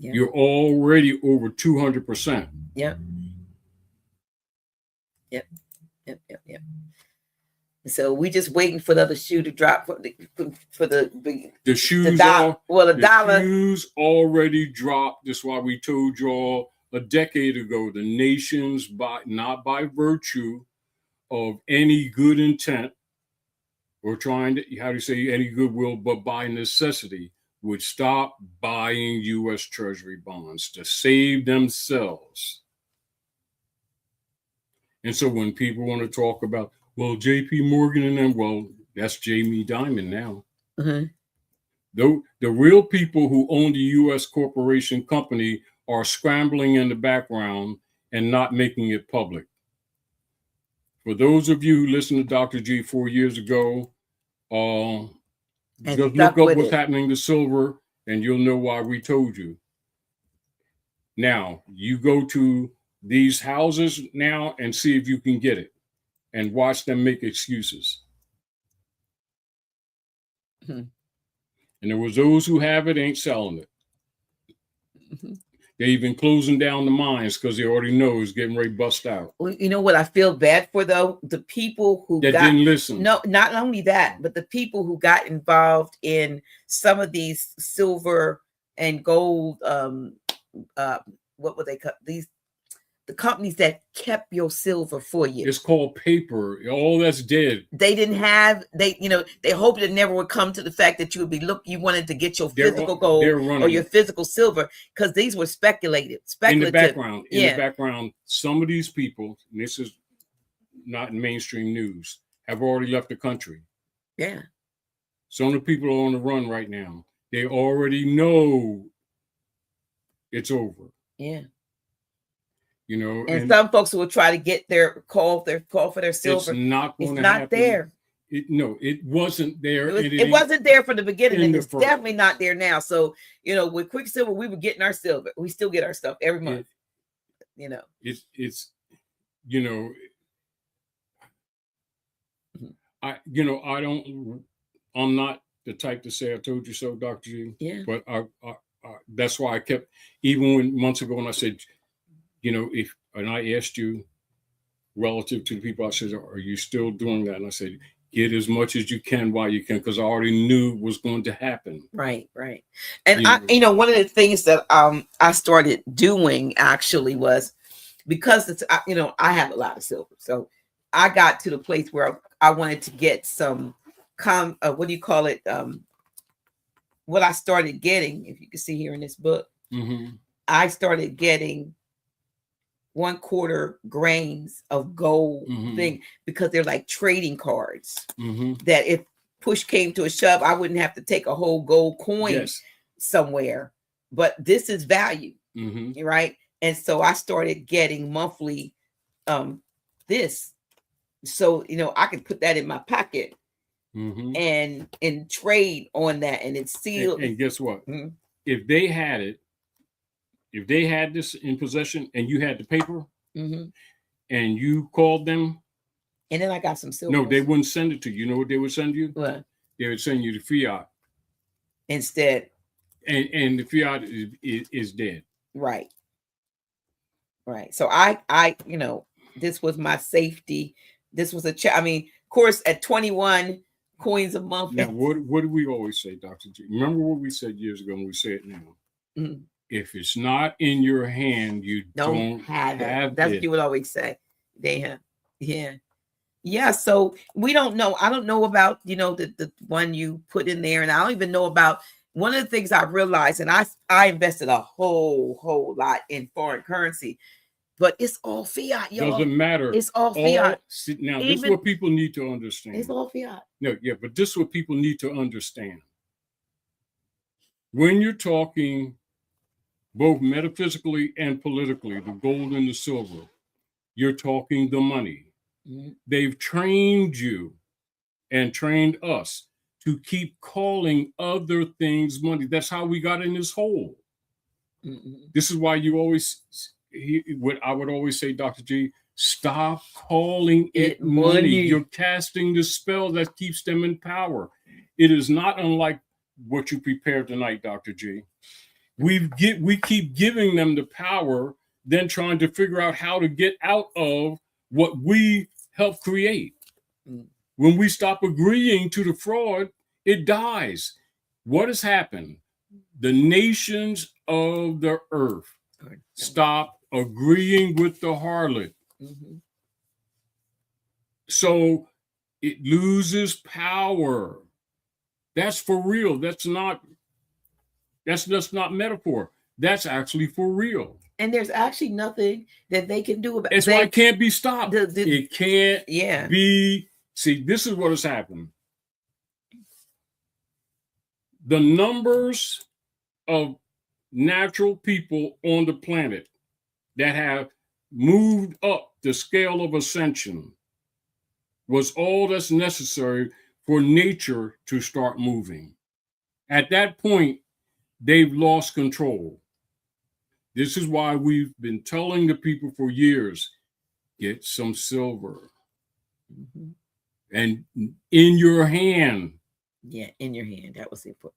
Yep. You're already over 200%. Yep. So we just waiting for the other shoe to drop for the shoes. The dollar. Shoes already dropped. That's why we told y'all a decade ago, the nations, not by virtue of any good intent or trying to, any goodwill, but by necessity, would stop buying U.S. Treasury bonds to save themselves. And so when people want to talk about, well, J.P. Morgan and them, well, that's Jamie Dimon now. Though the real people who own the U.S. corporation company are scrambling in the background and not making it public. For those of you who listened to Dr. G 4 years ago, just look up what's happening to silver, and you'll know why we told you. Now, you go to these houses now and see if you can get it, and watch them make excuses. And there was those who have it, ain't selling it. They're even closing down the mines because they already know it's getting ready to bust out. Well, you know what I feel bad for, though? The people who didn't listen. No, not only that, but the people who got involved in some of these silver and gold, what would they call these? the companies that kept your silver for you. It's called paper. All that's dead. They didn't have, they hoped it never would come to the fact that you would be you wanted to get your physical gold or your physical silver, because these were speculative. In the background, some of these people, and this is not in mainstream news, have already left the country. Yeah. Some of the people are on the run right now. They already know it's over. Yeah. You know, and some folks will try to get their call for their silver. It's not going to happen. It's not there. It wasn't there. It wasn't there from the beginning, and it's definitely not there now. So, with Quicksilver, we were getting our silver. We still get our stuff every month. I'm not the type to say I told you so, Dr. G. Yeah. But that's why I kept, even when months ago when I said, and I asked you relative to the people, I said, are you still doing that? And I said, get as much as you can while you can, because I already knew was going to happen. Right. And one of the things that I started doing actually was, because it's, I have a lot of silver. So I got to the place where I wanted to get some, what do you call it? What I started getting, if you can see here in this book, I started getting 1/4 grains of gold thing, because they're like trading cards that if push came to a shove, I wouldn't have to take a whole gold coin somewhere, but this is value, right? And so I started getting monthly this, so I could put that in my pocket and trade on that, and it's sealed. And guess what? If they had it, if they had this in possession and you had the paper and you called them, and then I got some silver. No, they wouldn't send it to you. You know what they would send you? What? They would send you the fiat instead. And the fiat is dead. Right. So I this was my safety. This was of course, at 21 coins a month. Now, what do we always say, Dr. G? Remember what we said years ago, and we say it now. If it's not in your hand, you don't have it. That's what you would always say. Yeah. So we don't know. I don't know about, the one you put in there. And I don't even know about one of the things I realized, and I invested a whole lot in foreign currency, but it's all fiat, y'all. Doesn't matter. It's all fiat. Now, this is what people need to understand. It's all fiat. No, yeah, but this is what people need to understand. When you're talking both metaphysically and politically, the gold and the silver, you're talking the money. They've trained you and trained us to keep calling other things money. That's how we got in this hole. This is why you always, what I would always say, Dr. G, stop calling it money. You're casting the spell that keeps them in power. It is not unlike what you prepared tonight, Dr. G. We keep giving them the power, then trying to figure out how to get out of what we helped create. When we stop agreeing to the fraud, it dies. What has happened? The nations of the earth stop agreeing with the harlot. So it loses power. That's for real. That's just not metaphor. That's actually for real. And there's actually nothing that they can do about it. That's why it can't be stopped. It can't be. See, this is what has happened. The numbers of natural people on the planet that have moved up the scale of ascension was all that's necessary for nature to start moving. At that point, they've lost control. This is why we've been telling the people for years, get some silver. And in your hand. Yeah, in your hand. That was important.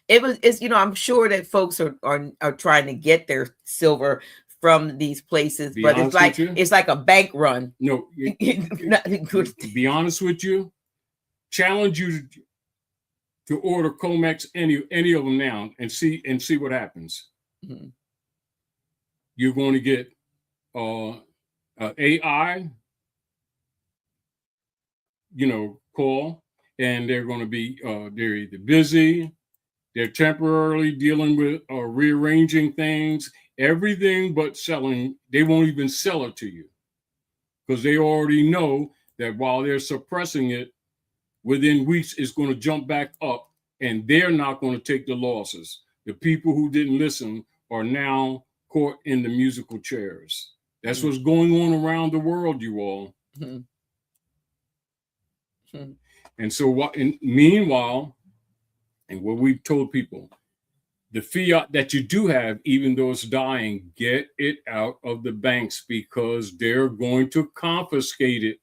It's I'm sure that folks are trying to get their silver from these places, but it's like a bank run. No, to be honest with you, challenge you to order Comex, any of them now, and see what happens. you're going to get AI, call, and they're going to be they're either busy, they're temporarily dealing with rearranging things, everything but selling. They won't even sell it to you because they already know that while they're suppressing it, within weeks it's going to jump back up, and they're not going to take the losses. The people who didn't listen are now caught in the musical chairs. That's what's going on around the world, you all. And so meanwhile, and what we've told people, the fiat that you do have, even though it's dying, get it out of the banks because they're going to confiscate it.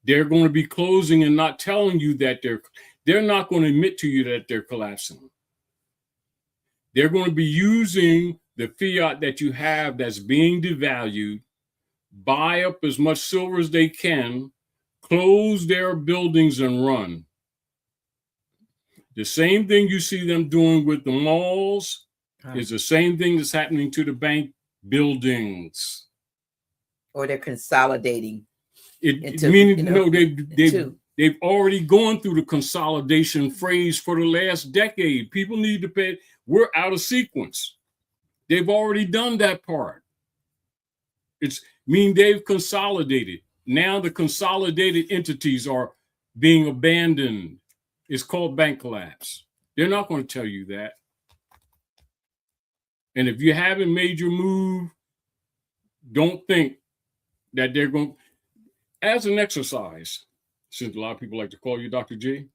They're going to be closing and not telling you that they're not going to admit to you that they're collapsing. They're going to be using the fiat that you have that's being devalued, buy up as much silver as they can, close their buildings and run. The same thing you see them doing with the malls is the same thing that's happening to the bank buildings. Or they're consolidating. They've already gone through the consolidation phase for the last decade. People need to pay. We're out of sequence. They've already done that part. They've consolidated. Now the consolidated entities are being abandoned. It's called bank collapse. They're not going to tell you that. And if you haven't made your move, don't think that they're going, as an exercise, since a lot of people like to call you Dr. G,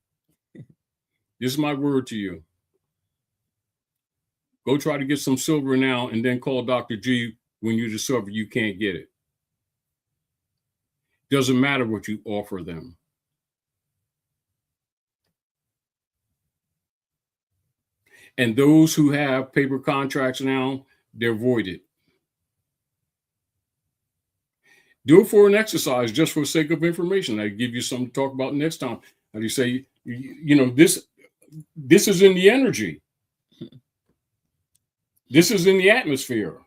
this is my word to you. Go try to get some silver now and then call Dr. G when you discover you can't get it. Doesn't matter what you offer them. And those who have paper contracts now, they're voided. Do it for an exercise, just for the sake of information. I give you something to talk about next time. How do you say, this is in the energy. This is in the atmosphere.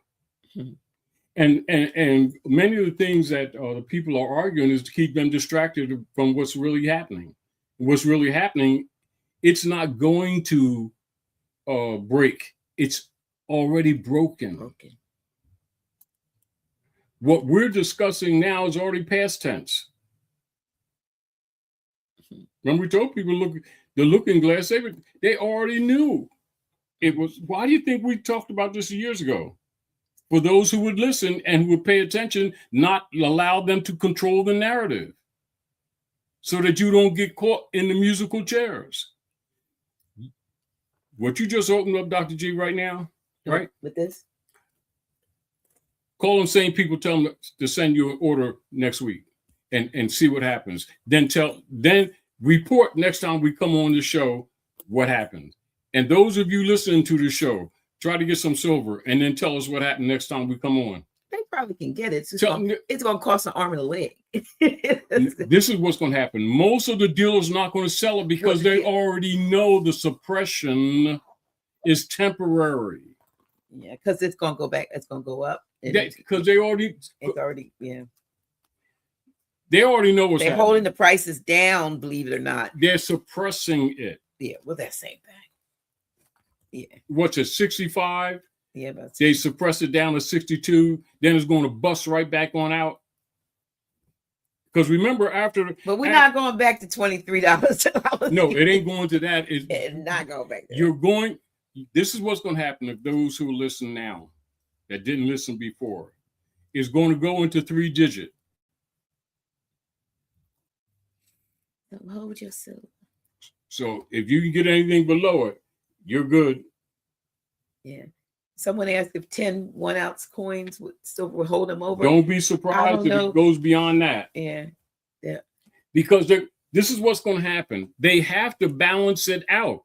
And many of the things that the people are arguing is to keep them distracted from what's really happening. What's really happening, it's not going to break. It's already broken. What we're discussing now is already past tense. When we told people, look, the looking glass, they already knew. It was, why do you think we talked about this years ago? For those who would listen and would pay attention, not allow them to control the narrative so that you don't get caught in the musical chairs. What you just opened up, Dr. G, right now, right? With this? Call them same people, tell them to send you an order next week and see what happens. Then report next time we come on the show what happened. And those of you listening to the show, try to get some silver and then tell us what happened next time we come on. They probably can get it. It's going to cost an arm and a leg. This is what's going to happen. Most of the dealers are not going to sell it because they already know the suppression is temporary. Yeah, because it's going to go back. It's going to go up. Because they already They already know what's They're happening. holding the prices down, believe it or not. They're suppressing it. Yeah, well, that same thing. Yeah. What's it, 65? Yeah, they suppress it down to 62. Then it's going to bust right back on out. Because remember, but we're not going back to $23. No, it ain't going to that. It's not going back there. You're going. This is what's going to happen if those who listen now that didn't listen before is going to go into 3-digit. Hold yourself. So if you can get anything below it, you're good. Yeah. Someone asked if 10 1-ounce coins would hold them over. Don't be surprised if it goes beyond that. Yeah. Yeah. Because this is what's going to happen. They have to balance it out.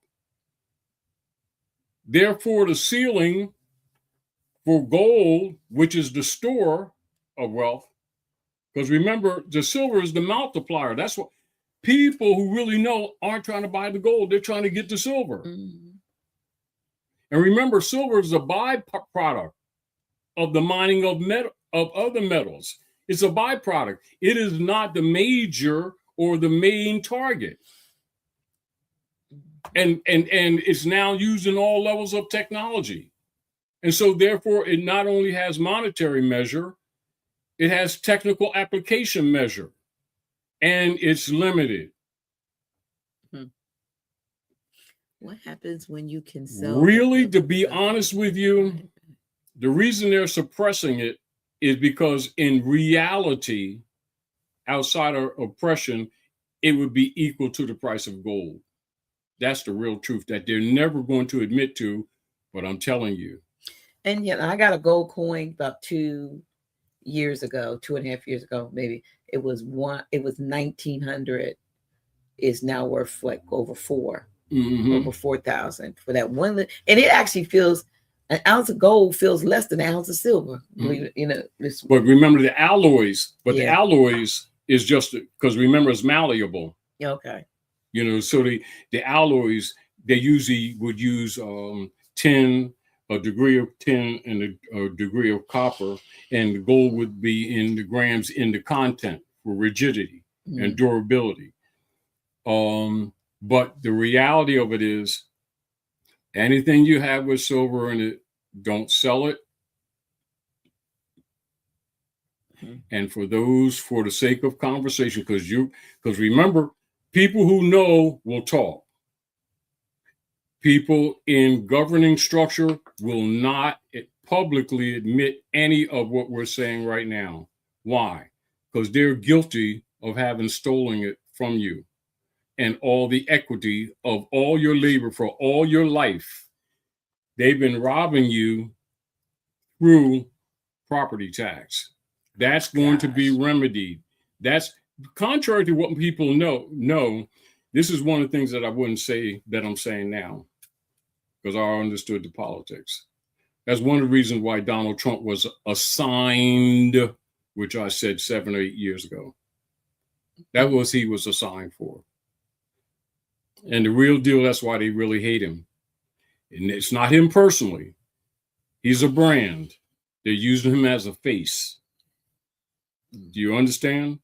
Therefore, the ceiling for gold, which is the store of wealth, because remember, the silver is the multiplier. That's what people who really know aren't trying to buy the gold. They're trying to get the silver. Mm-hmm. And remember, silver is a byproduct. of the mining of other metals. It's a byproduct. It is not the major or the main target. And it's now used in all levels of technology. And so therefore, it not only has monetary measure, it has technical application measure, and it's limited. What happens when you can sell? Really, to be honest with you, the reason they're suppressing it is because in reality, outside of oppression, it would be equal to the price of gold. That's the real truth that they're never going to admit to, but I'm telling you. And yet I got a gold coin about 2 years ago, 2.5 years ago, maybe. It was 1,900. Is now worth like over 4,000 for that one. And it actually feels, an ounce of gold feels less than an ounce of silver. You know, but remember the alloys, the alloys is just because remember it's malleable. Okay. You know, so the alloys, they usually would use tin, a degree of tin and a degree of copper, and the gold would be in the grams in the content for rigidity and durability. But the reality of it is anything you have with silver in it, don't sell it. And for the sake of conversation, because remember, people who know will talk. People in governing structure will not publicly admit any of what we're saying right now. Why? Because they're guilty of having stolen it from you and all the equity of all your labor for all your life. They've been robbing you through property tax. That's going to be remedied. That's contrary to what people know. This is one of the things that I wouldn't say that I'm saying now, because I understood the politics. That's one of the reasons why Donald Trump was assigned, which I said 7 or 8 years ago. That was he was assigned for. And the real deal, that's why they really hate him. And it's not him personally. He's a brand. They're using him as a face. Do you understand?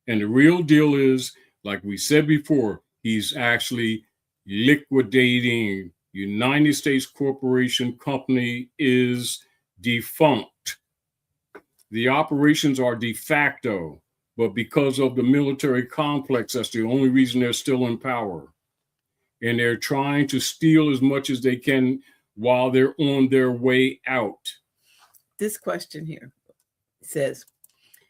And the real deal is, like we said before, he's actually liquidating. United States Corporation Company is defunct. The operations are de facto, but because of the military complex, that's the only reason they're still in power. And they're trying to steal as much as they can while they're on their way out. This question here says,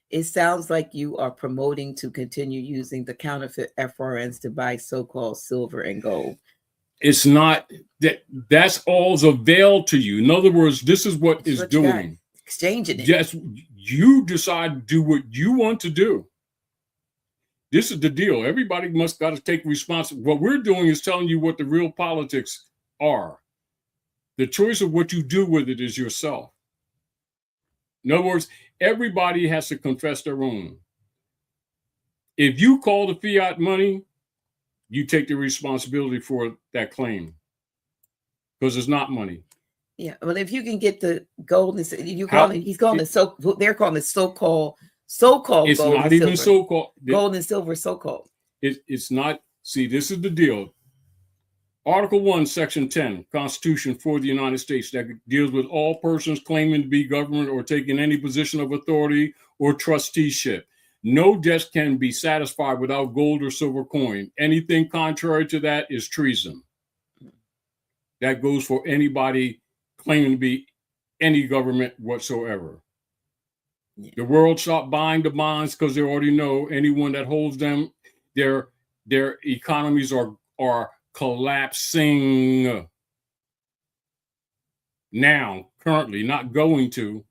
it sounds like you are promoting to continue using the counterfeit FRNs to buy so-called silver and gold. It's not that's all's available to you. In other words, this is what is doing. Exchanging it. Yes, you decide to do what you want to do. This is the deal. Everybody must got to take responsibility. What we're doing is telling you what the real politics are. The choice of what you do with it is yourself. In other words, everybody has to confess their own. If you call the fiat money, you take the responsibility for that claim because it's not money. Yeah, well, if you can get the gold, you call it. He's calling it they're calling it so-called. It's gold not even so-called gold and silver. So-called. It's not. See, this is the deal. Article 1, Section 10, Constitution for the United States, that deals with all persons claiming to be government or taking any position of authority or trusteeship. No debts can be satisfied without gold or silver coin. Anything contrary to that is treason. That goes for anybody claiming to be any government whatsoever. Yeah. The world stopped buying the bonds because they already know anyone that holds them, their economies are collapsing now, currently, not going to.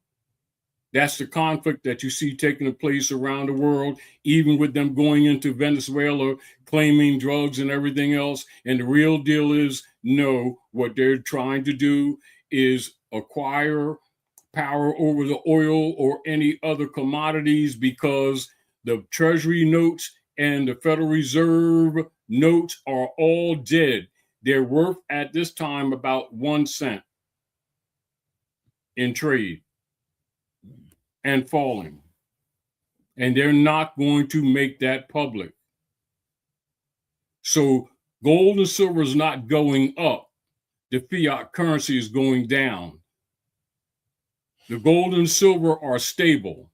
That's the conflict that you see taking place around the world, even with them going into Venezuela, claiming drugs and everything else. And the real deal is, no, what they're trying to do is acquire power over the oil or any other commodities, because the Treasury notes and the Federal Reserve notes are all dead. They're worth at this time about 1 cent in trade. and falling. And they're not going to make that public. So gold and silver is not going up. The fiat currency is going down. The gold and silver are stable.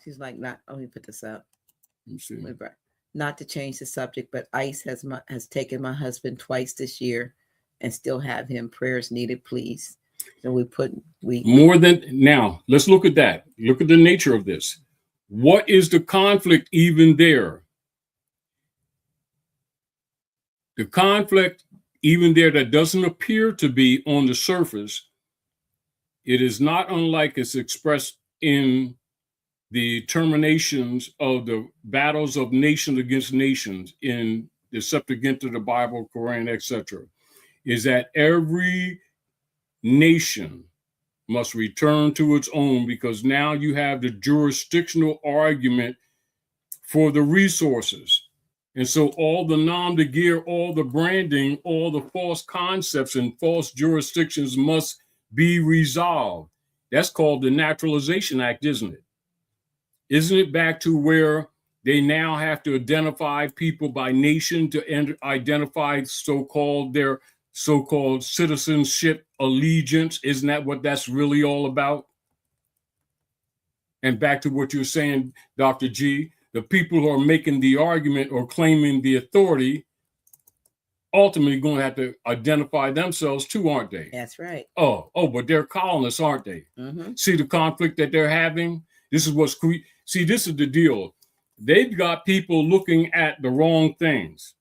She's like, not, let me put this up. Let me see. Not to change the subject, but ICE has taken my husband twice this year and still have him. Prayers needed, please. So more than now. Let's look at that. Look at the nature of this. What is the conflict even there? The conflict even there that doesn't appear to be on the surface, it is not unlike it's expressed in the terminations of the battles of nations against nations in the Septuagint, the Bible, Quran, etc., is that every nation must return to its own, because now you have the jurisdictional argument for the resources. And so all the nom de guerre, all the branding, all the false concepts and false jurisdictions must be resolved. That's called the Naturalization Act, isn't it? Isn't it back to where they now have to identify people by nation to identify their so-called citizenship allegiance? Isn't that what that's really all about? And back to what you're saying, Dr. G, the people who are making the argument or claiming the authority ultimately going to have to identify themselves too, aren't they? That's right. Oh, but they're colonists, aren't they? Mm-hmm. See the conflict that they're having? This is this is the deal. They've got people looking at the wrong things.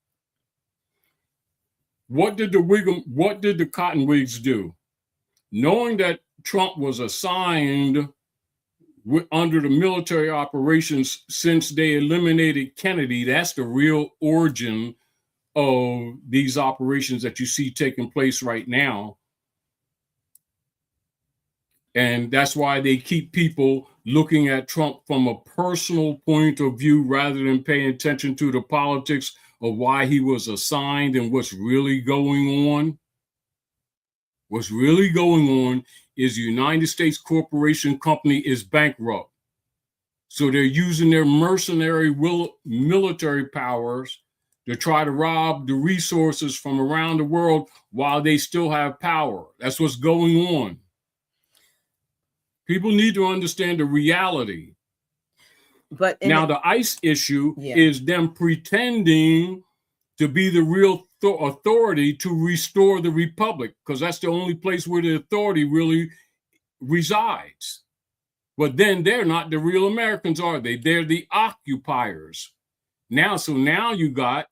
What did the Cottonwigs do? Knowing that Trump was assigned under the military operations since they eliminated Kennedy, that's the real origin of these operations that you see taking place right now. And that's why they keep people looking at Trump from a personal point of view rather than paying attention to the politics of why he was assigned and what's really going on. What's really going on is the United States Corporation Company is bankrupt. So they're using their mercenary military powers to try to rob the resources from around the world while they still have power. That's what's going on. People need to understand the reality. But now the ICE issue is them pretending to be the real authority to restore the republic, because that's the only place where the authority really resides. But then they're not the real Americans, are they? They're the occupiers. Now you got,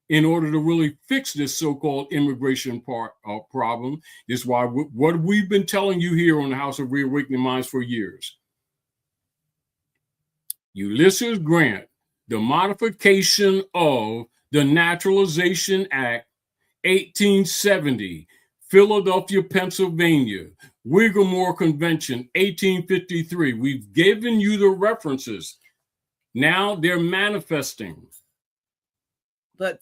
in order to really fix this so-called immigration problem, is why what we've been telling you here on the House of Reawakening Minds for years. Ulysses Grant, the modification of the Naturalization Act, 1870, Philadelphia, Pennsylvania, Whiggamore Convention, 1853. We've given you the references. Now they're manifesting. But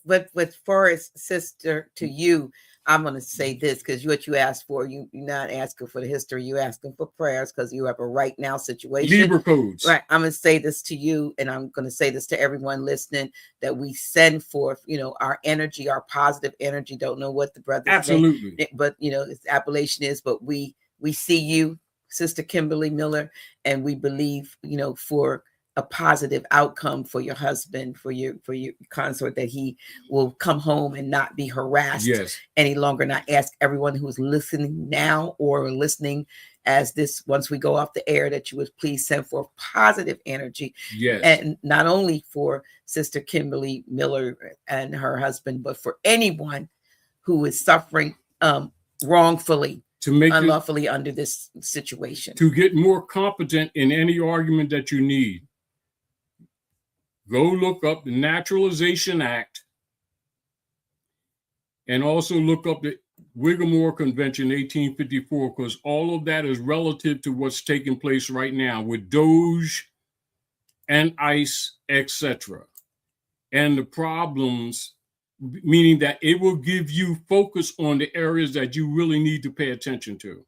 Forrest, sister, to you, I'm going to say this, because what you asked for, you're not asking for the history, you're asking for prayers, because you have a right now situation. Libra codes. Right. I'm going to say this to you, and I'm going to say this to everyone listening, that we send forth, our energy, our positive energy. Don't know what the brothers absolutely name, but its appellation is, but we see you, Sister Kimberly Miller, and we believe, for a positive outcome for your husband, for your consort, that he will come home and not be harassed any longer. Not ask everyone who's listening now or listening as this, once we go off the air, that you would please send forth positive energy. And not only for Sister Kimberly Miller and her husband, but for anyone who is suffering wrongfully, unlawfully under this situation. To get more competent in any argument that you need, go look up the Naturalization Act and also look up the Whiggamore Convention, 1854, because all of that is relative to what's taking place right now with Doge and ICE, etc., and the problems meaning that it will give you focus on the areas that you really need to pay attention to.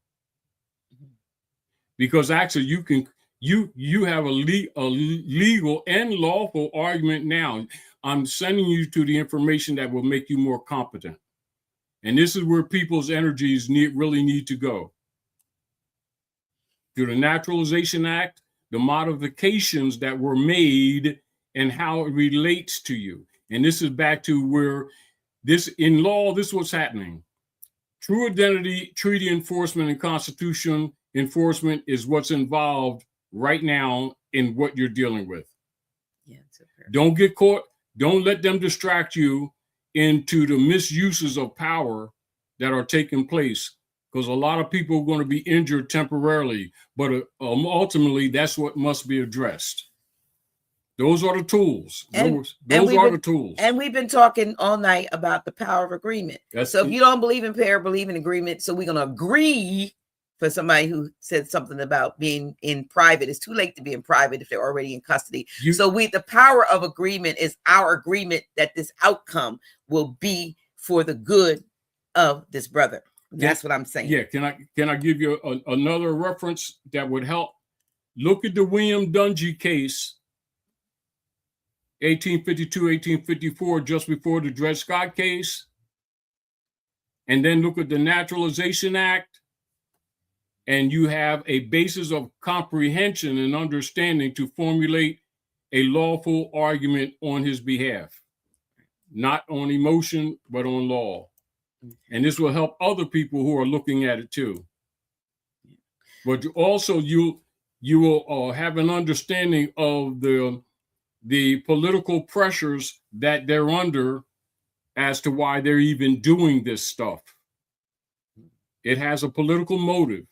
Because actually you have a legal and lawful argument now. I'm sending you to the information that will make you more competent. And this is where people's energies really need to go. Through the Naturalization Act, the modifications that were made and how it relates to you. And this is back to where in law, this is what's happening. True identity, treaty enforcement, and constitution enforcement is what's involved right now in what you're dealing with. Yeah, don't get caught. Don't let them distract you into the misuses of power that are taking place, because a lot of people are going to be injured temporarily, but ultimately that's what must be addressed. Those are the tools. Those are the tools. And we've been talking all night about the power of agreement. If you don't believe in prayer, believe in agreement. So we're going to agree. For somebody who said something about being in private, it's too late to be in private if they're already in custody. So the power of agreement is our agreement that this outcome will be for the good of this brother. That's what I'm saying. Yeah. Can I give you another reference that would help? Look at the William Dungy case, 1852, 1854, just before the Dred Scott case. And then look at the Naturalization Act. And you have a basis of comprehension and understanding to formulate a lawful argument on his behalf, not on emotion, but on law. And this will help other people who are looking at it too. But also you will have an understanding of the political pressures that they're under as to why they're even doing this stuff. It has a political motive.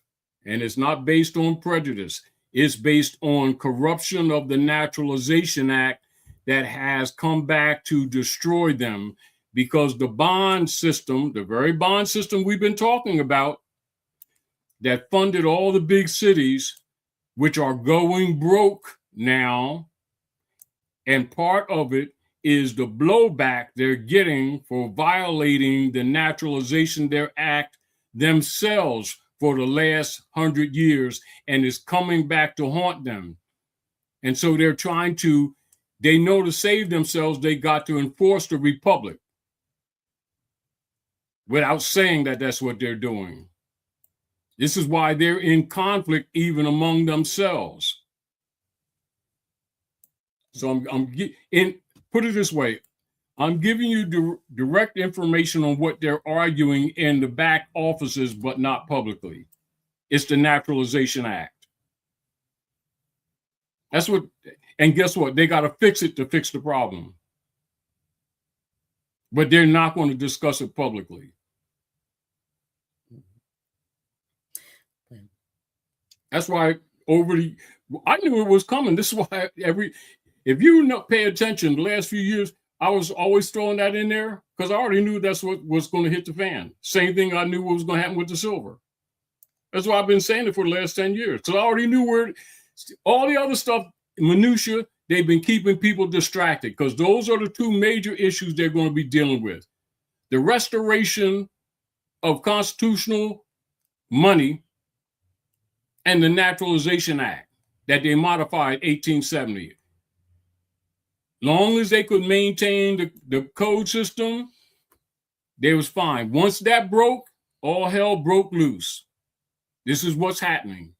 And it's not based on prejudice. It's based on corruption of the Naturalization Act that has come back to destroy them, because the bond system, the very bond system we've been talking about, that funded all the big cities, which are going broke now, and part of it is the blowback they're getting for violating the Naturalization Act themselves for the last 100 years, and is coming back to haunt them. And so they're they know to save themselves, they got to enforce the republic without saying that that's what they're doing. This is why they're in conflict even among themselves. So put it this way, I'm giving you direct information on what they're arguing in the back offices, but not publicly. It's the Naturalization Act. That's what, and guess what? They got to fix it to fix the problem. But they're not going to discuss it publicly. That's why I knew it was coming. This is why if you pay attention the last few years, I was always throwing that in there because I already knew that's what was going to hit the fan. Same thing I knew what was going to happen with the silver. That's why I've been saying it for the last 10 years. Because I already knew where all the other stuff, minutia, they've been keeping people distracted, because those are the two major issues they're going to be dealing with. The restoration of constitutional money and the Naturalization Act that they modified 1870. Long as they could maintain the code system, they was fine. Once that broke, all hell broke loose. This is what's happening.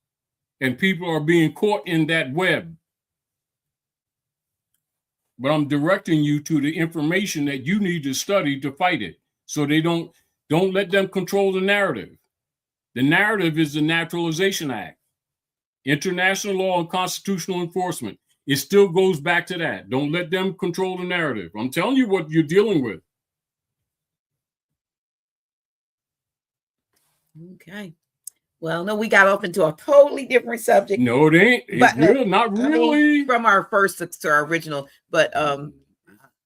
And people are being caught in that web. But I'm directing you to the information that you need to study to fight it. So they don't let them control the narrative. The narrative is the Naturalization Act, international law and constitutional enforcement. It still goes back to that. Don't let them control the narrative. I'm telling you what you're dealing with. Okay. Well, no, we got off into a totally different subject. No, it ain't. It's not really. I mean, from our first to our original, but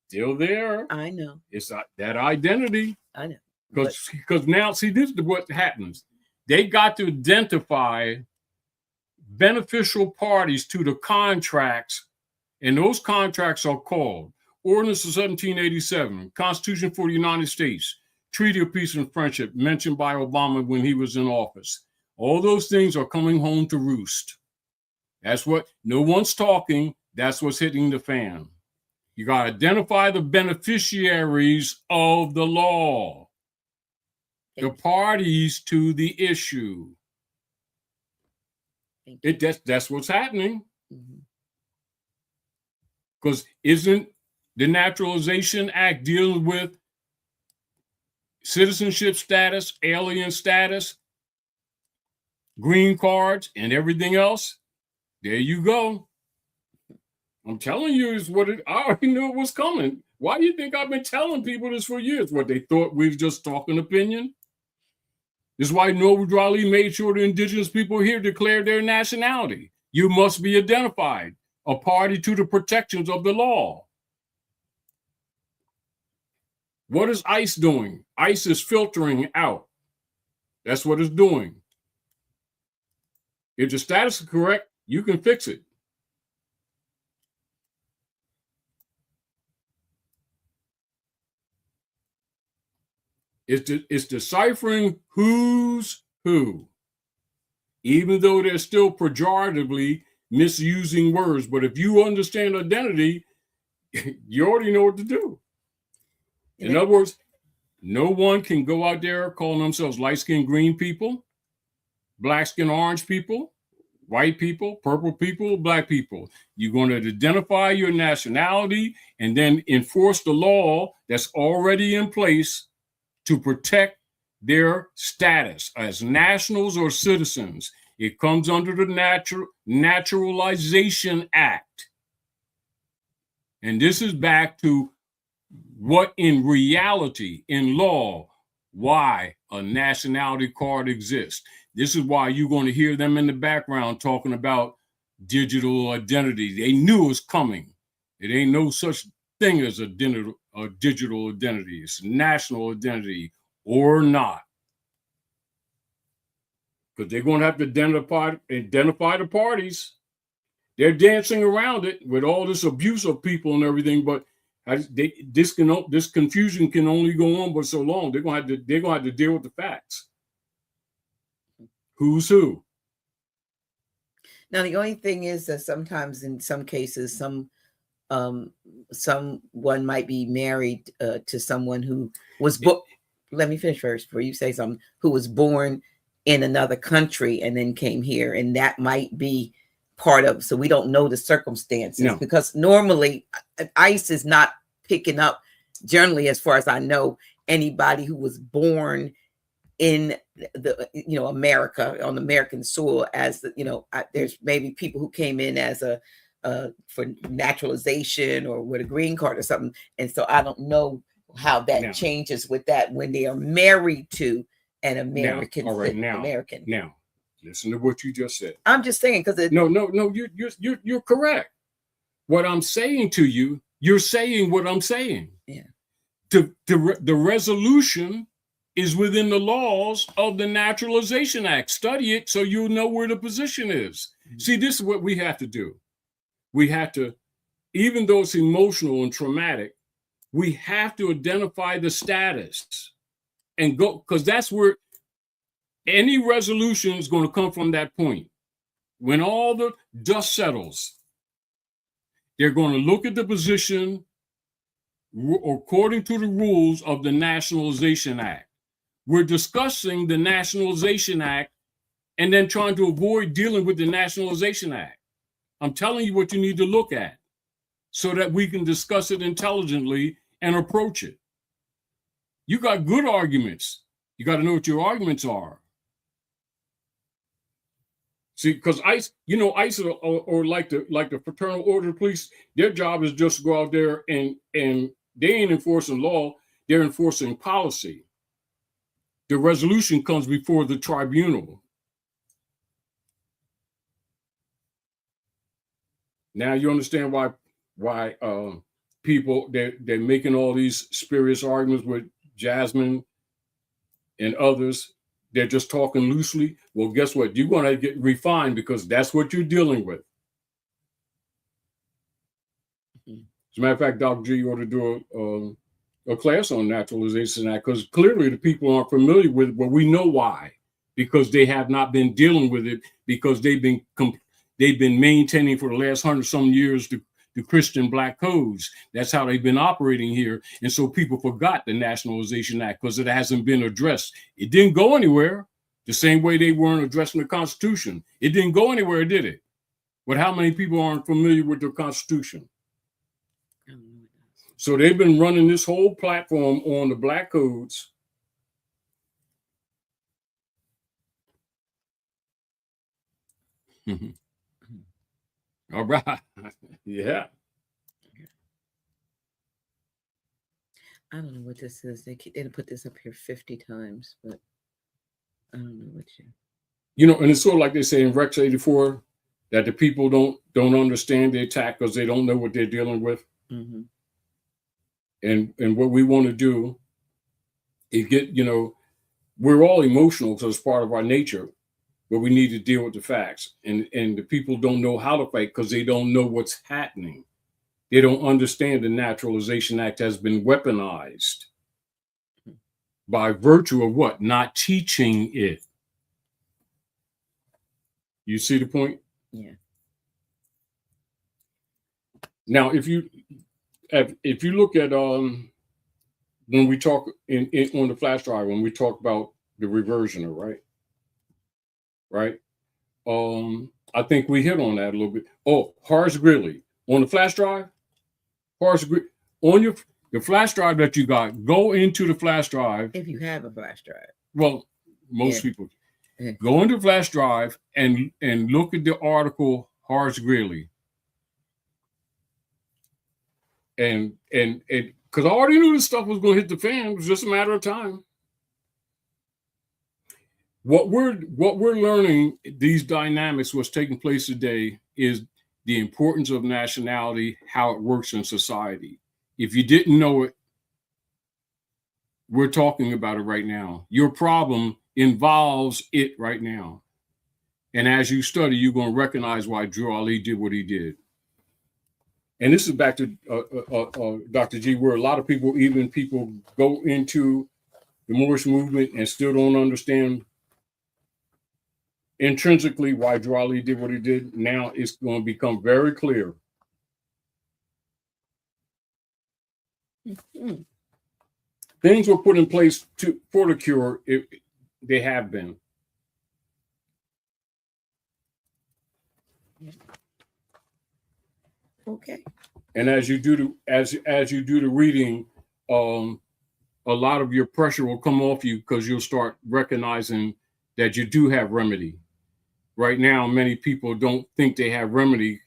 still there. I know. It's that identity. I know. Because now, see, this is what happens. They got to identify beneficial parties to the contracts, and those contracts are called Ordinance of 1787, Constitution for the United States, Treaty of Peace and Friendship mentioned by Obama when he was in office. All those things are coming home to roost. That's what, no one's talking, that's what's hitting the fan. You got to identify the beneficiaries of the law, the parties to the issue. That's what's happening. Because isn't the Naturalization Act dealing with citizenship status, alien status, green cards, and everything else? There you go. I'm telling you, is what I already knew it was coming. Why do you think I've been telling people this for years? What, they thought we was just talking opinion? This is why Noble Drawley made sure the indigenous people here declared their nationality. You must be identified, a party to the protections of the law. What is ICE doing? ICE is filtering out. That's what it's doing. If the status is correct, you can fix it. It's deciphering who's who, even though they're still pejoratively misusing words. But if you understand identity, you already know what to do. In other words, no one can go out there calling themselves light-skinned green people, black-skinned orange people, white people, purple people, black people. You're going to identify your nationality and then enforce the law that's already in place to protect their status as nationals or citizens. It comes under the Naturalization Act. And this is back to what in reality, in law, why a nationality card exists. This is why you're going to hear them in the background talking about digital identity. They knew it was coming. It ain't no such thing as a digital identity. It's national identity or not. Because they're going to have to identify the parties. They're dancing around it with all this abuse of people and everything, but this confusion can only go on but so long. They're going to have to deal with the facts. Who's who? Now, the only thing is that sometimes in some cases, someone might be married to someone who was let me finish first before you say something, who was born in another country and then came here, and that might be part of, so we don't know the circumstances. No. Because normally ICE is not picking up, generally, as far as I know, anybody who was born in the America, on American soil, as there's maybe people who came in as for naturalization or with a green card or something, and so I don't know how that changes with that when they are married to an American. American. Now, listen to what you just said. I'm just saying because no, you're correct. What I'm saying to you, you're saying what I'm saying. Yeah. The resolution is within the laws of the Naturalization Act. Study it so you'll know where the position is. Mm-hmm. See, this is what we have to do. We have to, even though it's emotional and traumatic, we have to identify the status and go, because that's where any resolution is going to come from. That point. When all the dust settles, they're going to look at the position according to the rules of the Nationalization Act. We're discussing the Nationalization Act and then trying to avoid dealing with the Nationalization Act. I'm telling you what you need to look at so that we can discuss it intelligently and approach it. You got good arguments. You got to know what your arguments are. See, because ICE, or like the Fraternal Order of Police, their job is just to go out there and they ain't enforcing law, they're enforcing policy. The resolution comes before the tribunal. Now you understand why people they're making all these spurious arguments with Jasmine and others. They're just talking loosely. Well, guess what? You're going to get refined because that's what you're dealing with. Mm-hmm. As a matter of fact, Dr. G, you ought to do a class on Naturalization Act, because clearly the people aren't familiar with it, but we know why. Because they have not been dealing with it, because they've been maintaining for the last 100-some years the Christian black codes. That's how they've been operating here. And so people forgot the Nationalization Act because it hasn't been addressed. It didn't go anywhere, the same way they weren't addressing the Constitution. It didn't go anywhere, did it? But how many people aren't familiar with the Constitution? So they've been running this whole platform on the black codes. All right. Yeah. I don't know what this is. They put this up here 50 times, but I don't know what you know, and it's sort of like they say in Rex 84 that the people don't understand the attack because they don't know what they're dealing with. Mm-hmm. And what we want to do is get, you know, we're all emotional because it's part of our nature, but we need to deal with the facts. And the people don't know how to fight because they don't know what's happening. They don't understand the Naturalization Act has been weaponized by virtue of what? Not teaching it. You see the point? Yeah. Now, if you look at when we talk on the flash drive, when we talk about the reversioner, right? I think we hit on that a little bit. Oh, Horace Greeley on the flash drive. Horace Greeley on the flash drive that you got. Go into the flash drive If you have a flash drive. Well, most people go into flash drive and look at the article Horace Greeley. And because I already knew this stuff was going to hit the fan. It was just a matter of time. What we're learning, these dynamics, what's taking place today, is the importance of nationality, how it works in society. If you didn't know it, we're talking about it right now. Your problem involves it right now. And as you study, you're going to recognize why Drew Ali did what he did. And this is back to Dr. G, where a lot of people, even people go into the Moorish movement and still don't understand intrinsically why Drew Ali did what he did. Now it's going to become very clear. Mm-hmm. Things were put in place for the cure. They have been. Okay. And as you do the reading, a lot of your pressure will come off you because you'll start recognizing that you do have remedy. Right now, many people don't think they have remedy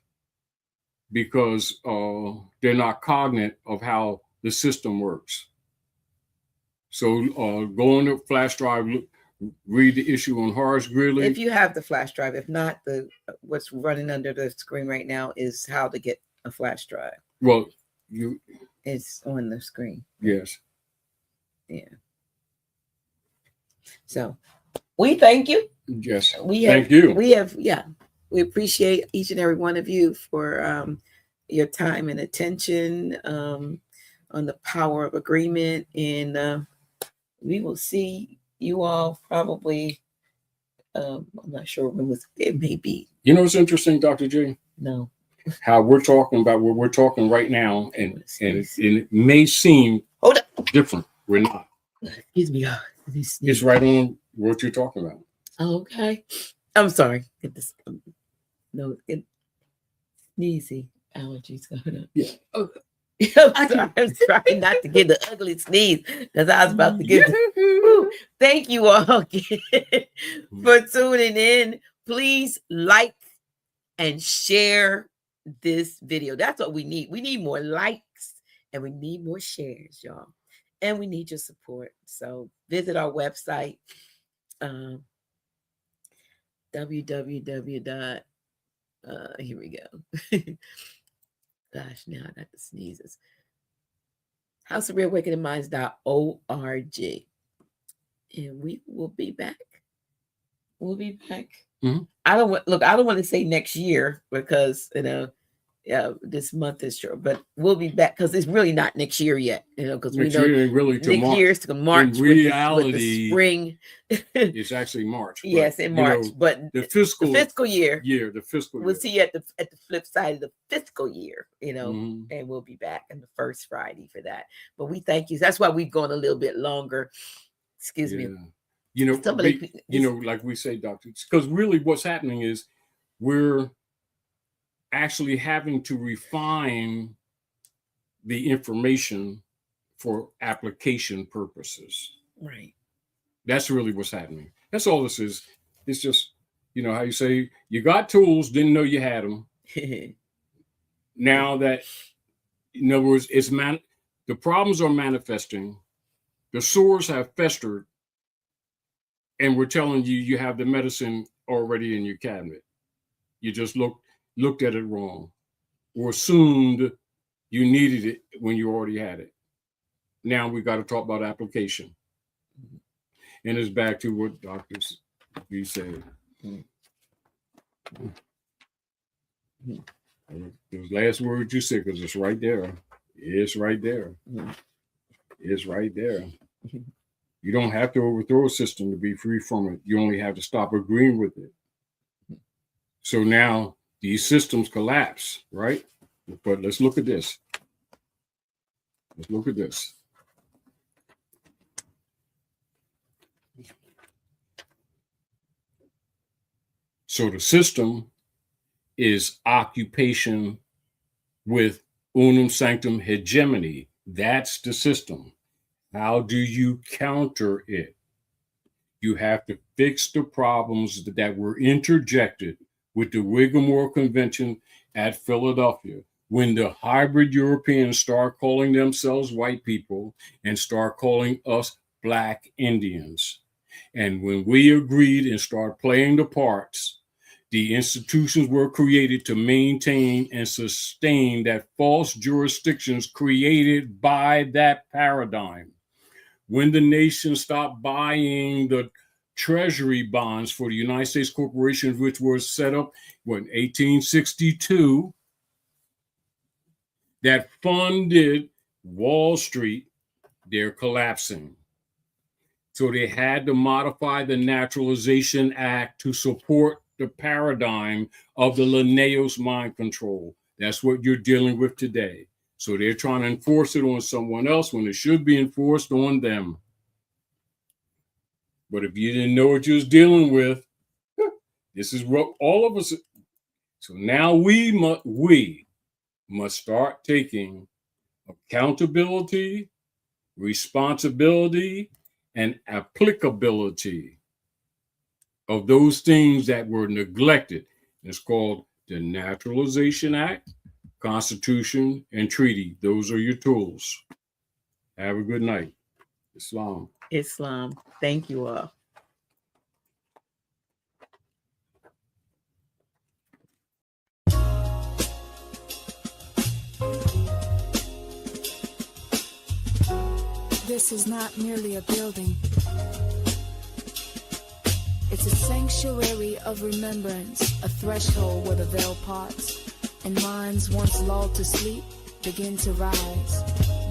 because they're not cognizant of how the system works. So go on the flash drive, read the issue on Horace Greeley. If you have the flash drive, if not, what's running under the screen right now is how to get a flash drive. Well, it's on the screen. Yes. Yeah. So we thank you. Yes. Thank you. We appreciate each and every one of you for your time and attention on the power of agreement. And we will see you all probably, I'm not sure when it may be. You know what's interesting, Dr. J? No. How we're talking about what we're talking right now, and it may seem different. We're not. Excuse me. It's right on what you're talking about. Okay. I'm sorry. Get this. Sneezy allergies going up. Yeah. Okay. I'm trying not to get the ugly sneeze because I was about to get Thank you all again for tuning in. Please like and share this video. That's what we need. We need more likes and we need more shares, y'all. And we need your support. So visit our website, www. Here we go. Gosh, now I got the sneezes. houseofreawakeningminds.org. And we will be back. We'll be back. Mm-hmm. I don't want to say next year because this month is short, but we'll be back because it's really not next year yet, because we Next know year ain't really till next March. year's to March. In reality, with the spring. It's actually March. But, Yes, in March, but the fiscal year. the fiscal We'll year. see you at the flip side of the fiscal year, Mhm. and we'll be back on the first Friday for that. But we thank you. That's why we've gone a little bit longer. Excuse me. Like we say, doctor, because really what's happening is we're actually having to refine the information for application purposes. Right. That's really what's happening. That's all this is. It's just, how you say, you got tools, didn't know you had them. Now that, in other words, the problems are manifesting, the sores have festered, and we're telling you, you have the medicine already in your cabinet. You just looked at it wrong, or assumed you needed it when you already had it. Now we got to talk about application. And it's back to what Dr. B said. Those last words you said, because it's right there. It's right there. It's right there. You don't have to overthrow a system to be free from it. You only have to stop agreeing with it. So now these systems collapse, right? But let's look at this. Let's look at this. So the system is occupation with unum sanctum hegemony. That's the system. How do you counter it? You have to fix the problems that were interjected with the Whigmore Convention at Philadelphia, when the hybrid Europeans start calling themselves white people and start calling us Black Indians. And when we agreed and start playing the parts, the institutions were created to maintain and sustain that false jurisdictions created by that paradigm. When the nation stopped buying the treasury bonds for the United States corporations, which were set up in 1862, that funded Wall Street, they're collapsing. So they had to modify the Naturalization Act to support the paradigm of the Linnaeus mind control. That's what you're dealing with today. So they're trying to enforce it on someone else when it should be enforced on them. But if you didn't know what you was dealing with, this is what all of us. So now we must start taking accountability, responsibility, and applicability of those things that were neglected. It's called the Naturalization Act, Constitution, and Treaty. Those are your tools. Have a good night. Islam. Thank you all. This is not merely a building. It's a sanctuary of remembrance, a threshold where the veil parts, and minds once lulled to sleep begin to rise.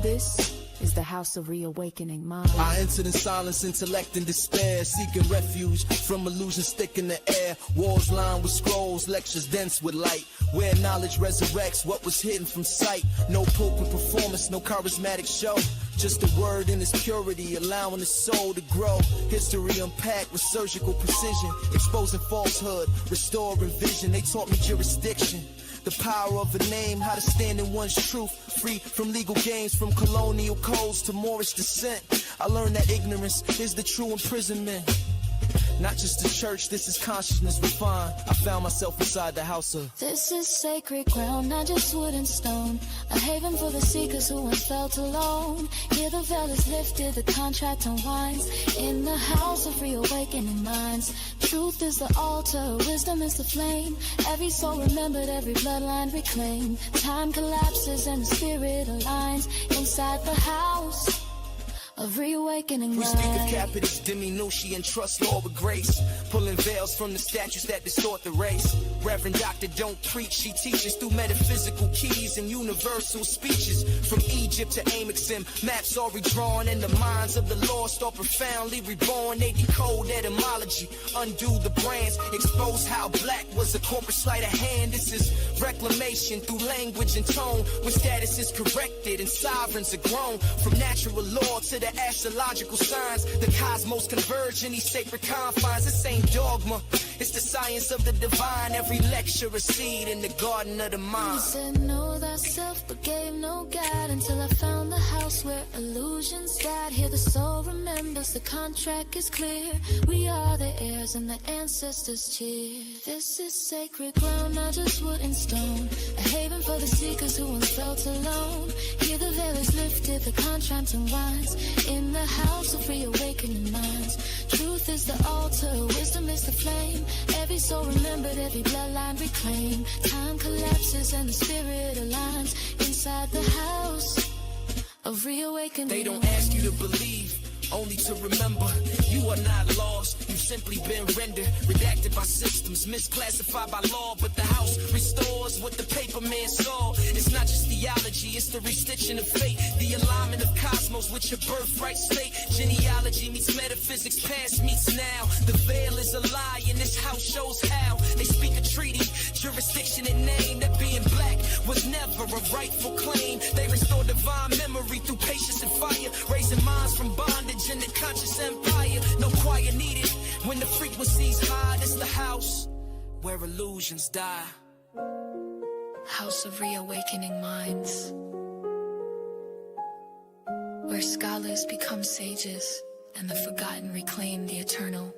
This is the house of reawakening minds. I entered in silence, intellect and despair, seeking refuge from illusions thick in the air. Walls lined with scrolls, lectures dense with light, where knowledge resurrects what was hidden from sight. No pulpit performance, no charismatic show, just a word in its purity, allowing the soul to grow. History unpacked with surgical precision, exposing falsehood, restoring vision. They taught me jurisdiction, the power of a name, how to stand in one's truth, free from legal games, from colonial codes to Moorish descent. I learned that ignorance is the true imprisonment. Not just the church, this is consciousness refined. I found myself inside the house of. This is sacred ground, not just wood and stone. A haven for the seekers who once felt alone. Here the veil is lifted, the contract unwinds. In the house of reawakening minds. Truth is the altar, wisdom is the flame. Every soul remembered, every bloodline reclaimed. Time collapses and the spirit aligns. Inside the house of reawakening We speak of minds. capitis, diminution, and trust law with grace. Pulling veils from the statues that distort the race. Reverend Doctor don't preach, she teaches through metaphysical keys and universal speeches. From Egypt to Amexim, maps are redrawn, and the minds of the lost are profoundly reborn. They decode etymology, undo the brands, expose how black was a corporate sleight of hand. This is reclamation through language and tone, when status is corrected and sovereigns are grown. From natural law to the astrological signs, the cosmos converge in these sacred confines. This ain't dogma, it's the science of the divine. Every lecture a seed in the garden of the He mind. said, know thyself, but gave no guide until I found the house where illusions died. Here the soul remembers the contract is clear. We are the heirs and the ancestors cheer. This is sacred ground, not just wood and stone. A haven for the seekers who once felt alone. Here the veil is lifted, the contract unwinds. In the house of reawakening minds. Truth is the altar, wisdom is the flame. Every soul remembered, every bloodline reclaimed. Time collapses and the spirit aligns inside the house of reawakening. They don't ask you to believe, only to remember. You are not lost, you've simply been rendered. Redacted by systems, misclassified by law. But the house restores what the paper man saw. It's not just theology, it's the restitching of fate. The alignment of cosmos with your birthright state. Genealogy meets metaphysics, past meets now. The veil is a lie and this house shows how. They speak a treaty, jurisdiction and name. That being black was never a rightful claim. They restore divine memory through patience and fire. Raising minds from bondage in the conscious empire. No choir needed when the frequency's high. It's the house where illusions die. House of reawakening minds, where scholars become sages and the forgotten reclaim the eternal.